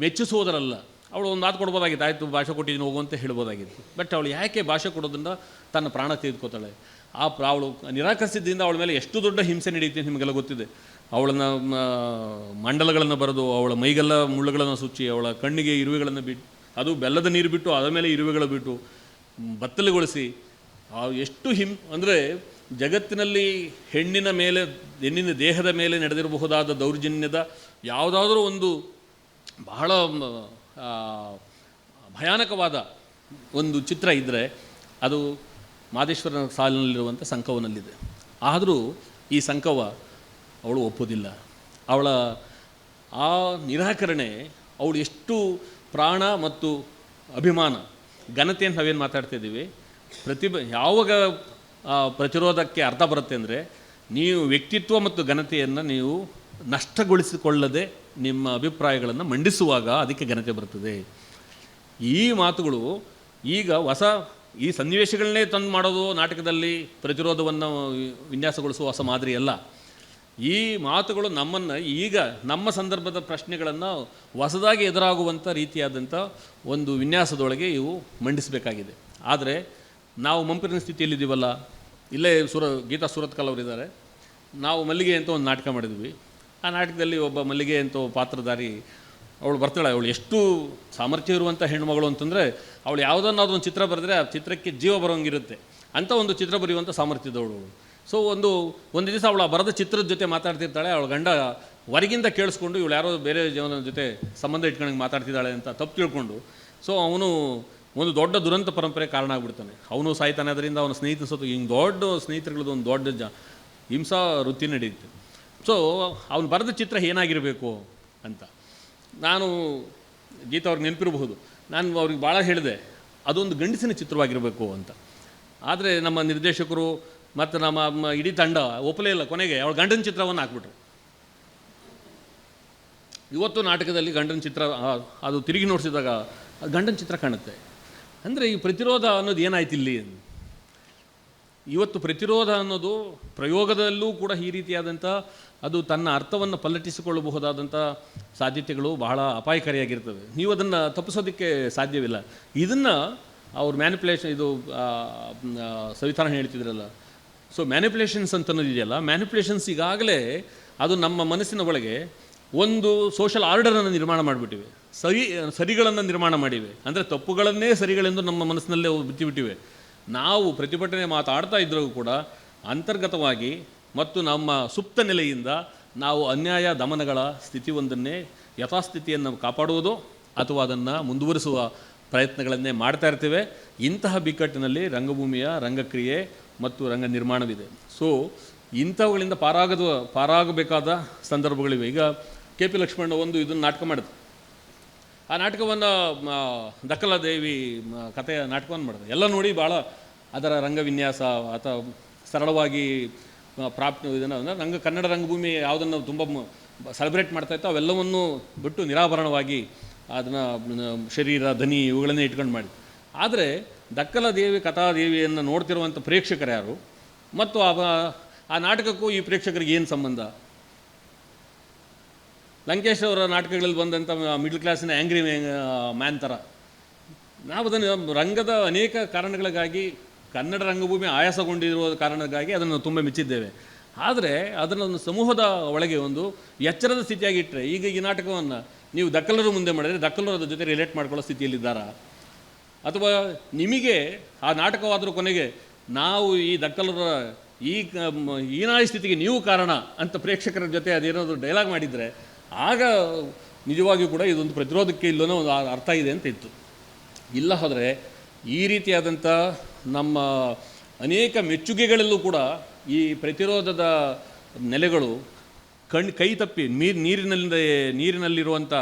ಮೆಚ್ಚಿಸೋದರಲ್ಲ. ಅವಳು ಒಂದು ಮಾತು ಕೊಡ್ಬೋದಾಗಿತ್ತು, ಆಯಿತು ಭಾಷೆ ಕೊಟ್ಟಿದ್ದೀನಿ ಹೋಗು ಅಂತ ಹೇಳ್ಬೋದಾಗಿತ್ತು. ಬಟ್ ಅವಳು ಯಾಕೆ ಭಾಷೆ ಕೊಡೋದನ್ನು ತನ್ನ ಪ್ರಾಣ ತೆಗೆದುಕೋತಾಳೆ? ಅವಳು ನಿರಾಕರಿಸಿದ್ದರಿಂದ ಅವಳ ಮೇಲೆ ಎಷ್ಟು ದೊಡ್ಡ ಹಿಂಸೆ ನಡೀತೆ ನಿಮಗೆಲ್ಲ ಗೊತ್ತಿದೆ. ಅವಳನ್ನು ಮಂಡಲಗಳನ್ನು ಬರೆದು, ಅವಳ ಮೈಗೆಲ್ಲ ಮುಳ್ಳುಗಳನ್ನು ಸುಚ್ಚಿ, ಅವಳ ಕಣ್ಣಿಗೆ ಇರುವೆಗಳನ್ನು ಬಿಟ್ಟು, ಅದು ಬೆಲ್ಲದ ನೀರು ಬಿಟ್ಟು ಅದರ ಮೇಲೆ ಇರುವೆಗಳು ಬಿಟ್ಟು ಬತ್ತಲುಗೊಳಿಸಿ, ಎಷ್ಟು ಅಂದರೆ ಜಗತ್ತಿನಲ್ಲಿ ಹೆಣ್ಣಿನ ದೇಹದ ಮೇಲೆ ನಡೆದಿರಬಹುದಾದ ದೌರ್ಜನ್ಯದ ಯಾವುದಾದ್ರೂ ಒಂದು ಬಹಳ ಭಯಾನಕವಾದ ಒಂದು ಚಿತ್ರ ಇದ್ದರೆ ಅದು ಮಾದೇಶ್ವರನ ಸಾಲಿನಲ್ಲಿರುವಂಥ ಸಂಕವನಲ್ಲಿದೆ. ಆದರೂ ಈ ಸಂಕವ ಅವಳು ಒಪ್ಪೋದಿಲ್ಲ. ಅವಳ ಆ ನಿರಾಕರಣೆ, ಅವಳು ಎಷ್ಟು ಪ್ರಾಣ ಮತ್ತು ಅಭಿಮಾನ, ಘನತೆಯನ್ನು ನಾವೇನು ಮಾತಾಡ್ತಿದ್ದೀವಿ, ಯಾವಾಗ ಪ್ರತಿರೋಧಕ್ಕೆ ಅರ್ಥ ಬರುತ್ತೆ ಅಂದರೆ, ನೀವು ವ್ಯಕ್ತಿತ್ವ ಮತ್ತು ಘನತೆಯನ್ನು ನೀವು ನಷ್ಟಗೊಳಿಸಿಕೊಳ್ಳದೆ ನಿಮ್ಮ ಅಭಿಪ್ರಾಯಗಳನ್ನು ಮಂಡಿಸುವಾಗ ಅದಕ್ಕೆ ಘನತೆ ಬರ್ತದೆ. ಈ ಮಾತುಗಳು ಈಗ ಈ ಸನ್ನಿವೇಶಗಳನ್ನೇ ತಂದು ಮಾಡೋದು ನಾಟಕದಲ್ಲಿ ಪ್ರತಿರೋಧವನ್ನು ವಿನ್ಯಾಸಗೊಳಿಸುವ ಹೊಸ ಮಾದರಿ ಅಲ್ಲ. ಈ ಮಾತುಗಳು ನಮ್ಮನ್ನು ಈಗ ನಮ್ಮ ಸಂದರ್ಭದ ಪ್ರಶ್ನೆಗಳನ್ನು ಹೊಸದಾಗಿ ಎದುರಾಗುವಂಥ ರೀತಿಯಾದಂಥ ಒಂದು ವಿನ್ಯಾಸದೊಳಗೆ ಇವು ಮಂಡಿಸಬೇಕಾಗಿದೆ. ಆದರೆ ನಾವು ಮಂಪಿನ ಸ್ಥಿತಿಯಲ್ಲಿದ್ದೀವಲ್ಲ, ಇಲ್ಲೇ ಗೀತಾ ಸೂರತ್ಕಲ್ ಅವರಿದ್ದಾರೆ, ನಾವು ಮಲ್ಲಿಗೆ ಅಂತ ಒಂದು ನಾಟಕ ಮಾಡಿದ್ವಿ. ಆ ನಾಟಕದಲ್ಲಿ ಒಬ್ಬ ಮಲ್ಲಿಗೆ ಅಂತ ಪಾತ್ರಧಾರಿ ಅವಳು ಬರ್ತಾಳೆ. ಅವಳು ಎಷ್ಟು ಸಾಮರ್ಥ್ಯ ಇರುವಂಥ ಹೆಣ್ಣುಮಗಳು ಅಂತಂದರೆ, ಅವಳು ಯಾವುದನ್ನಾದ್ರೂ ಒಂದು ಚಿತ್ರ ಬರೆದ್ರೆ ಆ ಚಿತ್ರಕ್ಕೆ ಜೀವ ಬರೋಂಗಿರುತ್ತೆ ಅಂಥ ಒಂದು ಚಿತ್ರ ಬರೆಯುವಂಥ ಸಾಮರ್ಥ್ಯದವಳು. ಸೊ ಒಂದು ದಿವಸ ಅವಳು ಬರೆದ ಚಿತ್ರದ ಜೊತೆ ಮಾತಾಡ್ತಿರ್ತಾಳೆ. ಅವಳ ಗಂಡ ಹೊರಗಿಂದ ಕೇಳಿಸ್ಕೊಂಡು ಇವಳು ಯಾರೋ ಬೇರೆ ಜೀವನದ ಜೊತೆ ಸಂಬಂಧ ಇಟ್ಕೊಂಡಂಗೆ ಮಾತಾಡ್ತಿದ್ದಾಳೆ ಅಂತ ತಪ್ಪು ತಿಳ್ಕೊಂಡು, ಸೊ ಅವನು ಒಂದು ದೊಡ್ಡ ದುರಂತ ಪರಂಪರೆ ಕಾರಣ ಆಗಿಬಿಡ್ತಾನೆ. ಅವನು ಸಾಯ್ತಾನೆ. ಅದರಿಂದ ಅವನ ಸ್ನೇಹಿತ ಸತ್ತು ಹಿಂಗೆ ದೊಡ್ಡ ಸ್ನೇಹಿತರುಗಳದ್ದು ಒಂದು ದೊಡ್ಡ ಹಿಂಸಾ ವೃತ್ತಿ ನಡೆಯುತ್ತೆ. ಸೊ ಅವನು ಬರೆದ ಚಿತ್ರ ಏನಾಗಿರಬೇಕು ಅಂತ ನಾನು ಗೀತಾ ಅವ್ರಿಗೆ ನೆನಪಿರಬಹುದು, ನಾನು ಅವ್ರಿಗೆ ಭಾಳ ಹೇಳಿದೆ, ಅದೊಂದು ಗಂಡಸಿನ ಚಿತ್ರವಾಗಿರಬೇಕು ಅಂತ. ಆದರೆ ನಮ್ಮ ನಿರ್ದೇಶಕರು ಮತ್ತು ನಮ್ಮ ಇಡೀ ತಂಡ ಒಪ್ಪಲೇ ಇಲ್ಲ. ಕೊನೆಗೆ ಅವಳು ಗಂಡನ ಚಿತ್ರವನ್ನು ಹಾಕ್ಬಿಟ್ರು. ಇವತ್ತು ನಾಟಕದಲ್ಲಿ ಗಂಡನ ಚಿತ್ರ ಅದು ತಿರುಗಿ ನೋಡಿಸಿದಾಗ ಗಂಡನ ಚಿತ್ರ ಕಾಣುತ್ತೆ. ಅಂದರೆ ಈ ಪ್ರತಿರೋಧ ಅನ್ನೋದು ಏನಾಯ್ತು ಇಲ್ಲಿ? ಇವತ್ತು ಪ್ರತಿರೋಧ ಅನ್ನೋದು ಪ್ರಯೋಗದಲ್ಲೂ ಕೂಡ ಈ ರೀತಿಯಾದಂಥ ಅದು ತನ್ನ ಅರ್ಥವನ್ನು ಪಲ್ಲಟಿಸಿಕೊಳ್ಳಬಹುದಾದಂಥ ಸಾಧ್ಯತೆಗಳು ಬಹಳ ಅಪಾಯಕಾರಿಯಾಗಿರ್ತವೆ. ನೀವು ಅದನ್ನು ತಪ್ಪಿಸೋದಕ್ಕೆ ಸಾಧ್ಯವಿಲ್ಲ. ಇದನ್ನು ಅವ್ರ ಮ್ಯಾನಿಪುಲೇಷನ್, ಇದು ಸವಿತಾನ ಹೇಳ್ತಿದ್ರಲ್ಲ, ಸೊ ಮ್ಯಾನಿಪುಲೇಷನ್ಸ್ ಅಂತ ಅನ್ನೋದಿದೆಯಲ್ಲ, ಮ್ಯಾನಿಪುಲೇಷನ್ಸ್ ಈಗಾಗಲೇ ಅದು ನಮ್ಮ ಮನಸ್ಸಿನ ಒಳಗೆ ಒಂದು ಸೋಷಲ್ ಆರ್ಡರನ್ನು ನಿರ್ಮಾಣ ಮಾಡಿಬಿಟ್ಟಿವೆ, ಸರಿಗಳನ್ನು ನಿರ್ಮಾಣ ಮಾಡಿವೆ. ಅಂದರೆ ತಪ್ಪುಗಳನ್ನೇ ಸರಿಗಳೆಂದು ನಮ್ಮ ಮನಸ್ಸಿನಲ್ಲೇ ಬಿಟ್ಟಿಬಿಟ್ಟಿವೆ. ನಾವು ಪ್ರತಿಭಟನೆ ಮಾತಾಡ್ತಾ ಇದ್ದರೂ ಕೂಡ ಅಂತರ್ಗತವಾಗಿ ಮತ್ತು ನಮ್ಮ ಸುಪ್ತ ನೆಲೆಯಿಂದ ನಾವು ಅನ್ಯಾಯ ದಮನಗಳ ಸ್ಥಿತಿಯೊಂದನ್ನೇ, ಯಥಾಸ್ಥಿತಿಯನ್ನು ಕಾಪಾಡುವುದು ಅಥವಾ ಅದನ್ನು ಮುಂದುವರಿಸುವ ಪ್ರಯತ್ನಗಳನ್ನೇ ಮಾಡ್ತಾ ಇರ್ತೇವೆ. ಇಂತಹ ಬಿಕ್ಕಟ್ಟಿನಲ್ಲಿ ರಂಗಭೂಮಿಯ ರಂಗಕ್ರಿಯೆ ಮತ್ತು ರಂಗ ನಿರ್ಮಾಣವಿದೆ. ಸೊ ಇಂಥವುಗಳಿಂದ ಪಾರಾಗಬೇಕಾದ ಸಂದರ್ಭಗಳಿವೆ. ಈಗ ಕೆ ಪಿ ಲಕ್ಷ್ಮಣ ಒಂದು ಇದನ್ನು ನಾಟಕ ಮಾಡಿದ್ರು. ಆ ನಾಟಕವನ್ನು ದಕ್ಕಲದೇವಿ ಕಥೆಯ ನಾಟಕವನ್ನು ಮಾಡಿದ್ರು. ಎಲ್ಲ ನೋಡಿ ಭಾಳ ಅದರ ರಂಗವಿನ್ಯಾಸ ಅಥವಾ ಸರಳವಾಗಿ ಇದನ್ನು ಕನ್ನಡ ರಂಗಭೂಮಿ ಯಾವುದನ್ನು ತುಂಬ ಸೆಲೆಬ್ರೇಟ್ ಮಾಡ್ತಾಯಿತ್ತು ಅವೆಲ್ಲವನ್ನೂ ಬಿಟ್ಟು ನಿರಾಭರಣವಾಗಿ ಅದನ್ನು ಶರೀರ, ಧ್ವನಿ ಇವುಗಳನ್ನೇ ಇಟ್ಕೊಂಡು ಮಾಡಿ. ಆದರೆ ದಕ್ಕಲದೇವಿ ಕಥಾದೇವಿಯನ್ನು ನೋಡ್ತಿರುವಂಥ ಪ್ರೇಕ್ಷಕರು ಯಾರು ಮತ್ತು ಆ ನಾಟಕಕ್ಕೂ ಈ ಪ್ರೇಕ್ಷಕರಿಗೆ ಏನು ಸಂಬಂಧ? ಲಂಕೇಶ್ ಅವರ ನಾಟಕಗಳಲ್ಲಿ ಬಂದಂಥ ಮಿಡ್ಲ್ ಕ್ಲಾಸಿನ ಆ್ಯಂಗ್ರಿ ಮ್ಯಾನ್ ಥರ ನಾವು ಅದನ್ನು ರಂಗದ ಅನೇಕ ಕಾರಣಗಳಿಗಾಗಿ ಕನ್ನಡ ರಂಗಭೂಮಿ ಆಯಾಸಗೊಂಡಿರುವ ಕಾರಣಕ್ಕಾಗಿ ಅದನ್ನು ತುಂಬ ಮೆಚ್ಚಿದ್ದೇವೆ. ಆದರೆ ಅದನ್ನು ಸಮೂಹದ ಒಳಗೆ ಒಂದು ಎಚ್ಚರದ ಸ್ಥಿತಿಯಾಗಿ ಇಟ್ಟರೆ, ಈಗ ಈ ನಾಟಕವನ್ನು ನೀವು ದಕ್ಕಲರ ಮುಂದೆ ಮಾಡಿದರೆ ದಕ್ಕಲರು ಅದ್ರ ಜೊತೆ ರಿಲೇಟ್ ಮಾಡ್ಕೊಳ್ಳೋ ಸ್ಥಿತಿಯಲ್ಲಿದ್ದಾರಾ, ಅಥವಾ ನಿಮಗೆ ಆ ನಾಟಕವಾದರೂ ಕೊನೆಗೆ ನಾವು ಈ ದಕ್ಕಲರ ಈ ಹೀನಾಯ ಸ್ಥಿತಿಗೆ ನೀವು ಕಾರಣ ಅಂತ ಪ್ರೇಕ್ಷಕರ ಜೊತೆ ಅದೇನಾದರೂ ಡೈಲಾಗ್ ಮಾಡಿದರೆ ಆಗ ನಿಜವಾಗಿಯೂ ಕೂಡ ಇದೊಂದು ಪ್ರತಿರೋಧಕ್ಕೆ ಇಲ್ಲೋ ಒಂದು ಅರ್ಥ ಇದೆ ಅಂತ ಇತ್ತು. ಇಲ್ಲ ಹೋದರೆ ಈ ರೀತಿಯಾದಂಥ ನಮ್ಮ ಅನೇಕ ಮೆಚ್ಚುಗೆಗಳಲ್ಲೂ ಕೂಡ ಈ ಪ್ರತಿರೋಧದ ನೆಲೆಗಳು ಕೈ ತಪ್ಪಿ ನೀರಿನಲ್ಲಿರುವಂಥ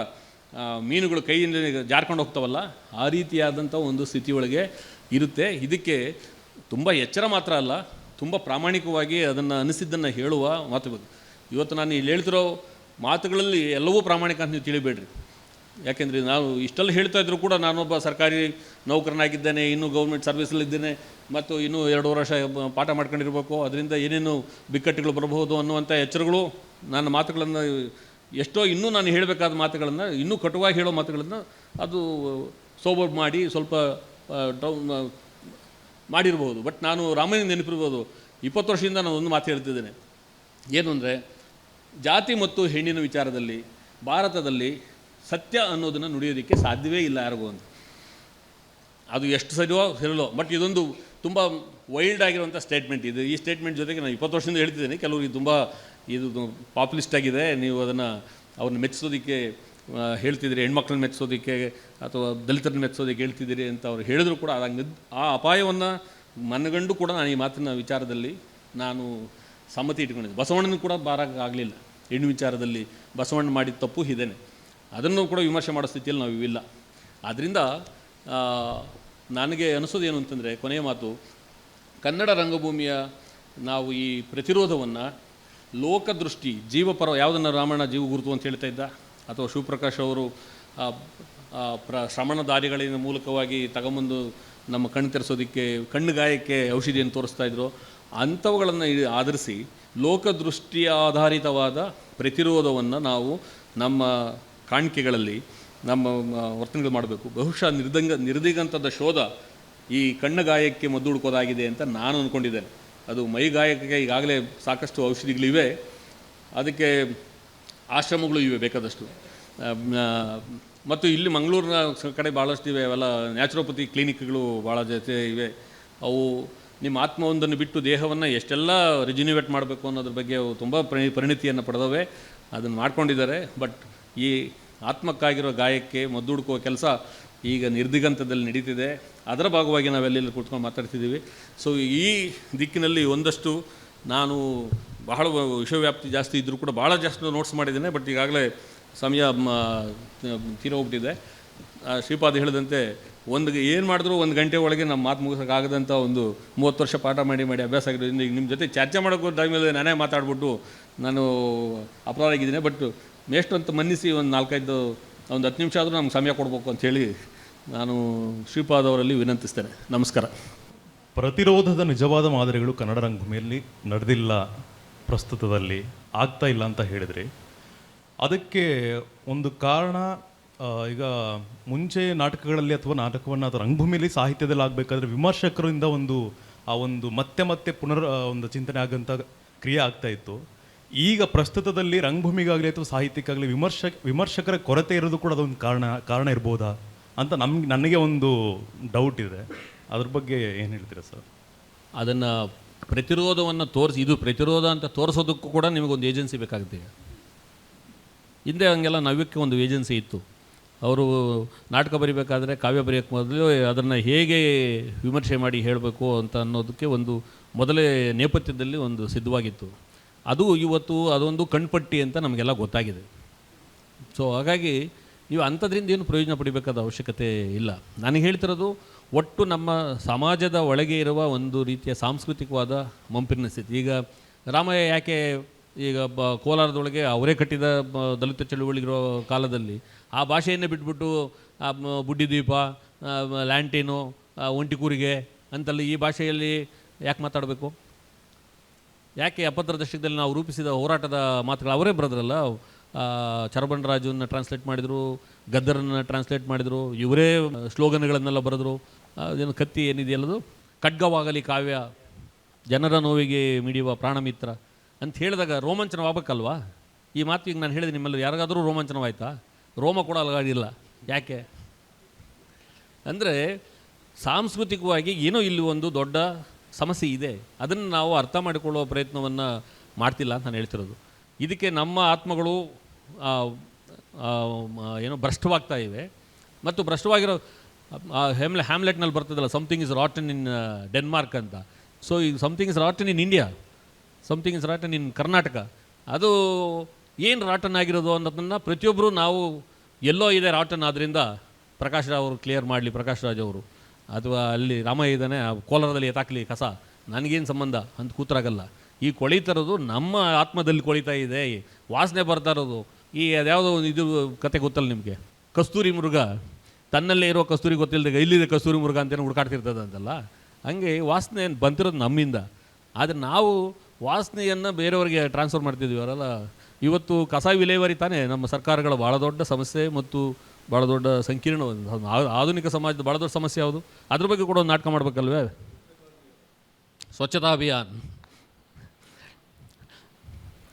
ಮೀನುಗಳು ಕೈಯಿಂದ ಜಾರ್ಕೊಂಡು ಹೋಗ್ತಾವಲ್ಲ, ಆ ರೀತಿಯಾದಂಥ ಒಂದು ಸ್ಥಿತಿಯೊಳಗೆ ಇರುತ್ತೆ. ಇದಕ್ಕೆ ತುಂಬ ಎಚ್ಚರ ಮಾತ್ರ ಅಲ್ಲ, ತುಂಬ ಪ್ರಾಮಾಣಿಕವಾಗಿ ಅದನ್ನು ಅನಿಸಿದ್ದನ್ನು ಹೇಳುವ ಮಾತು. ಇವತ್ತು ನಾನು ಇಲ್ಲಿ ಹೇಳ್ತಿರೋ ಮಾತುಗಳಲ್ಲಿ ಎಲ್ಲವೂ ಪ್ರಾಮಾಣಿಕ ಅಂತ ನೀವು ತಿಳಿಬೇಡ್ರಿ. ಯಾಕೆಂದರೆ ನಾವು ಇಷ್ಟೆಲ್ಲ ಹೇಳ್ತಾ ಇದ್ರೂ ಕೂಡ ನಾನೊಬ್ಬ ಸರ್ಕಾರಿ ನೌಕರನಾಗಿದ್ದೇನೆ, ಇನ್ನೂ ಗೌರ್ಮೆಂಟ್ ಸರ್ವಿಸಲ್ಲಿದ್ದೇನೆ, ಮತ್ತು ಇನ್ನೂ 2 ವರ್ಷ ಪಾಠ ಮಾಡ್ಕೊಂಡಿರ್ಬೇಕು, ಅದರಿಂದ ಏನೇನು ಬಿಕ್ಕಟ್ಟುಗಳು ಬರಬಹುದು ಅನ್ನುವಂಥ ಎಚ್ಚರಗಳು ನನ್ನ ಮಾತುಗಳನ್ನು ಎಷ್ಟೋ ಇನ್ನೂ ನಾನು ಹೇಳಬೇಕಾದ ಮಾತುಗಳನ್ನು, ಇನ್ನೂ ಕಟುವಾಗಿ ಹೇಳೋ ಮಾತುಗಳನ್ನು ಅದು ಸೋಬರ್ ಮಾಡಿ ಸ್ವಲ್ಪ ಮಾಡಿರ್ಬೋದು. ಬಟ್ ನಾನು ರಾಮನಿಗೆ ನೆನಪಿರ್ಬೋದು, 20 ವರ್ಷದಿಂದ ನಾನು ಒಂದು ಮಾತು ಹೇಳ್ತಿದ್ದೇನೆ. ಏನು ಅಂದರೆ, ಜಾತಿ ಮತ್ತು ಹೆಣ್ಣಿನ ವಿಚಾರದಲ್ಲಿ ಭಾರತದಲ್ಲಿ ಸತ್ಯ ಅನ್ನೋದನ್ನು ನುಡಿಯೋದಕ್ಕೆ ಸಾಧ್ಯವೇ ಇಲ್ಲ ಯಾರಿಗೂ ಅಂತ. ಅದು ಎಷ್ಟು ಸರಿಯೋ, ಬಟ್ ಇದೊಂದು ತುಂಬ ವೈಲ್ಡ್ ಆಗಿರುವಂಥ ಸ್ಟೇಟ್ಮೆಂಟ್ ಇದು. ಈ ಸ್ಟೇಟ್ಮೆಂಟ್ ಜೊತೆಗೆ ನಾನು 20 ವರ್ಷದಿಂದ ಹೇಳ್ತಿದ್ದೇನೆ, ಕೆಲವರು ತುಂಬ ಇದು ಪಾಪ್ಯುಲಿಸ್ಟ್ ಆಗಿದೆ, ನೀವು ಅವ್ರನ್ನ ಮೆಚ್ಚಿಸೋದಕ್ಕೆ ಹೇಳ್ತಿದ್ದೀರಿ, ಹೆಣ್ಮಕ್ಳನ್ನ ಮೆಚ್ಚಿಸೋದಕ್ಕೆ ಅಥವಾ ದಲಿತರನ್ನ ಮೆಚ್ಚಿಸೋದಕ್ಕೆ ಹೇಳ್ತಿದ್ದೀರಿ ಅಂತ ಅವ್ರು ಹೇಳಿದ್ರು ಕೂಡ ಆ ಅಪಾಯವನ್ನು ಮನಗಂಡು ಕೂಡ ನಾನು ಈ ಮಾತಿನ ವಿಚಾರದಲ್ಲಿ ನಾನು ಸಮ್ಮತಿ ಇಟ್ಕೊಂಡಿದ್ದೆ. ಬಸವಣ್ಣನ ಕೂಡ ಬಾರಾಗಲಿಲ್ಲ ಹೆಣ್ಣು ವಿಚಾರದಲ್ಲಿ. ಬಸವಣ್ಣ ಮಾಡಿದ ತಪ್ಪು ಇದೇನೆ, ಅದನ್ನು ಕೂಡ ವಿಮರ್ಶೆ ಮಾಡೋ ಸ್ಥಿತಿಯಲ್ಲಿ ನಾವು ಇವಿಲ್ಲ. ಆದ್ದರಿಂದ ನನಗೆ ಅನಿಸೋದು ಏನು ಅಂತಂದರೆ, ಕೊನೆಯ ಮಾತು, ಕನ್ನಡ ರಂಗಭೂಮಿಯ ನಾವು ಈ ಪ್ರತಿರೋಧವನ್ನು ಲೋಕದೃಷ್ಟಿ ಜೀವಪರ, ಯಾವುದನ್ನು ರಾಮಣ್ಣ ಜೀವ ಗುರುತು ಅಂತ ಹೇಳ್ತಾ ಇದ್ದ, ಅಥವಾ ಶಿವಪ್ರಕಾಶ್ ಅವರು ಶ್ರಮಣದಾರಿಗಳಿನ ಮೂಲಕವಾಗಿ ತಗೊಂಬಂದು ನಮ್ಮ ಕಣ್ಣು ತೆರೆಸೋದಕ್ಕೆ, ಕಣ್ಣು ಗಾಯಕ್ಕೆ ಔಷಧಿಯನ್ನು ತೋರಿಸ್ತಾ ಇದ್ರು, ಅಂಥವುಗಳನ್ನು ಆಧರಿಸಿ ಲೋಕದೃಷ್ಟಿಯ ಆಧಾರಿತವಾದ ಪ್ರತಿರೋಧವನ್ನು ನಾವು ನಮ್ಮ ಕಾಣಿಕೆಗಳಲ್ಲಿ ನಮ್ಮ ವರ್ತನೆಗಳು ಮಾಡಬೇಕು. ಬಹುಶಃ ನಿರ್ದಿಗಂತದ ಶೋಧ ಈ ಕಣ್ಣುಗಾಯಕ್ಕೆ ಮದ್ದು ಹುಡುಕೋದಾಗಿದೆ ಅಂತ ನಾನು ಅಂದ್ಕೊಂಡಿದ್ದೇನೆ. ಅದು ಮೈಗಾಯಕ್ಕೆ ಈಗಾಗಲೇ ಸಾಕಷ್ಟು ಔಷಧಿಗಳಿವೆ, ಅದಕ್ಕೆ ಆಶ್ರಮಗಳು ಇವೆ ಬೇಕಾದಷ್ಟು, ಮತ್ತು ಇಲ್ಲಿ ಮಂಗಳೂರಿನ ಕಡೆ ಭಾಳಷ್ಟು ಇವೆ. ಅವೆಲ್ಲ ನ್ಯಾಚುರೋಪತಿ ಕ್ಲಿನಿಕ್ಗಳು ಭಾಳ ಜೊತೆ ಇವೆ. ಅವು ನಿಮ್ಮ ಆತ್ಮವೊಂದನ್ನು ಬಿಟ್ಟು ದೇಹವನ್ನು ಎಷ್ಟೆಲ್ಲ ರಿಜಿನ್ಯುವೇಟ್ ಮಾಡಬೇಕು ಅನ್ನೋದ್ರ ಬಗ್ಗೆ ಅವು ತುಂಬ ಪರಿಣಿತಿಯನ್ನು ಪಡೆದವೆ, ಅದನ್ನು ಮಾಡ್ಕೊಂಡಿದ್ದಾರೆ. ಬಟ್ ಈ ಆತ್ಮಕ್ಕಾಗಿರೋ ಗಾಯಕ್ಕೆ ಮದ್ದು ಹುಡುಕುವ ಕೆಲಸ ಈಗ ನಿರ್ದಿಗಂತದಲ್ಲಿ ನಡೀತಿದೆ. ಅದರ ಭಾಗವಾಗಿ ನಾವೆಲ್ಲ ಕೂತ್ಕೊಂಡು ಮಾತಾಡ್ತಿದ್ದೀವಿ. ಸೊ ಈ ದಿಕ್ಕಿನಲ್ಲಿ ಒಂದಷ್ಟು ನಾನು ಬಹಳ ವಿಶ್ವವ್ಯಾಪ್ತಿ ಜಾಸ್ತಿ ಇದ್ದರೂ ಕೂಡ ಭಾಳ ಜಾಸ್ತಿ ನೋಟ್ಸ್ ಮಾಡಿದ್ದೇನೆ. ಬಟ್ ಈಗಾಗಲೇ ಸಮಯ ತೀರೋಗ್ಬಿಟ್ಟಿದೆ. ಶ್ರೀಪಾದ್ ಹೇಳಿದಂತೆ ಏನು ಮಾಡಿದ್ರು 1 ಗಂಟೆ ಒಳಗೆ ನಮ್ಮ ಮಾತು ಮುಗಿಸೋಕ್ಕಾಗದಂಥ ಒಂದು 30 ವರ್ಷ ಪಾಠ ಮಾಡಿ ಅಭ್ಯಾಸ ಆಗಿರೋದ್ರಿಂದ ಈಗ ನಿಮ್ಮ ಜೊತೆ ಚರ್ಚೆ ಮಾಡೋಕ್ಕೂ ಟೈಮಲ್ಲಿ ನಾನೇ ಮಾತಾಡ್ಬಿಟ್ಟು ನಾನು ಅಪರಾಧ ಆಗಿದ್ದೀನಿ. ಬಟ್ ಮೇಷ್ಟು ಅಂತ ಮನ್ನಿಸಿ ಒಂದು 10 ನಿಮಿಷ ಆದರೂ ನಮ್ಗೆ ಸಮಯ ಕೊಡಬೇಕು ಅಂಥೇಳಿ ನಾನು ಶ್ರೀಪಾದ್ ಅವರಲ್ಲಿ ವಿನಂತಿಸ್ತೇನೆ. ನಮಸ್ಕಾರ. ಪ್ರತಿರೋಧದ ನಿಜವಾದ ಮಾದರಿಗಳು ಕನ್ನಡ ರಂಗಭೂಮಿಯಲ್ಲಿ ನಡೆದಿಲ್ಲ, ಪ್ರಸ್ತುತದಲ್ಲಿ ಆಗ್ತಾ ಇಲ್ಲ ಅಂತ ಹೇಳಿದ್ರಿ. ಅದಕ್ಕೆ ಒಂದು ಕಾರಣ, ಈಗ ಮುಂಚೆ ನಾಟಕಗಳಲ್ಲಿ ಅಥವಾ ನಾಟಕವನ್ನು ಅಥವಾ ರಂಗಭೂಮಿಯಲ್ಲಿ ಸಾಹಿತ್ಯದಲ್ಲಿ ಆಗಬೇಕಾದ್ರೆ ವಿಮರ್ಶಕರಿಂದ ಒಂದು ಮತ್ತೆ ಒಂದು ಚಿಂತನೆ ಆಗೋಂಥ ಕ್ರಿಯೆ ಆಗ್ತಾ ಇತ್ತು. ಈಗ ಪ್ರಸ್ತುತದಲ್ಲಿ ರಂಗಭೂಮಿಗಾಗಲಿ ಅಥವಾ ಸಾಹಿತ್ಯಕ್ಕಾಗಲಿ ವಿಮರ್ಶಕರ ಕೊರತೆ ಇರೋದು ಕೂಡ ಅದೊಂದು ಕಾರಣ ಇರ್ಬೋದಾ ಅಂತ ನನಗೆ ಒಂದು ಡೌಟ್ ಇದೆ. ಅದ್ರ ಬಗ್ಗೆ ಏನು ಹೇಳ್ತೀರಾ ಸರ್? ಅದನ್ನು ಪ್ರತಿರೋಧವನ್ನು ಇದು ಪ್ರತಿರೋಧ ಅಂತ ತೋರಿಸೋದಕ್ಕೂ ಕೂಡ ನಿಮಗೊಂದು ಏಜೆನ್ಸಿ ಬೇಕಾಗುತ್ತೆ. ಹಿಂದೆ ಹಂಗೆಲ್ಲ ನವ್ಯಕ್ಕೆ ಒಂದು ಏಜೆನ್ಸಿ ಇತ್ತು. ಅವರು ನಾಟಕ ಬರೀಬೇಕಾದ್ರೆ, ಕಾವ್ಯ ಬರೆಯೋಕ್ಕೆ ಮೊದಲು ಅದನ್ನು ಹೇಗೆ ವಿಮರ್ಶೆ ಮಾಡಿ ಹೇಳಬೇಕು ಅಂತ ಅನ್ನೋದಕ್ಕೆ ಒಂದು ಮೊದಲೇ ನೇಪಥ್ಯದಲ್ಲಿ ಒಂದು ಸಿದ್ಧವಾಗಿತ್ತು. ಅದು ಇವತ್ತು ಅದೊಂದು ಕಣ್ಪಟ್ಟಿ ಅಂತ ನಮಗೆಲ್ಲ ಗೊತ್ತಾಗಿದೆ. ಸೊ ಹಾಗಾಗಿ ನೀವು ಅಂಥದ್ರಿಂದ ಏನು ಪ್ರಯೋಜನ ಪಡಿಬೇಕಾದ ಅವಶ್ಯಕತೆ ಇಲ್ಲ. ನನಗೆ ಹೇಳ್ತಿರೋದು, ಒಟ್ಟು ನಮ್ಮ ಸಮಾಜದ ಒಳಗೆ ಇರುವ ಒಂದು ರೀತಿಯ ಸಾಂಸ್ಕೃತಿಕವಾದ ಮಂಪಿನ ಸ್ಥಿತಿ. ಈಗ ರಾಮಯ್ಯ ಯಾಕೆ ಈಗ ಕೋಲಾರದೊಳಗೆ ಅವರೇ ಕಟ್ಟಿದ ದಲಿತ ಚಳುವಳಿಗಿರೋ ಕಾಲದಲ್ಲಿ ಆ ಭಾಷೆಯನ್ನೇ ಬಿಟ್ಬಿಟ್ಟು ಬುಡ್ಡಿದ್ವೀಪ, ಲ್ಯಾಂಟೀನು, ಒಂಟಿಕೂರಿಗೆ ಅಂತಲ್ಲ ಈ ಭಾಷೆಯಲ್ಲಿ ಯಾಕೆ ಮಾತಾಡಬೇಕು? ಯಾಕೆ 70ರ ದಶಕದಲ್ಲಿ ನಾವು ರೂಪಿಸಿದ ಹೋರಾಟದ ಮಾತುಗಳು ಅವರೇ ಬರೆದ್ರಲ್ಲ. ಚರಬಣರಾಜನ್ನ ಟ್ರಾನ್ಸ್ಲೇಟ್ ಮಾಡಿದರು, ಗದ್ದರನ್ನ ಟ್ರಾನ್ಸ್ಲೇಟ್ ಮಾಡಿದರು, ಇವರೇ ಸ್ಲೋಗನ್ಗಳನ್ನೆಲ್ಲ ಬರೆದ್ರು. ಅದೇನು ಕತ್ತಿ ಏನಿದೆಯಲ್ಲದು, ಖಡ್ಗವಾಗಲಿ ಕಾವ್ಯ ಜನರ ನೋವಿಗೆ ಮಿಡಿಯುವ ಪ್ರಾಣಮಿತ್ರ ಅಂತ ಹೇಳಿದಾಗ ರೋಮಾಂಚನವಾಗಬೇಕಲ್ವಾ? ಈ ಮಾತು ಈಗ ನಾನು ಹೇಳಿದೆ, ನಿಮ್ಮಲ್ಲಿ ಯಾರಿಗಾದರೂ ರೋಮಾಂಚನವಾಯ್ತಾ? ರೋಮ ಕೂಡ ಅಲಗಾಡಿಲ್ಲ. ಯಾಕೆ ಅಂದರೆ ಸಾಂಸ್ಕೃತಿಕವಾಗಿ ಏನೋ ಇಲ್ಲಿ ಒಂದು ದೊಡ್ಡ ಸಮಸ್ಯೆ ಇದೆ. ಅದನ್ನು ನಾವು ಅರ್ಥ ಮಾಡಿಕೊಳ್ಳುವ ಪ್ರಯತ್ನವನ್ನು ಮಾಡ್ತಿಲ್ಲ ಅಂತ ನಾನು ಹೇಳ್ತಿರೋದು. ಇದಕ್ಕೆ ನಮ್ಮ ಆತ್ಮಗಳು ಏನೋ ಭ್ರಷ್ಟವಾಗ್ತಾ ಇವೆ. ಮತ್ತು ಭ್ರಷ್ಟವಾಗಿರೋ ಹ್ಯಾಮ್ಲೆಟ್ನಲ್ಲಿ ಬರ್ತದಲ್ಲ, something is rotten in Denmark ಅಂತ. ಸೊ ಈ something is rotten in India, something is rotten in Karnataka. ಅದು ಏನು ರಾಟನ್ ಆಗಿರೋದು ಅನ್ನೋದನ್ನು ಪ್ರತಿಯೊಬ್ಬರು ನಾವು ಎಲ್ಲೋ ಇದೆ ರಾಟನ್, ಆದ್ದರಿಂದ ಪ್ರಕಾಶ್ ರಾವ್ ಅವರು ಕ್ಲಿಯರ್ ಮಾಡಲಿ, ಪ್ರಕಾಶ್ ರಾಜ್ ಅವರು, ಅಥವಾ ಅಲ್ಲಿ ರಾಮಯ್ಯ ಇದ್ದಾನೆ ಕೋಲಾರದಲ್ಲಿ ಎತ್ತಾಕಲಿ ಕಸ, ನನಗೇನು ಸಂಬಂಧ ಅಂತ ಕೂತ್ರಾಗಲ್ಲ. ಈ ಕೊಳಿತಿರೋದು ನಮ್ಮ ಆತ್ಮದಲ್ಲಿ ಕೊಳಿತಾ ಇದೆ, ವಾಸನೆ ಬರ್ತಾ ಇರೋದು. ಈ ಅದ್ಯಾವುದೋ ಇದು ಕತೆ ಗೊತ್ತಲ್ಲ ನಿಮಗೆ, ಕಸ್ತೂರಿ ಮೃಗ ತನ್ನಲ್ಲೇ ಇರೋ ಕಸ್ತೂರಿ ಗೊತ್ತಿಲ್ಲದೆ ಇಲ್ಲಿದೆ ಕಸ್ತೂರಿ ಮೃಗ ಅಂತೇನು ಹುಡುಕಾಡ್ತಿರ್ತದೆ ಅಂತಲ್ಲ. ಹಂಗೆ ವಾಸನೆ ಬಂತಿರೋದು ನಮ್ಮಿಂದ. ಆದರೆ ನಾವು ವಾಸನೆಯನ್ನು ಬೇರೆಯವರಿಗೆ ಟ್ರಾನ್ಸ್ಫರ್ ಮಾಡ್ತಿದ್ವಿ. ಅವರೆಲ್ಲ ಇವತ್ತು ಕಸ ವಿಲೇವಾರಿ ತಾನೇ ನಮ್ಮ ಸರ್ಕಾರಗಳ ಭಾಳ ದೊಡ್ಡ ಸಮಸ್ಯೆ ಮತ್ತು ಭಾಳ ದೊಡ್ಡ ಸಂಕೀರ್ಣ ಆಧುನಿಕ ಸಮಾಜದ ಭಾಳ ದೊಡ್ಡ ಸಮಸ್ಯೆ ಯಾವುದು? ಅದ್ರ ಬಗ್ಗೆ ಕೂಡ ಒಂದು ನಾಟಕ ಮಾಡಬೇಕಲ್ವೇ? ಸ್ವಚ್ಛತಾ ಅಭಿಯಾನ್.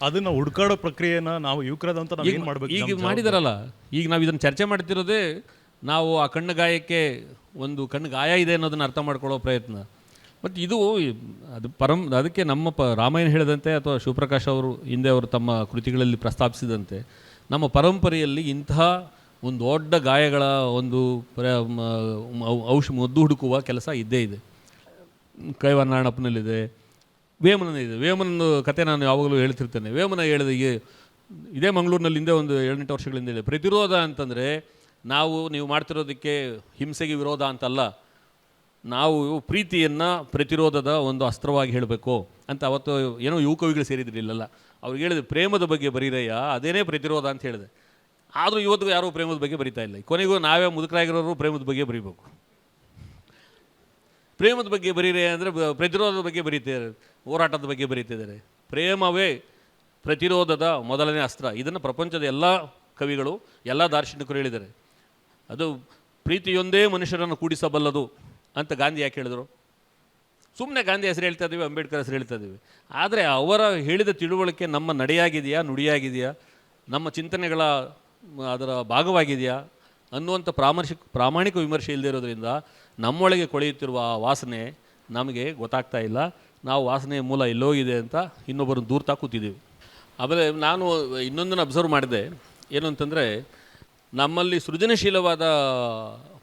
ಅದನ್ನು ಹುಡುಕಾಡೋ ಪ್ರಕ್ರಿಯೆನ ನಾವು ಯುವಕರಾದಂತ ನಾವು ಏನು ಮಾಡಬೇಕು? ಈಗ ಮಾಡಿದಾರಲ್ಲ, ಈಗ ನಾವು ಇದನ್ನು ಚರ್ಚೆ ಮಾಡ್ತಿರೋದೇ ನಾವು ಆ ಕಣ್ಣು ಗಾಯಕ್ಕೆ ಒಂದು ಕಣ್ಣು ಗಾಯ ಇದೆ ಅನ್ನೋದನ್ನು ಅರ್ಥ ಮಾಡ್ಕೊಳ್ಳೋ ಪ್ರಯತ್ನ. ಮತ್ತು ಇದು ಅದು ಅದಕ್ಕೆ ನಮ್ಮ ರಾಮಾಯಣ ಹೇಳಿದಂತೆ ಅಥವಾ ಶಿವಪ್ರಕಾಶ್ ಅವರು ಹಿಂದೆ ಅವರು ತಮ್ಮ ಕೃತಿಗಳಲ್ಲಿ ಪ್ರಸ್ತಾಪಿಸಿದಂತೆ ನಮ್ಮ ಪರಂಪರೆಯಲ್ಲಿ ಇಂತಹ ಒಂದು ದೊಡ್ಡ ಗಾಯಗಳ ಒಂದು ಮದ್ದು ಹುಡುಕುವ ಕೆಲಸ ಇದ್ದೇ ಇದೆ. ಕೈವಾರನಾರಾಯಣಪ್ಪನಲ್ಲಿದೆ, ವೇಮನನಿದೆ. ವೇಮನ ಕತೆ ನಾನು ಯಾವಾಗಲೂ ಹೇಳ್ತಿರ್ತೇನೆ. ವೇಮನ ಹೇಳಿದ ಇದೇ ಮಂಗಳೂರಿನಲ್ಲಿ ಹಿಂದೆ ಒಂದು 7-8 ವರ್ಷಗಳಿಂದ ಇದೆ, ಪ್ರತಿರೋಧ ಅಂತಂದರೆ ನೀವು ಮಾಡ್ತಿರೋದಕ್ಕೆ ಹಿಂಸೆಗೆ ವಿರೋಧ ಅಂತಲ್ಲ, ನಾವು ಪ್ರೀತಿಯನ್ನು ಪ್ರತಿರೋಧದ ಒಂದು ಅಸ್ತ್ರವಾಗಿ ಹೇಳಬೇಕು ಅಂತ ಅವತ್ತು ಏನೋ ಯುವಕವಿಗಳು ಸೇರಿದ್ರಿಲ್ಲಲ್ಲ, ಅವ್ರಿಗೆ ಹೇಳಿದೆ ಪ್ರೇಮದ ಬಗ್ಗೆ ಬರೀರಯ್ಯ, ಅದೇನೇ ಪ್ರತಿರೋಧ ಅಂತ ಹೇಳಿದೆ. ಆದರೂ ಇವತ್ತು ಯಾರೂ ಪ್ರೇಮದ ಬಗ್ಗೆ ಬರಿತಾ ಇಲ್ಲ. ಕೊನೆಗೂ ನಾವೇ ಮುದುಕರಾಗಿರೋರು ಪ್ರೇಮದ ಬಗ್ಗೆ ಬರೀಬೇಕು. ಪ್ರೇಮದ ಬಗ್ಗೆ ಬರೀರೇ ಅಂದರೆ ಪ್ರತಿರೋಧದ ಬಗ್ಗೆ ಬರೀತಿದ್ದಾರೆ, ಹೋರಾಟದ ಬಗ್ಗೆ ಬರೀತಿದ್ದಾರೆ. ಪ್ರೇಮವೇ ಪ್ರತಿರೋಧದ ಮೊದಲನೇ ಅಸ್ತ್ರ. ಇದನ್ನು ಪ್ರಪಂಚದ ಎಲ್ಲ ಕವಿಗಳು, ಎಲ್ಲ ದಾರ್ಶನಿಕರು ಹೇಳಿದ್ದಾರೆ. ಅದು ಪ್ರೀತಿಯೊಂದೇ ಮನುಷ್ಯರನ್ನು ಕೂಡಿಸಬಲ್ಲದು ಅಂತ ಗಾಂಧಿ ಯಾಕೆ ಹೇಳಿದರು? ಸುಮ್ಮನೆ ಗಾಂಧಿ ಹೆಸರು ಹೇಳ್ತಾ ಇದ್ದೀವಿ, ಅಂಬೇಡ್ಕರ್ ಹೆಸರು ಹೇಳ್ತಾ ಇದ್ದೀವಿ. ಆದರೆ ಅವರ ಹೇಳಿದ ತಿಳುವಳಿಕೆ ನಮ್ಮ ನಡೆಯಾಗಿದೆಯಾ, ನುಡಿಯಾಗಿದೆಯಾ, ನಮ್ಮ ಚಿಂತನೆಗಳ ಅದರ ಭಾಗವಾಗಿದೆಯಾ ಅನ್ನುವಂಥ ಪ್ರಾಮಾಣಿಕ ವಿಮರ್ಶೆ ಇಲ್ಲದೆ ಇರೋದ್ರಿಂದ ನಮ್ಮೊಳಗೆ ಕೊಳೆಯುತ್ತಿರುವ ಆ ವಾಸನೆ ನಮಗೆ ಗೊತ್ತಾಗ್ತಾ ಇಲ್ಲ. ನಾವು ವಾಸನೆಯ ಮೂಲ ಎಲ್ಲೋಗಿದೆ ಅಂತ ಇನ್ನೊಬ್ಬರನ್ನು ದೂರ್ತಾ ಕೂತಿದ್ದೀವಿ. ಆಮೇಲೆ ನಾನು ಇನ್ನೊಂದನ್ನು ಅಬ್ಸರ್ವ್ ಮಾಡಿದೆ, ಏನು ಅಂತಂದರೆ ನಮ್ಮಲ್ಲಿ ಸೃಜನಶೀಲವಾದ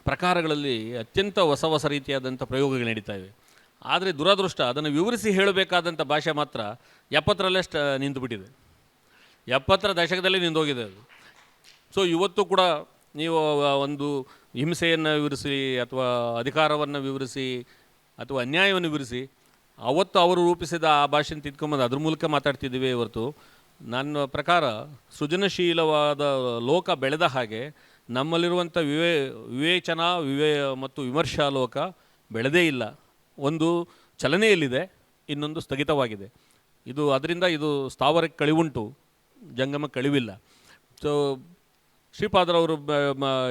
ಪ್ರಕಾರಗಳಲ್ಲಿ ಅತ್ಯಂತ ಹೊಸ ರೀತಿಯಾದಂಥ ಪ್ರಯೋಗಗಳು ನಡೀತಾ ಇವೆ. ಆದರೆ ದುರದೃಷ್ಟ ಅದನ್ನು ವಿವರಿಸಿ ಹೇಳಬೇಕಾದಂಥ ಭಾಷೆ ಮಾತ್ರ 70ರಲ್ಲೇ ನಿಂತುಬಿಟ್ಟಿದೆ. 70ರ ದಶಕದಲ್ಲಿ ನಿಂತೋಗಿದೆ ಅದು. ಸೊ ಇವತ್ತು ಕೂಡ ನೀವು ಒಂದು ಹಿಂಸೆಯನ್ನು ವಿವರಿಸಿ ಅಥವಾ ಅಧಿಕಾರವನ್ನು ವಿವರಿಸಿ ಅಥವಾ ಅನ್ಯಾಯವನ್ನು ವಿವರಿಸಿ ಅವತ್ತು ಅವರು ರೂಪಿಸಿದ ಆ ಭಾಷೆಯನ್ನು ತಿದ್ಕೊಂಬಂದು ಅದ್ರ ಮೂಲಕ ಮಾತಾಡ್ತಿದ್ದೀವಿ ಹೊರತು, ನನ್ನ ಪ್ರಕಾರ ಸೃಜನಶೀಲವಾದ ಲೋಕ ಬೆಳೆದ ಹಾಗೆ ನಮ್ಮಲ್ಲಿರುವಂಥ ವಿವೇಚನ ಮತ್ತು ವಿಮರ್ಶಾ ಲೋಕ ಬೆಳೆದೇ ಇಲ್ಲ. ಒಂದು ಚಲನೆಯಲ್ಲಿದೆ, ಇನ್ನೊಂದು ಸ್ಥಗಿತವಾಗಿದೆ. ಅದರಿಂದ ಇದು ಸ್ಥಾವರಕ್ಕೆ ಕಳಿವುಂಟು, ಜಂಗಮ ಕಳಿವಿಲ್ಲ. ಸೊ ಶ್ರೀಪಾದರವರು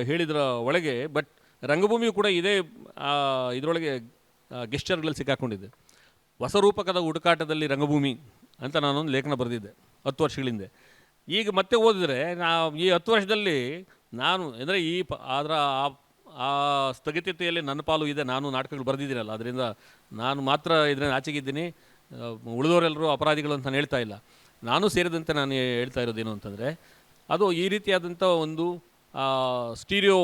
ಹೇಳಿದ್ರ ಒಳಗೆ ಬಟ್ ರಂಗಭೂಮಿಯು ಕೂಡ ಇದೇ ಇದರೊಳಗೆ ಗೆಸ್ಚರ್ಗಳಲ್ಲಿ ಸಿಕ್ಕಾಕೊಂಡಿದೆ. ಹೊಸರೂಪಕದ ಹುಡುಕಾಟದಲ್ಲಿ ರಂಗಭೂಮಿ ಅಂತ ನಾನೊಂದು ಲೇಖನ ಬರೆದಿದ್ದೆ 10 ವರ್ಷಗಳಿಂದ. ಈಗ ಮತ್ತೆ ಓದಿದರೆ ಈ 10 ವರ್ಷದಲ್ಲಿ ನಾನು ಅಂದರೆ ಅದರ ಆ ಸ್ಥಗಿತತೆಯಲ್ಲಿ ನನ್ನ ಪಾಲು ಇದೆ. ನಾನು ನಾಟಕಗಳು ಬರೆದಿದ್ದೀನಲ್ಲ, ಅದರಿಂದ ನಾನು ಮಾತ್ರ ಇದರಿಂದ ಆಚೆಗಿದ್ದೀನಿ, ಉಳಿದವರೆಲ್ಲರೂ ಅಪರಾಧಿಗಳು ಅಂತ ನಾನು ಹೇಳ್ತಾ ಇಲ್ಲ. ನಾನು ಸೇರಿದಂತೆ ನಾನು ಹೇಳ್ತಾ ಇರೋದೇನು ಅಂತಂದರೆ, ಅದು ಈ ರೀತಿಯಾದಂಥ ಒಂದು ಸ್ಟೀರಿಯೋ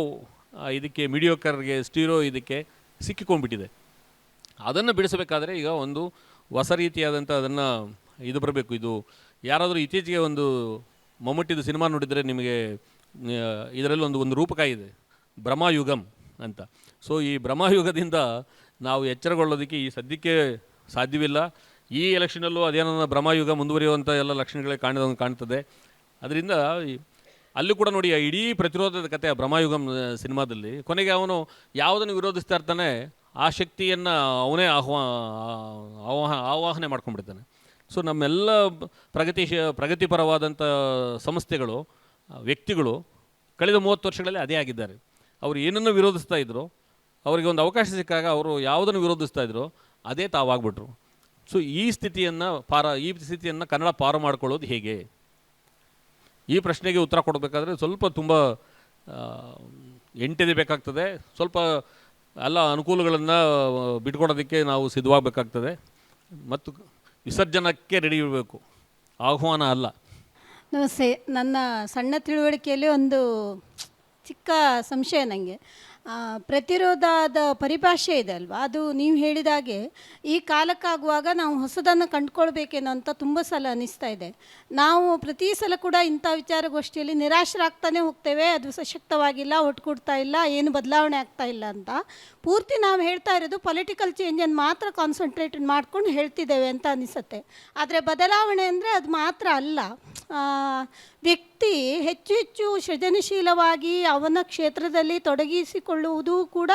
ಇದಕ್ಕೆ ಮೀಡಿಯೋಕರ್ಗೆ ಸ್ಟೀರಿಯೋ ಇದಕ್ಕೆ ಸಿಕ್ಕಿಕೊಂಡ್ಬಿಟ್ಟಿದೆ. ಅದನ್ನು ಬಿಡಿಸಬೇಕಾದ್ರೆ ಈಗ ಒಂದು ಹೊಸ ರೀತಿಯಾದಂಥ ಅದನ್ನು ಬರಬೇಕು. ಇದು ಯಾರಾದರೂ ಇತ್ತೀಚೆಗೆ ಒಂದು ಮಮ್ಮುಟ್ಟಿದು ಸಿನಿಮಾ ನೋಡಿದರೆ ನಿಮಗೆ ಇದರಲ್ಲಿ ಒಂದು ರೂಪಕ ಇದೆ, ಭ್ರಮಾಯುಗಂ ಅಂತ. ಸೊ ಈ ಭ್ರಮಾಯುಗದಿಂದ ನಾವು ಎಚ್ಚರಗೊಳ್ಳೋದಕ್ಕೆ ಈ ಸದ್ಯಕ್ಕೆ ಸಾಧ್ಯವಿಲ್ಲ. ಈ ಎಲೆಕ್ಷನಲ್ಲೂ ಅದೇನೋ ಭ್ರಮಾಯುಗ ಮುಂದುವರಿಯುವಂಥ ಎಲ್ಲ ಲಕ್ಷಣಗಳೇ ಕಾಣ್ತದೆ. ಅದರಿಂದ ಅಲ್ಲೂ ಕೂಡ ನೋಡಿ, ಇಡೀ ಪ್ರತಿರೋಧದ ಕಥೆ ಆ ಭ್ರಮಾಯುಗಂ ಸಿನಿಮಾದಲ್ಲಿ ಕೊನೆಗೆ ಅವನು ಯಾವುದನ್ನು ವಿರೋಧಿಸ್ತಾ ಇರ್ತಾನೆ ಆ ಶಕ್ತಿಯನ್ನು ಅವನೇ ಆವಾಹನೆ ಮಾಡ್ಕೊಂಡ್ಬಿಡ್ತಾನೆ. ಸೊ ನಮ್ಮೆಲ್ಲ ಪ್ರಗತಿಪರವಾದಂಥ ಸಂಸ್ಥೆಗಳು, ವ್ಯಕ್ತಿಗಳು ಕಳೆದ 30 ವರ್ಷಗಳಲ್ಲಿ ಅದೇ ಆಗಿದ್ದಾರೆ. ಅವರು ಏನನ್ನು ವಿರೋಧಿಸ್ತಾ ಇದ್ರು, ಅವರಿಗೆ ಒಂದು ಅವಕಾಶ ಸಿಕ್ಕಾಗ ಅವರು ಯಾವುದನ್ನು ವಿರೋಧಿಸ್ತಾ ಇದ್ರು ಅದೇ ತಾವಾಗ್ಬಿಟ್ರು. ಸೊ ಈ ಸ್ಥಿತಿಯನ್ನು ಕನ್ನಡ ಪಾರು ಮಾಡ್ಕೊಳ್ಳೋದು ಹೇಗೆ? ಈ ಪ್ರಶ್ನೆಗೆ ಉತ್ತರ ಕೊಡಬೇಕಾದ್ರೆ ಸ್ವಲ್ಪ ತುಂಬ ಎಂಟೆದೆ ಬೇಕಾಗ್ತದೆ. ಸ್ವಲ್ಪ ಎಲ್ಲ ಅನುಕೂಲಗಳನ್ನು ಬಿಟ್ಕೊಡೋದಕ್ಕೆ ನಾವು ಸಿದ್ಧವಾಗಬೇಕಾಗ್ತದೆ ಮತ್ತು ವಿಸರ್ಜನಕ್ಕೆ ರೆಡಿ ಇರಬೇಕು, ಆಹ್ವಾನ ಅಲ್ಲ. ನಮಸ್ತೆ. ನನ್ನ ಸಣ್ಣ ತಿಳುವಳಿಕೆಯಲ್ಲಿ ಒಂದು ಚಿಕ್ಕ ಸಂಶಯ ನನಗೆ. ಪ್ರತಿರೋಧದ ಪರಿಭಾಷೆ ಇದೆ ಅಲ್ವಾ, ಅದು ನೀವು ಹೇಳಿದಾಗೆ ಈ ಕಾಲಕ್ಕಾಗುವಾಗ ನಾವು ಹೊಸದನ್ನು ಕಂಡುಕೊಳ್ಬೇಕೇನೋ ಅಂತ ತುಂಬ ಸಲ ಅನ್ನಿಸ್ತಾ ಇದೆ. ನಾವು ಪ್ರತಿ ಸಲ ಕೂಡ ಇಂಥ ವಿಚಾರಗೋಷ್ಠಿಯಲ್ಲಿ ನಿರಾಶರಾಗ್ತಾನೆ ಹೋಗ್ತೇವೆ, ಅದು ಸಶಕ್ತವಾಗಿಲ್ಲ, ಒಟ್ಟುಕೊಡ್ತಾ ಇಲ್ಲ, ಏನು ಬದಲಾವಣೆ ಆಗ್ತಾ ಇಲ್ಲ ಅಂತ. ಪೂರ್ತಿ ನಾವು ಹೇಳ್ತಾ ಇರೋದು ಪೊಲಿಟಿಕಲ್ ಚೇಂಜನ್ನು ಮಾತ್ರ ಕಾನ್ಸಂಟ್ರೇಟೆಡ್ ಮಾಡ್ಕೊಂಡು ಹೇಳ್ತಿದ್ದೇವೆ ಅಂತ ಅನಿಸುತ್ತೆ. ಆದರೆ ಬದಲಾವಣೆ ಅಂದರೆ ಅದು ಮಾತ್ರ ಅಲ್ಲ. ವ್ಯಕ್ತಿ ಹೆಚ್ಚು ಹೆಚ್ಚು ಸೃಜನಶೀಲವಾಗಿ ಅವನ ಕ್ಷೇತ್ರದಲ್ಲಿ ತೊಡಗಿಸಿಕೊಳ್ಳುವುದು ಕೂಡ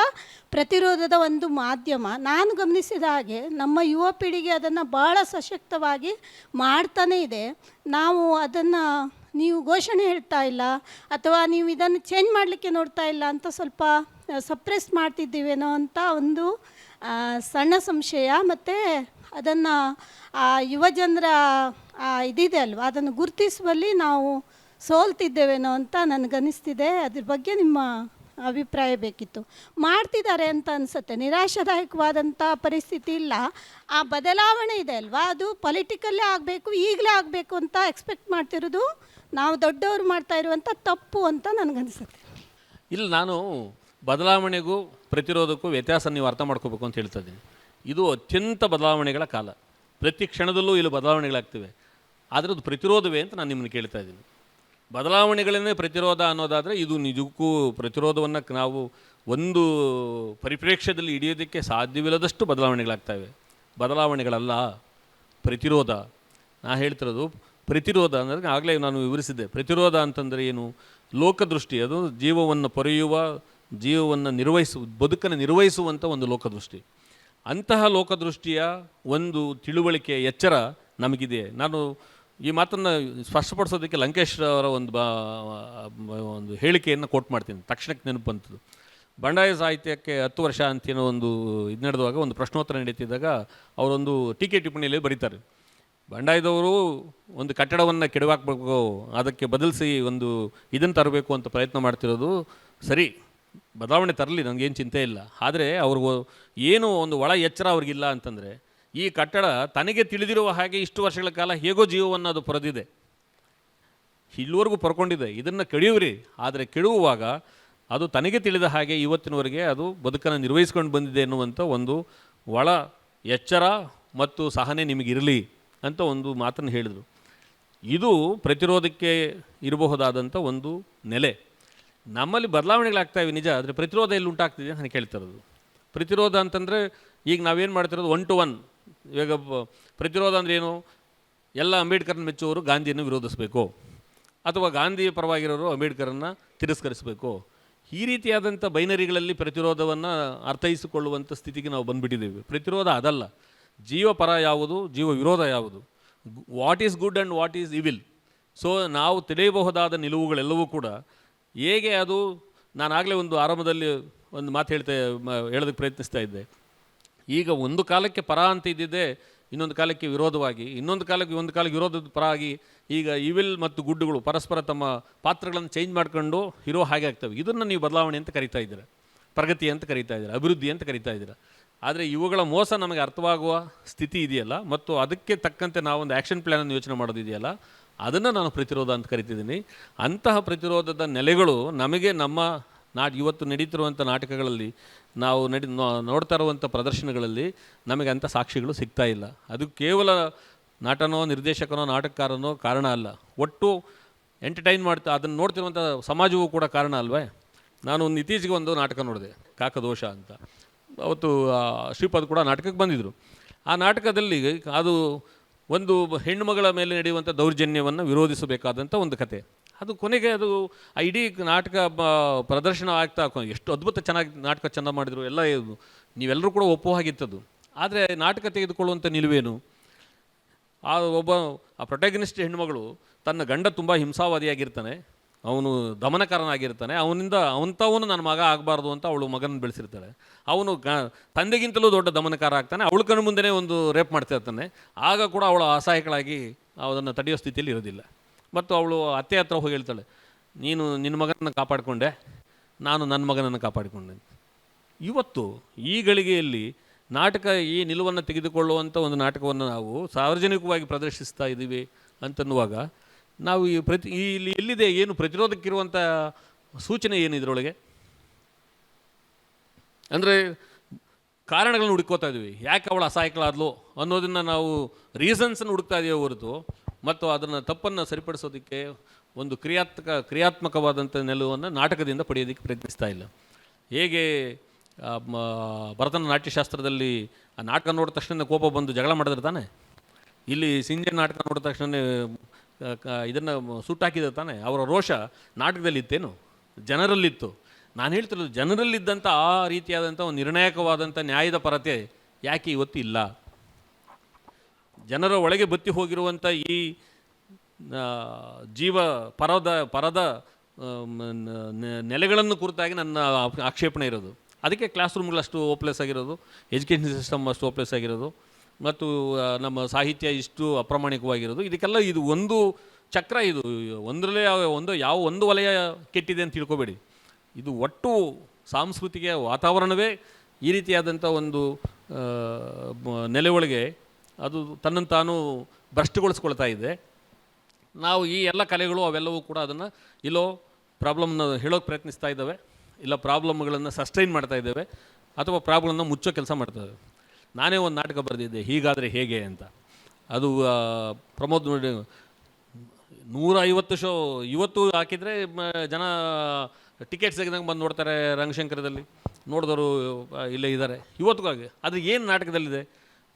ಪ್ರತಿರೋಧದ ಒಂದು ಮಾಧ್ಯಮ. ನಾನು ಗಮನಿಸಿದ ಹಾಗೆ ನಮ್ಮ ಯುವ ಪೀಳಿಗೆ ಅದನ್ನು ಭಾಳ ಸಶಕ್ತವಾಗಿ ಮಾಡ್ತಾನೇ ಇದೆ. ನಾವು ಅದನ್ನು ನೀವು ಘೋಷಣೆ ಹೇಳ್ತಾ ಇಲ್ಲ ಅಥವಾ ನೀವು ಇದನ್ನು ಚೇಂಜ್ ಮಾಡಲಿಕ್ಕೆ ನೋಡ್ತಾ ಇಲ್ಲ ಅಂತ ಸ್ವಲ್ಪ ಸಪ್ರೆಸ್ ಮಾಡ್ತಿದ್ದೀವೇನೋ ಅಂತ ಒಂದು ಸಣ್ಣ ಸಂಶಯ. ಮತ್ತು ಅದನ್ನು ಯುವ ಜನರ ಇದಿದೆ ಅಲ್ವಾ, ಅದನ್ನು ಗುರುತಿಸುವಲ್ಲಿ ನಾವು ಸೋಲ್ತಿದ್ದೇವೇನೋ ಅಂತ ನನಗನ್ನಿಸ್ತಿದೆ. ಅದ್ರ ಬಗ್ಗೆ ನಿಮ್ಮ ಅಭಿಪ್ರಾಯ ಬೇಕಿತ್ತು. ಮಾಡ್ತಿದ್ದಾರೆ ಅಂತ ಅನಿಸುತ್ತೆ, ನಿರಾಶಾದಾಯಕವಾದಂಥ ಪರಿಸ್ಥಿತಿ ಇಲ್ಲ. ಆ ಬದಲಾವಣೆ ಇದೆ ಅಲ್ವಾ, ಅದು ಪೊಲಿಟಿಕಲ್ಲೇ ಆಗಬೇಕು, ಈಗಲೇ ಆಗಬೇಕು ಅಂತ ಎಕ್ಸ್ಪೆಕ್ಟ್ ಮಾಡ್ತಿರೋದು ನಾವು ದೊಡ್ಡವರು ಮಾಡ್ತಾ ಇರುವಂಥ ತಪ್ಪು ಅಂತ ನನಗನ್ಸುತ್ತೆ. ಇಲ್ಲಿ ನಾನು ಬದಲಾವಣೆಗೂ ಪ್ರತಿರೋಧಕ್ಕೂ ವ್ಯತ್ಯಾಸ ನೀವು ಅರ್ಥ ಮಾಡ್ಕೋಬೇಕು ಅಂತ ಹೇಳ್ತಾ ಇದ್ದೀನಿ. ಇದು ಅತ್ಯಂತ ಬದಲಾವಣೆಗಳ ಕಾಲ, ಪ್ರತಿ ಕ್ಷಣದಲ್ಲೂ ಇಲ್ಲಿ ಬದಲಾವಣೆಗಳಾಗ್ತಿವೆ. ಆದರೆ ಅದು ಪ್ರತಿರೋಧವೇ ಅಂತ ನಾನು ನಿಮ್ಮನ್ನು ಕೇಳ್ತಾ ಇದ್ದೀನಿ. ಬದಲಾವಣೆಗಳನ್ನೇ ಪ್ರತಿರೋಧ ಅನ್ನೋದಾದರೆ ಇದು ನಿಜಕ್ಕೂ ಪ್ರತಿರೋಧವನ್ನು ನಾವು ಒಂದು ಪರಿಪ್ರೇಕ್ಷ್ಯದಲ್ಲಿ ಹಿಡಿಯೋದಕ್ಕೆ ಸಾಧ್ಯವಿಲ್ಲದಷ್ಟು ಬದಲಾವಣೆಗಳಾಗ್ತವೆ. ಬದಲಾವಣೆಗಳಲ್ಲ, ಪ್ರತಿರೋಧ. ನಾನು ಹೇಳ್ತಿರೋದು ಪ್ರತಿರೋಧ ಅಂದರೆ ಆಗಲೇ ನಾನು ವಿವರಿಸಿದ್ದೆ. ಪ್ರತಿರೋಧ ಅಂತಂದರೆ ಏನು? ಲೋಕದೃಷ್ಟಿ, ಅದು ಜೀವವನ್ನು ಪೊರೆಯುವ, ಜೀವವನ್ನು ಬದುಕನ್ನು ನಿರ್ವಹಿಸುವಂಥ ಒಂದು ಲೋಕದೃಷ್ಟಿ. ಅಂತಹ ಲೋಕದೃಷ್ಟಿಯ ಒಂದು ತಿಳುವಳಿಕೆ, ಎಚ್ಚರ ನಮಗಿದೆ. ನಾನು ಈ ಮಾತನ್ನು ಸ್ಪಷ್ಟಪಡಿಸೋದಕ್ಕೆ ಲಂಕೇಶ್ ಅವರ ಒಂದು ಹೇಳಿಕೆಯನ್ನು ಕೋಟ್ ಮಾಡ್ತೀನಿ, ತಕ್ಷಣಕ್ಕೆ ನೆನಪು ಬಂತದ್ದು. ಬಂಡಾಯ ಸಾಹಿತ್ಯಕ್ಕೆ 10 ವರ್ಷ ಅಂತೇನೋ ಒಂದು ಇದು ನಡೆದುವಾಗ, ಒಂದು ಪ್ರಶ್ನೋತ್ತರ ನಡೀತಿದ್ದಾಗ ಅವರೊಂದು ಟೀಕೆ ಟಿಪ್ಪಣಿಯಲ್ಲಿ ಬರೀತಾರೆ, ಬಂಡಾಯದವರು ಒಂದು ಕಟ್ಟಡವನ್ನು ಕೆಡವಾಕಬೇಕು, ಅದಕ್ಕೆ ಬದಲಿಸಿ ಒಂದು ಇದನ್ನು ತರಬೇಕು ಅಂತ ಪ್ರಯತ್ನ ಮಾಡ್ತಿರೋದು ಸರಿ, ಬದಲಾವಣೆ ತರಲಿ, ನನಗೇನು ಚಿಂತೆ ಇಲ್ಲ. ಆದರೆ ಅವ್ರಿಗೂ ಏನು ಒಂದು ಒಳ ಎಚ್ಚರ ಅವ್ರಿಗಿಲ್ಲ ಅಂತಂದರೆ, ಈ ಕಟ್ಟಡ ತನಗೆ ತಿಳಿದಿರುವ ಹಾಗೆ ಇಷ್ಟು ವರ್ಷಗಳ ಕಾಲ ಹೇಗೋ ಜೀವವನ್ನು ಅದು ಪೊರೆದಿದೆ, ಇಲ್ಲಿವರೆಗೂ ಪರ್ಕೊಂಡಿದೆ, ಇದನ್ನು ಕೆಡೆಯುವ್ರಿ. ಆದರೆ ಕೆಡುವಾಗ ಅದು ತನಗೆ ತಿಳಿದ ಹಾಗೆ ಇವತ್ತಿನವರೆಗೆ ಅದು ಬದುಕನ್ನು ನಿರ್ವಹಿಸ್ಕೊಂಡು ಬಂದಿದೆ ಎನ್ನುವಂಥ ಒಂದು ಒಳ ಎಚ್ಚರ ಮತ್ತು ಸಹನೆ ನಿಮಗಿರಲಿ ಅಂತ ಒಂದು ಮಾತನ್ನು ಹೇಳಿದರು. ಇದು ಪ್ರತಿರೋಧಕ್ಕೆ ಇರಬಹುದಾದಂಥ ಒಂದು ನೆಲೆ. ನಮ್ಮಲ್ಲಿ ಬದಲಾವಣೆಗಳಾಗ್ತಾಯಿವೆ ನಿಜ, ಆದರೆ ಪ್ರತಿರೋಧ ಎಲ್ಲಿ ಉಂಟಾಗ್ತಿದೆ ಅಂತ ಕೇಳ್ತಿರೋದು. ಪ್ರತಿರೋಧ ಅಂತಂದರೆ ಈಗ ನಾವೇನು ಮಾಡ್ತಿರೋದು 1 to 1. ಇವಾಗ ಪ್ರತಿರೋಧ ಅಂದರೆ ಏನು? ಎಲ್ಲ ಅಂಬೇಡ್ಕರ್ನ ಮೆಚ್ಚುವವರು ಗಾಂಧಿಯನ್ನು ವಿರೋಧಿಸಬೇಕು, ಅಥವಾ ಗಾಂಧಿ ಪರವಾಗಿರೋರು ಅಂಬೇಡ್ಕರನ್ನು ತಿರಸ್ಕರಿಸಬೇಕು. ಈ ರೀತಿಯಾದಂಥ ಬೈನರಿಗಳಲ್ಲಿ ಪ್ರತಿರೋಧವನ್ನು ಅರ್ಥೈಸಿಕೊಳ್ಳುವಂಥ ಸ್ಥಿತಿಗೆ ನಾವು ಬಂದುಬಿಟ್ಟಿದ್ದೇವೆ. ಪ್ರತಿರೋಧ ಅದಲ್ಲ. ಜೀವಪರ ಯಾವುದು, ಜೀವ ವಿರೋಧ ಯಾವುದು, what is good and what is evil. So ನಾವು ತಿಳಿಯಬಹುದಾದ ನಿಲುವುಗಳೆಲ್ಲವೂ ಕೂಡ ಹೇಗೆ ಅದು, ನಾನಾಗಲೇ ಒಂದು ಆರಂಭದಲ್ಲಿ ಒಂದು ಮಾತು ಹೇಳೋದಕ್ಕೆ ಪ್ರಯತ್ನಿಸ್ತಾ ಇದ್ದೆ. ಈಗ ಒಂದು ಕಾಲಕ್ಕೆ ಪರ ಅಂತ ಇದ್ದಿದ್ದೆ ಇನ್ನೊಂದು ಕಾಲಕ್ಕೆ ವಿರೋಧವಾಗಿ, ಒಂದು ಕಾಲಕ್ಕೆ ವಿರೋಧದ ಪರ ಆಗಿ, ಈಗ ಇವಿಲ್ ಮತ್ತು ಗುಡ್ಡುಗಳು ಪರಸ್ಪರ ತಮ್ಮ ಪಾತ್ರಗಳನ್ನು ಚೇಂಜ್ ಮಾಡ್ಕೊಂಡು ಇರೋ ಹಾಗೆ ಆಗ್ತವೆ. ಇದನ್ನು ನೀವು ಬದಲಾವಣೆ ಅಂತ ಕರಿತಾ ಇದ್ದೀರ, ಪ್ರಗತಿ ಅಂತ ಕರಿತಾ ಇದ್ದೀರ, ಅಭಿವೃದ್ಧಿ ಅಂತ ಕರಿತಾ ಇದ್ದೀರ. ಆದರೆ ಇವುಗಳ ಮೋಸ ನಮಗೆ ಅರ್ಥವಾಗುವ ಸ್ಥಿತಿ ಇದೆಯಲ್ಲ, ಮತ್ತು ಅದಕ್ಕೆ ತಕ್ಕಂತೆ ನಾವೊಂದು ಆ್ಯಕ್ಷನ್ ಪ್ಲ್ಯಾನನ್ನು ಯೋಚನೆ ಮಾಡೋದಿದೆಯಲ್ಲ, ಅದನ್ನು ನಾನು ಪ್ರತಿರೋಧ ಅಂತ ಕರಿತಿದ್ದೀನಿ. ಅಂತಹ ಪ್ರತಿರೋಧದ ನೆಲೆಗಳು ನಮಗೆ ನಮ್ಮ ಇವತ್ತು ನಡೀತಿರುವಂಥ ನಾಟಕಗಳಲ್ಲಿ, ನಾವು ನೋಡ್ತಾ ಇರುವಂಥ ಪ್ರದರ್ಶನಗಳಲ್ಲಿ ನಮಗೆ ಅಂಥ ಸಾಕ್ಷಿಗಳು ಸಿಗ್ತಾ ಇಲ್ಲ. ಅದು ಕೇವಲ ನಟನೋ, ನಿರ್ದೇಶಕನೋ, ನಾಟಕಕಾರನೋ ಕಾರಣ ಅಲ್ಲ, ಒಟ್ಟು ಎಂಟರ್ಟೈನ್ ಮಾಡ್ತಾ ಅದನ್ನು ನೋಡ್ತಿರುವಂಥ ಸಮಾಜವೂ ಕೂಡ ಕಾರಣ ಅಲ್ವೇ. ನಾನು ಇತ್ತೀಚೆಗೆ ಒಂದು ನಾಟಕ ನೋಡಿದೆ, ಕಾಕದೋಷ ಅಂತ. ಅವತ್ತು ಶ್ರೀಪಾದ್ ಕೂಡ ನಾಟಕಕ್ಕೆ ಬಂದಿದ್ದರು. ಆ ನಾಟಕದಲ್ಲಿ ಅದು ಒಂದು ಹೆಣ್ಣುಮಗಳ ಮೇಲೆ ನಡೆಯುವಂಥ ದೌರ್ಜನ್ಯವನ್ನು ವಿರೋಧಿಸಬೇಕಾದಂಥ ಒಂದು ಕತೆ. ಅದು ಕೊನೆಗೆ ಅದು ಇಡೀ ನಾಟಕ ಪ್ರದರ್ಶನ ಆಗ್ತಾ ಎಷ್ಟು ಅದ್ಭುತ ಚೆನ್ನಾಗಿ ನಾಟಕ ಚೆಂದ ಮಾಡಿದರು, ಎಲ್ಲ ನೀವೆಲ್ಲರೂ ಕೂಡ ಒಪ್ಪುವ ಹಾಗಿತ್ತದು. ಆದರೆ ನಾಟಕ ತೆಗೆದುಕೊಳ್ಳುವಂಥ ನಿಲುವೇನು? ಆ ಪ್ರೊಟ್ಯಾಗನಿಸ್ಟ್ ಹೆಣ್ಮಗಳು ತನ್ನ ಗಂಡ ತುಂಬ ಹಿಂಸಾವಾದಿಯಾಗಿರ್ತಾನೆ, ಅವನು ದಮನಕಾರನಾಗಿರ್ತಾನೆ, ಅಂಥವನು ನನ್ನ ಮಗ ಆಗಬಾರ್ದು ಅಂತ ಅವಳು ಮಗನ ಬೆಳೆಸಿರ್ತಾಳೆ. ಅವನು ತಂದೆಗಿಂತಲೂ ದೊಡ್ಡ ದಮನಕಾರ ಆಗ್ತಾನೆ, ಅವಳ ಕಣ್ಣು ಮುಂದೆನೇ ಒಂದು ರೇಪ್ ಮಾಡ್ತಾ ಇರ್ತಾನೆ. ಆಗ ಕೂಡ ಅವಳು ಅಸಹಾಯಕಳಾಗಿ ಅದನ್ನು ತಡೆಯೋ ಸ್ಥಿತಿಯಲ್ಲಿ ಇರೋದಿಲ್ಲ. ಮತ್ತು ಅವಳು ಅತ್ತೆ ಹತ್ರ ಹೋಗಿ ಹೇಳ್ತಾಳೆ, ನೀನು ನಿನ್ನ ಮಗನನ್ನು ಕಾಪಾಡಿಕೊಂಡೆ, ನಾನು ನನ್ನ ಮಗನನ್ನು ಕಾಪಾಡಿಕೊಂಡೆ. ಇವತ್ತು ಈ ಗಳಿಗೆಯಲ್ಲಿ ನಾಟಕ ಈ ನಿಲುವನ್ನು ತೆಗೆದುಕೊಳ್ಳುವಂಥ ಒಂದು ನಾಟಕವನ್ನು ನಾವು ಸಾರ್ವಜನಿಕವಾಗಿ ಪ್ರದರ್ಶಿಸ್ತಾ ಇದ್ದೀವಿ ಅಂತನ್ನುವಾಗ ನಾವು ಇಲ್ಲಿ ಎಲ್ಲಿದೆ ಏನು ಪ್ರತಿರೋಧಕ್ಕಿರುವಂಥ ಸೂಚನೆ ಏನು ಇದರೊಳಗೆ? ಅಂದರೆ ಕಾರಣಗಳನ್ನು ಹುಡುಕೋತಾ ಇದ್ದೀವಿ, ಯಾಕೆ ಅವಳು ಅಸಹಾಯಕಳಾದ್ಲು ಅನ್ನೋದನ್ನು ನಾವು ರೀಸನ್ಸನ್ನು ಹುಡುಕ್ತಾ ಇದ್ದೀವಿ ಹೊರತು ಮತ್ತು ಅದನ್ನು ತಪ್ಪನ್ನು ಸರಿಪಡಿಸೋದಕ್ಕೆ ಒಂದು ಕ್ರಿಯಾತ್ಮಕವಾದಂಥ ನಿಲುವನ್ನು ನಾಟಕದಿಂದ ಪಡೆಯೋದಕ್ಕೆ ಪ್ರಯತ್ನಿಸ್ತಾ ಇಲ್ಲ. ಹೇಗೆ ಭರತನ ನಾಟ್ಯಶಾಸ್ತ್ರದಲ್ಲಿ ಆ ನಾಟಕ ನೋಡಿದ ತಕ್ಷಣ ಕೋಪ ಬಂದು ಜಗಳ ಮಾಡಿದ್ರೆ ತಾನೆ, ಇಲ್ಲಿ ಸಿಂಜೆ ನಾಟಕ ನೋಡಿದ ತಕ್ಷಣ ಇದನ್ನು ಸುಟ್ಟಾಕಿದ್ರೆ ತಾನೆ. ಅವರ ರೋಷ ನಾಟಕದಲ್ಲಿ ಇತ್ತೇನು, ಜನರಲ್ಲಿತ್ತು. ನಾನು ಹೇಳ್ತಿರೋದು ಜನರಲ್ಲಿದ್ದಂಥ ಆ ರೀತಿಯಾದಂಥ ಒಂದು ನಿರ್ಣಾಯಕವಾದಂಥ ನ್ಯಾಯದ ಪರತೆ ಯಾಕೆ ಇವತ್ತು ಇಲ್ಲ? ಜನರ ಒಳಗೆ ಬತ್ತಿ ಹೋಗಿರುವಂಥ ಈ ಜೀವ ಪರದ ನೆಲೆಗಳನ್ನು ಕುರಿತಾಗಿ ನನ್ನ ಆಕ್ಷೇಪಣೆ ಇರೋದು. ಅದಕ್ಕೆ ಕ್ಲಾಸ್ ರೂಮ್ಗಳು ಅಷ್ಟು ಓಪ್ಲೆಸ್ ಆಗಿರೋದು, ಎಜುಕೇಷನ್ ಸಿಸ್ಟಮ್ ಅಷ್ಟು ಓಪ್ಲೆಸ್ ಆಗಿರೋದು, ಮತ್ತು ನಮ್ಮ ಸಾಹಿತ್ಯ ಇಷ್ಟು ಅಪ್ರಾಮಾಣಿಕವಾಗಿರೋದು. ಇದಕ್ಕೆಲ್ಲ ಇದು ಒಂದು ಚಕ್ರ, ಇದು ಒಂದರಲ್ಲೇ ಒಂದು ವಲಯ ಕೆಟ್ಟಿದೆ ಅಂತ ತಿಳ್ಕೊಬೇಡಿ. ಇದು ಒಟ್ಟು ಸಾಂಸ್ಕೃತಿಕ ವಾತಾವರಣವೇ ಈ ರೀತಿಯಾದಂಥ ಒಂದು ನೆಲೆ ಒಳಗೆ ಅದು ತನ್ನನ್ನು ತಾನು ಭ್ರಷ್ಟಗೊಳಿಸ್ಕೊಳ್ತಾ ಇದೆ. ನಾವು ಈ ಎಲ್ಲ ಕಲೆಗಳು ಅವೆಲ್ಲವೂ ಕೂಡ ಅದನ್ನು ಇಲ್ಲೋ ಪ್ರಾಬ್ಲಮ್ನ ಹೇಳೋಕ್ಕೆ ಪ್ರಯತ್ನಿಸ್ತಾ ಇದ್ದಾವೆ, ಇಲ್ಲ ಪ್ರಾಬ್ಲಮ್ಗಳನ್ನು ಸಸ್ಟೈನ್ ಮಾಡ್ತಾ ಇದ್ದೇವೆ, ಅಥವಾ ಪ್ರಾಬ್ಲಮ್ನ ಮುಚ್ಚೋ ಕೆಲಸ ಮಾಡ್ತಾಯಿದ್ದೇವೆ. ನಾನೇ ಒಂದು ನಾಟಕ ಬರೆದಿದ್ದೆ, ಹೀಗಾದರೆ ಹೇಗೆ ಅಂತ. ಅದು ಪ್ರಮೋದ್ ನೋಡಿ 150 ಶೋ ಇವತ್ತು ಹಾಕಿದರೆ ಜನ ಟಿಕೆಟ್ಸ್ ತೆಗೆದಂಗೆ ಬಂದು ನೋಡ್ತಾರೆ. ರಂಗಶಂಕರದಲ್ಲಿ ನೋಡಿದವರು ಇಲ್ಲೇ ಇದ್ದಾರೆ ಇವತ್ತಿಗಾಗಿ. ಅದು ಏನು ನಾಟಕದಲ್ಲಿದೆ?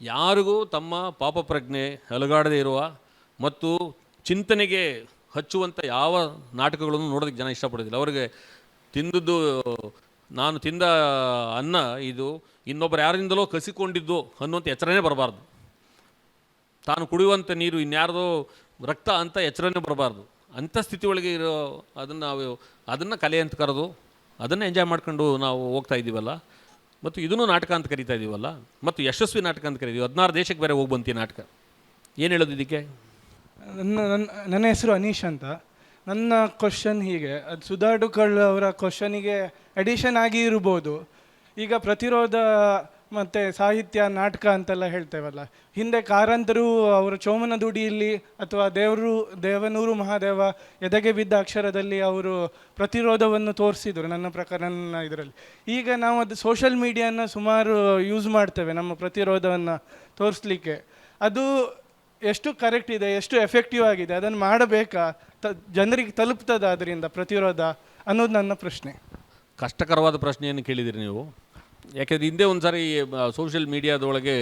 ಯಾರಿಗೂ ತಮ್ಮ ಪಾಪ ಪ್ರಜ್ಞೆ ಅಲುಗಾಡದೇ ಇರುವ ಮತ್ತು ಚಿಂತನೆಗೆ ಹಚ್ಚುವಂಥ ಯಾವ ನಾಟಕಗಳನ್ನು ನೋಡೋದಕ್ಕೆ ಜನ ಇಷ್ಟಪಡೋದಿಲ್ಲ. ಅವರಿಗೆ ತಿಂದದ್ದು, ನಾನು ತಿಂದ ಅನ್ನ ಇದು ಇನ್ನೊಬ್ಬರು ಯಾರಿಂದಲೋ ಕಸಿಕೊಂಡಿದ್ದು ಅನ್ನುವಂಥ ಎಚ್ಚರನೇ ಬರಬಾರ್ದು. ತಾನು ಕುಡಿಯುವಂಥ ನೀರು ಇನ್ಯಾರ್ದೋ ರಕ್ತ ಅಂತ ಎಚ್ಚರನೇ ಬರಬಾರ್ದು. ಅಂಥ ಸ್ಥಿತಿ ಒಳಗೆ ಇರೋ ಅದನ್ನು ಕಲೆ ಅಂತ ಕರೆದು ಅದನ್ನು ಎಂಜಾಯ್ ಮಾಡ್ಕೊಂಡು ನಾವು ಹೋಗ್ತಾ ಇದ್ದೀವಲ್ಲ. ಮತ್ತು ಇದನ್ನು ನಾಟಕ ಅಂತ ಕರಿತಾ ಇದ್ದೀವಲ್ಲ, ಮತ್ತು ಯಶಸ್ವಿ ನಾಟಕ ಅಂತ ಕರಿತೀವಿ. 16 ದೇಶಕ್ಕೆ ಬೇರೆ ಹೋಗಿ ಬಂತೀವಿ ನಾಟಕ. ಏನು ಹೇಳೋದು ಇದಕ್ಕೆ? ನನ್ನ ಹೆಸರು ಅನೀಶ್ ಅಂತ. ನನ್ನ ಕ್ವಶನ್ ಹೀಗೆ, ಅದು ಸುಧಾಡುಕಳ್ ಅವರ ಕ್ವಶನಿಗೆ ಅಡಿಷನ್ ಆಗಿ ಇರ್ಬೋದು. ಈಗ ಪ್ರತಿರೋಧ ಮತ್ತು ಸಾಹಿತ್ಯ ನಾಟಕ ಅಂತೆಲ್ಲ ಹೇಳ್ತೇವಲ್ಲ, ಹಿಂದೆ ಕಾರಂತರು ಅವರ ಚೋಮನ ದುಡಿಯಲ್ಲಿ ಅಥವಾ ದೇವನೂರು ಮಹಾದೇವ ಎದೆಗೆ ಬಿದ್ದ ಅಕ್ಷರದಲ್ಲಿ ಅವರು ಪ್ರತಿರೋಧವನ್ನು ತೋರಿಸಿದರು ನನ್ನ ಪ್ರಕಾರ, ನನ್ನ ಇದರಲ್ಲಿ. ಈಗ ನಾವು ಅದು ಸೋಷಲ್ ಮೀಡಿಯಾನ ಸುಮಾರು ಯೂಸ್ ಮಾಡ್ತೇವೆ ನಮ್ಮ ಪ್ರತಿರೋಧವನ್ನು ತೋರಿಸ್ಲಿಕ್ಕೆ. ಅದು ಎಷ್ಟು ಕರೆಕ್ಟ್ ಇದೆ, ಎಷ್ಟು ಎಫೆಕ್ಟಿವ್ ಆಗಿದೆ, ಅದನ್ನು ಮಾಡಬೇಕಾ, ಜನರಿಗೆ ತಲುಪ್ತದ ಅದರಿಂದ ಪ್ರತಿರೋಧ ಅನ್ನೋದು ನನ್ನ ಪ್ರಶ್ನೆ. ಕಷ್ಟಕರವಾದ ಪ್ರಶ್ನೆಯನ್ನು ಕೇಳಿದಿರಿ ನೀವು. ಯಾಕೆಂದರೆ ಹಿಂದೆ ಒಂದು ಸಾರಿ ಸೋಷಿಯಲ್ ಮೀಡಿಯಾದೊಳಗೆ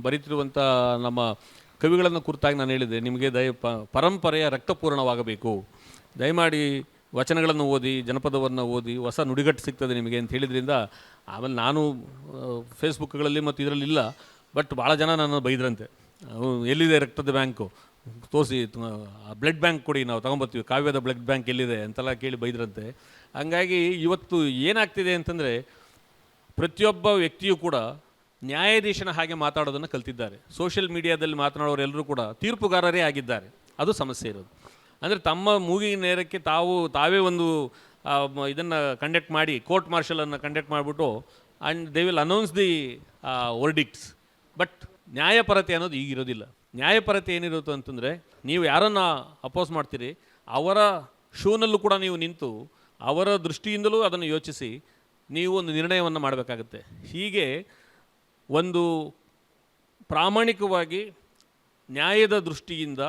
ಬರೀತಿರುವಂಥ ನಮ್ಮ ಕವಿಗಳನ್ನು ಕುರಿತಾಗಿ ನಾನು ಹೇಳಿದೆ, ನಿಮಗೆ ಪರಂಪರೆಯ ರಕ್ತಪೂರ್ಣವಾಗಬೇಕು, ದಯಮಾಡಿ ವಚನಗಳನ್ನು ಓದಿ, ಜನಪದವನ್ನು ಓದಿ, ಹೊಸ ನುಡಿಗಟ್ಟು ಸಿಗ್ತದೆ ನಿಮಗೆ ಅಂತ ಹೇಳಿದ್ರಿಂದ ಆಮೇಲೆ ನಾನು ಫೇಸ್ಬುಕ್ಗಳಲ್ಲಿ ಮತ್ತು ಇದರಲ್ಲಿಲ್ಲ, ಬಟ್ ಭಾಳ ಜನ ನನ್ನ ಬೈದ್ರಂತೆ. ಎಲ್ಲಿದೆ ರಕ್ತದ ಬ್ಯಾಂಕು ತೋರಿಸಿ, ಬ್ಲಡ್ ಬ್ಯಾಂಕ್ ಕೊಡಿ, ನಾವು ತೊಗೊಂಬರ್ತೀವಿ, ಕಾವ್ಯದ ಬ್ಲಡ್ ಬ್ಯಾಂಕ್ ಎಲ್ಲಿದೆ ಅಂತೆಲ್ಲ ಕೇಳಿ ಬೈದ್ರಂತೆ. ಹಂಗಾಗಿ ಇವತ್ತು ಏನಾಗ್ತಿದೆ ಅಂತಂದರೆ, ಪ್ರತಿಯೊಬ್ಬ ವ್ಯಕ್ತಿಯೂ ಕೂಡ ನ್ಯಾಯಾಧೀಶನ ಹಾಗೆ ಮಾತಾಡೋದನ್ನು ಕಲ್ತಿದ್ದಾರೆ. ಸೋಷಿಯಲ್ ಮೀಡಿಯಾದಲ್ಲಿ ಮಾತನಾಡೋರೆಲ್ಲರೂ ಕೂಡ ತೀರ್ಪುಗಾರರೇ ಆಗಿದ್ದಾರೆ. ಅದು ಸಮಸ್ಯೆ ಇರೋದು. ಅಂದರೆ ತಮ್ಮ ಮೂಗಿನ ನೇರಕ್ಕೆ ತಾವೇ ಒಂದು ಇದನ್ನು ಕಂಡಕ್ಟ್ ಮಾಡಿ, ಕೋರ್ಟ್ ಮಾರ್ಷಲನ್ನು ಕಂಡಕ್ಟ್ ಮಾಡಿಬಿಟ್ಟು and they will announce the verdicts. But ನ್ಯಾಯಪರತೆ ಅನ್ನೋದು ಈಗಿರೋದಿಲ್ಲ. ನ್ಯಾಯಪರತೆ ಏನಿರುತ್ತೆ ಅಂತಂದರೆ, ನೀವು ಯಾರನ್ನು ಅಪೋಸ್ ಮಾಡ್ತೀರಿ ಅವರ ಶೂನಲ್ಲೂ ಕೂಡ ನೀವು ನಿಂತು ಅವರ ದೃಷ್ಟಿಯಿಂದಲೂ ಅದನ್ನು ಯೋಚಿಸಿ ನೀವು ಒಂದು ನಿರ್ಣಯವನ್ನು ಮಾಡಬೇಕಾಗತ್ತೆ. ಹೀಗೆ ಒಂದು ಪ್ರಾಮಾಣಿಕವಾಗಿ ನ್ಯಾಯದ ದೃಷ್ಟಿಯಿಂದ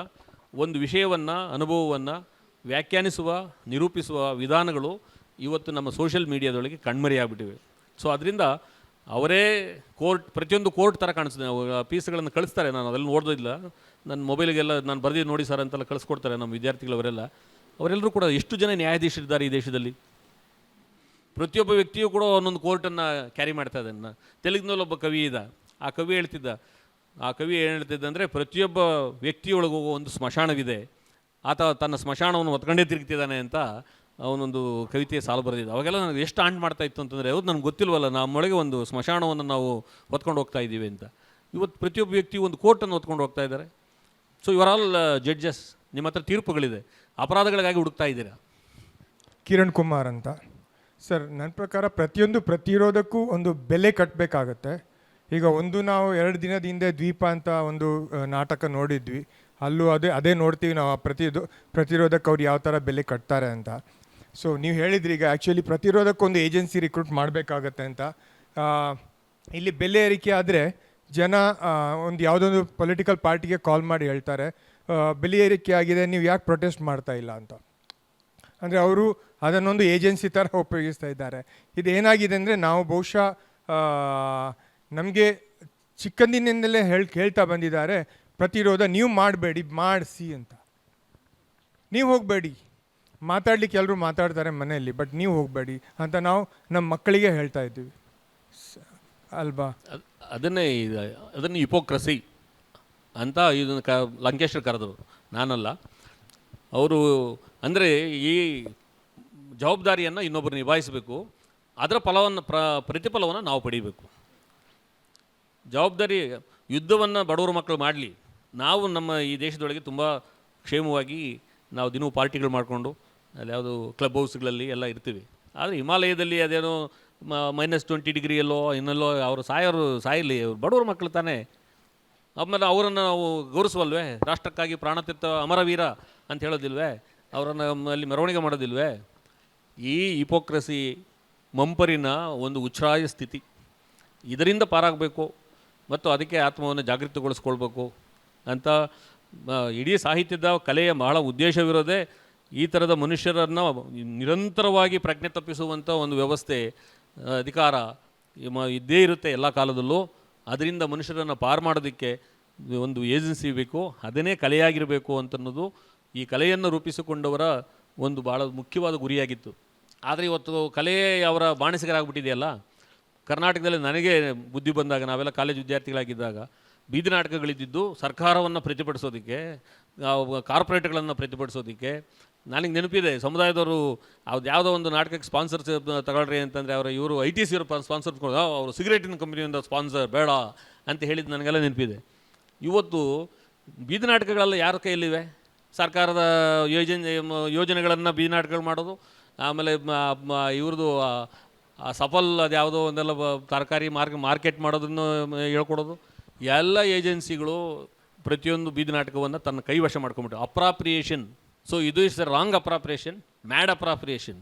ಒಂದು ವಿಷಯವನ್ನು, ಅನುಭವವನ್ನು ವ್ಯಾಖ್ಯಾನಿಸುವ, ನಿರೂಪಿಸುವ ವಿಧಾನಗಳು ಇವತ್ತು ನಮ್ಮ ಸೋಷಿಯಲ್ ಮೀಡಿಯಾದೊಳಗೆ ಕಣ್ಮರೆಯಾಗ್ಬಿಟ್ಟಿವೆ. ಸೊ ಅದರಿಂದ ಅವರೇ ಪ್ರತಿಯೊಂದು ಕೋರ್ಟ್ ಥರ ಕಾಣಿಸ್ತದೆ. ಪೀಸ್ಗಳನ್ನು ಕಳಿಸ್ತಾರೆ, ನಾನು ಅದೆಲ್ಲ ನೋಡೋದಿಲ್ಲ, ನನ್ನ ಮೊಬೈಲಿಗೆಲ್ಲ ನಾನು ಬರೆದಿ ನೋಡಿ ಸರ್ ಅಂತೆಲ್ಲ ಕಳಿಸ್ಕೊಡ್ತಾರೆ ನಮ್ಮ ವಿದ್ಯಾರ್ಥಿಗಳವರೆಲ್ಲ. ಅವರೆಲ್ಲರೂ ಕೂಡ ಎಷ್ಟು ಜನ ನ್ಯಾಯಾಧೀಶರಿದ್ದಾರೆ ಈ ದೇಶದಲ್ಲಿ? ಪ್ರತಿಯೊಬ್ಬ ವ್ಯಕ್ತಿಯೂ ಕೂಡ ಒಂದೊಂದು ಕೋರ್ಟನ್ನು ಕ್ಯಾರಿ ಮಾಡ್ತಾ ಇದ್ದಾನೆ. ತೆಲುಗಿನಲ್ಲಿ ಒಬ್ಬ ಕವಿ ಇದ್ದ, ಆ ಕವಿ ಹೇಳ್ತಿದ್ದ, ಆ ಕವಿ ಏನು ಹೇಳ್ತಿದ್ದಂದರೆ, ಪ್ರತಿಯೊಬ್ಬ ವ್ಯಕ್ತಿಯೊಳಗೂ ಒಂದು ಸ್ಮಶಾನವಿದೆ, ಆತ ತನ್ನ ಸ್ಮಶಾನವನ್ನು ಹೊತ್ಕೊಂಡೇ ತಿರುಗ್ತಿದ್ದಾನೆ ಅಂತ ಅವನೊಂದು ಕವಿತೆಯ ಸಾಲು ಬರೆದಿದ್ದ. ಅವಾಗೆಲ್ಲ ನನಗೆ ಎಷ್ಟು ಆಂಟ್ ಮಾಡ್ತಾ ಇತ್ತು ಅಂತಂದರೆ, ಹೌದು ನನಗೆ ಗೊತ್ತಿಲ್ವಲ್ಲ, ನಮ್ಮೊಳಗೆ ಒಂದು ಸ್ಮಶಾನವನ್ನು ನಾವು ಹೊತ್ಕೊಂಡು ಹೋಗ್ತಾ ಇದ್ದೀವಿ ಅಂತ. ಇವತ್ತು ಪ್ರತಿಯೊಬ್ಬ ವ್ಯಕ್ತಿ ಒಂದು ಕೋರ್ಟನ್ನು ಹೊತ್ಕೊಂಡು ಹೋಗ್ತಾ ಇದ್ದಾರೆ. ಸೊ ಇವರ್ ಆಲ್ ಜಡ್ಜಸ್, ನಿಮ್ಮ ಹತ್ರ ತೀರ್ಪುಗಳಿದೆ, ಅಪರಾಧಗಳಿಗಾಗಿ ಹುಡುಕ್ತಾ ಇದ್ದೀರಾ. ಕಿರಣ್ ಕುಮಾರ್ ಅಂತ ಸರ್. ನನ್ನ ಪ್ರಕಾರ ಪ್ರತಿಯೊಂದು ಪ್ರತಿರೋಧಕ್ಕೂ ಒಂದು ಬೆಲೆ ಕಟ್ಟಬೇಕಾಗತ್ತೆ. ಈಗ ನಾವು 2 ದಿನದ ಹಿಂದೆ ದ್ವೀಪ ಅಂತ ಒಂದು ನಾಟಕ ನೋಡಿದ್ವಿ. ಅಲ್ಲೂ ಅದೇ ನೋಡ್ತೀವಿ ನಾವು, ಪ್ರತಿರೋಧಕ್ಕೆ ಅವ್ರು ಯಾವ ಥರ ಬೆಲೆ ಕಟ್ತಾರೆ ಅಂತ. ಸೊ ನೀವು ಹೇಳಿದ್ರಿ ಈಗ ಆ್ಯಕ್ಚುಲಿ ಪ್ರತಿರೋಧಕ್ಕೊಂದು ಏಜೆನ್ಸಿ ರಿಕ್ರೂಟ್ ಮಾಡಬೇಕಾಗತ್ತೆ ಅಂತ. ಇಲ್ಲಿ ಬೆಲೆ ಏರಿಕೆ ಆದರೆ ಜನ ಒಂದು ಯಾವುದೊಂದು ಪೊಲಿಟಿಕಲ್ ಪಾರ್ಟಿಗೆ ಕಾಲ್ ಮಾಡಿ ಹೇಳ್ತಾರೆ, ಬೆಲೆ ಏರಿಕೆ ಆಗಿದೆ, ನೀವು ಯಾಕೆ ಪ್ರೊಟೆಸ್ಟ್ ಮಾಡ್ತಾ ಇಲ್ಲ ಅಂತ. ಅಂದರೆ ಅವರು ಅದನ್ನೊಂದು ಏಜೆನ್ಸಿ ಥರ ಉಪಯೋಗಿಸ್ತಾ ಇದ್ದಾರೆ. ಇದು ಏನಾಗಿದೆ ಅಂದರೆ, ನಾವು ಬಹುಶಃ ನಮಗೆ ಚಿಕ್ಕಂದಿನಿಂದಲೇ ಹೇಳ್ತಾ ಬಂದಿದ್ದಾರೆ, ಪ್ರತಿರೋಧ ನೀವು ಮಾಡಬೇಡಿ, ಮಾಡಿಸಿ ಅಂತ. ನೀವು ಹೋಗಬೇಡಿ, ಮಾತಾಡ್ಲಿಕ್ಕೆ ಎಲ್ಲರೂ ಮಾತಾಡ್ತಾರೆ ಮನೆಯಲ್ಲಿ, ಬಟ್ ನೀವು ಹೋಗಬೇಡಿ ಅಂತ ನಾವು ನಮ್ಮ ಮಕ್ಕಳಿಗೆ ಹೇಳ್ತಾ ಇದ್ದೀವಿ ಅಲ್ವಾ. ಅದನ್ನು ಹಿಪೋಕ್ರಸಿ ಅಂತ ಇದನ್ನು ಲಂಕೇಶ್ವರ್ ಕರೆದರು, ನಾನಲ್ಲ. ಅವರು ಅಂದರೆ ಈ ಜವಾಬ್ದಾರಿಯನ್ನು ಇನ್ನೊಬ್ಬರು ನಿಭಾಯಿಸಬೇಕು, ಅದರ ಪ್ರತಿಫಲವನ್ನು ನಾವು ಪಡೀಬೇಕು. ಜವಾಬ್ದಾರಿ ಯುದ್ಧವನ್ನು ಬಡವರ ಮಕ್ಕಳು ಮಾಡಲಿ, ನಾವು ನಮ್ಮ ಈ ದೇಶದೊಳಗೆ ತುಂಬ ಕ್ಷೇಮವಾಗಿ ನಾವು ದಿನವೂ ಪಾರ್ಟಿಗಳು ಮಾಡಿಕೊಂಡು ಅಲ್ಲಿ ಯಾವುದು ಕ್ಲಬ್ ಹೌಸ್ಗಳಲ್ಲಿ ಎಲ್ಲ ಇರ್ತೀವಿ. ಆದರೆ ಹಿಮಾಲಯದಲ್ಲಿ ಅದೇನೋ -20 ಡಿಗ್ರಿಯಲ್ಲೋ ಇನ್ನೆಲ್ಲೋ ಅವರು ಸಾಯಲಿ, ಅವ್ರು ಬಡವರ ಮಕ್ಕಳು ತಾನೇ. ಆಮೇಲೆ ಅವರನ್ನು ನಾವು ಗೌರವಿಸವಲ್ವೇ, ರಾಷ್ಟ್ರಕ್ಕಾಗಿ ಪ್ರಾಣತೆತ್ತ ಅಮರವೀರ ಅಂತ ಹೇಳೋದಿಲ್ವೇ, ಅವರನ್ನು ಅಲ್ಲಿ ಮೆರವಣಿಗೆ ಮಾಡೋದಿಲ್ವೇ. ಈ ಹಿಪೋಕ್ರಸಿ ಮಂಪರಿನ ಒಂದು ಉಚ್ಛ್ರಾಯ ಸ್ಥಿತಿ, ಇದರಿಂದ ಪಾರಾಗಬೇಕು ಮತ್ತು ಅದಕ್ಕೆ ಆತ್ಮವನ್ನು ಜಾಗೃತಿಗೊಳಿಸ್ಕೊಳ್ಬೇಕು ಅಂತ ಇಡೀ ಸಾಹಿತ್ಯದ ಕಲೆಯ ಬಹಳ ಉದ್ದೇಶವಿರೋದೇ ಈ ಥರದ ಮನುಷ್ಯರನ್ನು ನಿರಂತರವಾಗಿ ಪ್ರಜ್ಞೆ ತಪ್ಪಿಸುವಂಥ ಒಂದು ವ್ಯವಸ್ಥೆ, ಅಧಿಕಾರ ಇದ್ದೇ ಇರುತ್ತೆ ಎಲ್ಲ ಕಾಲದಲ್ಲೂ. ಅದರಿಂದ ಮನುಷ್ಯರನ್ನು ಪಾರು ಮಾಡೋದಕ್ಕೆ ಒಂದು ಏಜೆನ್ಸಿ ಬೇಕು, ಅದನ್ನೇ ಕಲೆಯಾಗಿರಬೇಕು ಅಂತನ್ನೋದು ಈ ಕಲೆಯನ್ನು ರೂಪಿಸಿಕೊಂಡವರ ಒಂದು ಭಾಳ ಮುಖ್ಯವಾದ ಗುರಿಯಾಗಿತ್ತು. ಆದರೆ ಇವತ್ತು ಕಲೆ ಅವರ ಬಾಣಿಸಿಗರಾಗ್ಬಿಟ್ಟಿದೆಯಲ್ಲ. ಕರ್ನಾಟಕದಲ್ಲಿ ನನಗೆ ಬುದ್ಧಿ ಬಂದಾಗ, ನಾವೆಲ್ಲ ಕಾಲೇಜ್ ವಿದ್ಯಾರ್ಥಿಗಳಾಗಿದ್ದಾಗ ಬೀದಿ ನಾಟಕಗಳಿದ್ದು ಸರ್ಕಾರವನ್ನು ಪ್ರತಿಭಟಿಸೋದಕ್ಕೆ, ಕಾರ್ಪೊರೇಟ್ಗಳನ್ನು ಪ್ರತಿಭಟಿಸೋದಕ್ಕೆ. ನನಗೆ ನೆನಪಿದೆ, ಸಮುದಾಯದವರು ಯಾವುದೋ ಒಂದು ನಾಟಕಕ್ಕೆ ಸ್ಪಾನ್ಸರ್ ತಗೊಳ್ರಿ ಅಂತಂದರೆ ಇವರು ITC ಸ್ಪಾನ್ಸರ್ ಅವರು ಸಿಗರೇಟಿನ ಕಂಪ್ನಿಯಿಂದ ಸ್ಪಾನ್ಸರ್ ಬೇಡ ಅಂತ ಹೇಳಿದ್ದು ನನಗೆಲ್ಲ ನೆನಪಿದೆ. ಇವತ್ತು ಬೀದಿ ನಾಟಕಗಳೆಲ್ಲ ಯಾರ ಕೈಯಲ್ಲಿವೆ? ಸರ್ಕಾರದ ಯೋಜನೆಗಳನ್ನು ಬೀದಿ ನಾಟಕಗಳು ಮಾಡೋದು, ಆಮೇಲೆ ಇವ್ರದ್ದು ಸಫಲ್ ಅದು ಯಾವುದೋ ಒಂದೆಲ್ಲ ತರಕಾರಿ ಮಾರ್ಕೆಟ್ ಮಾಡೋದನ್ನು ಹೇಳ್ಕೊಡೋದು. ಎಲ್ಲ ಏಜೆನ್ಸಿಗಳು ಪ್ರತಿಯೊಂದು ಬೀದಿ ನಾಟಕವನ್ನು ತನ್ನ ಕೈವಶ ಮಾಡ್ಕೊಂಬಿಟ್ಟು ಅಪ್ರಾಪ್ರಿಯೇಷನ್. ಸೊ ಇದು is wrong appropriation, mad appropriation.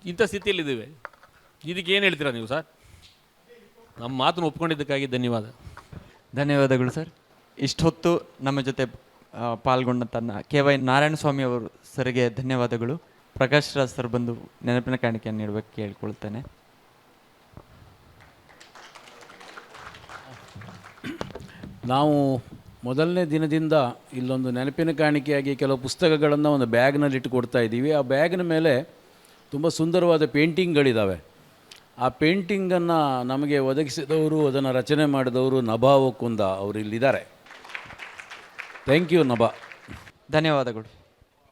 ಇಂಥ ಸ್ಥಿತಿಯಲ್ಲಿದ್ದೀವಿ. ಇದಕ್ಕೆ ಏನು ಹೇಳ್ತೀರಾ ನೀವು ಸರ್? ನಮ್ಮ ಮಾತನ್ನು ಒಪ್ಕೊಂಡಿದ್ದಕ್ಕಾಗಿ ಧನ್ಯವಾದಗಳು ಸರ್. ಇಷ್ಟೊತ್ತು ನಮ್ಮ ಜೊತೆ ಪಾಲ್ಗೊಂಡ KY ನಾರಾಯಣಸ್ವಾಮಿ ಅವರು ಸರ್ಗೆ ಧನ್ಯವಾದಗಳು. ಪ್ರಕಾಶ್ ರಾಜ್ ಸರ್ ಬಂದು ನೆನಪಿನ ಕಾಣಿಕೆಯನ್ನು ನೀಡಬೇಕು ಕೇಳ್ಕೊಳ್ತೇನೆ. ನಾವು ಮೊದಲನೇ ದಿನದಿಂದ ಇಲ್ಲೊಂದು ನೆನಪಿನ ಕಾಣಿಕೆಯಾಗಿ ಕೆಲವು ಪುಸ್ತಕಗಳನ್ನು ಒಂದು ಬ್ಯಾಗ್ನಲ್ಲಿ ಇಟ್ಟು ಕೊಡ್ತಾ ಇದ್ದೀವಿ. ಆ ಬ್ಯಾಗ್ನ ಮೇಲೆ ತುಂಬ ಸುಂದರವಾದ ಪೇಂಟಿಂಗ್ಗಳಿದ್ದಾವೆ. ಆ ಪೇಂಟಿಂಗನ್ನು ನಮಗೆ ಒದಗಿಸಿದವರು, ಅದನ್ನು ರಚನೆ ಮಾಡಿದವರು ನಭಾ ಒಕ್ಕುಂದ ಅವರು ಇಲ್ಲಿದ್ದಾರೆ. Thank you Nabha. ಧನ್ಯವಾದಗಳು.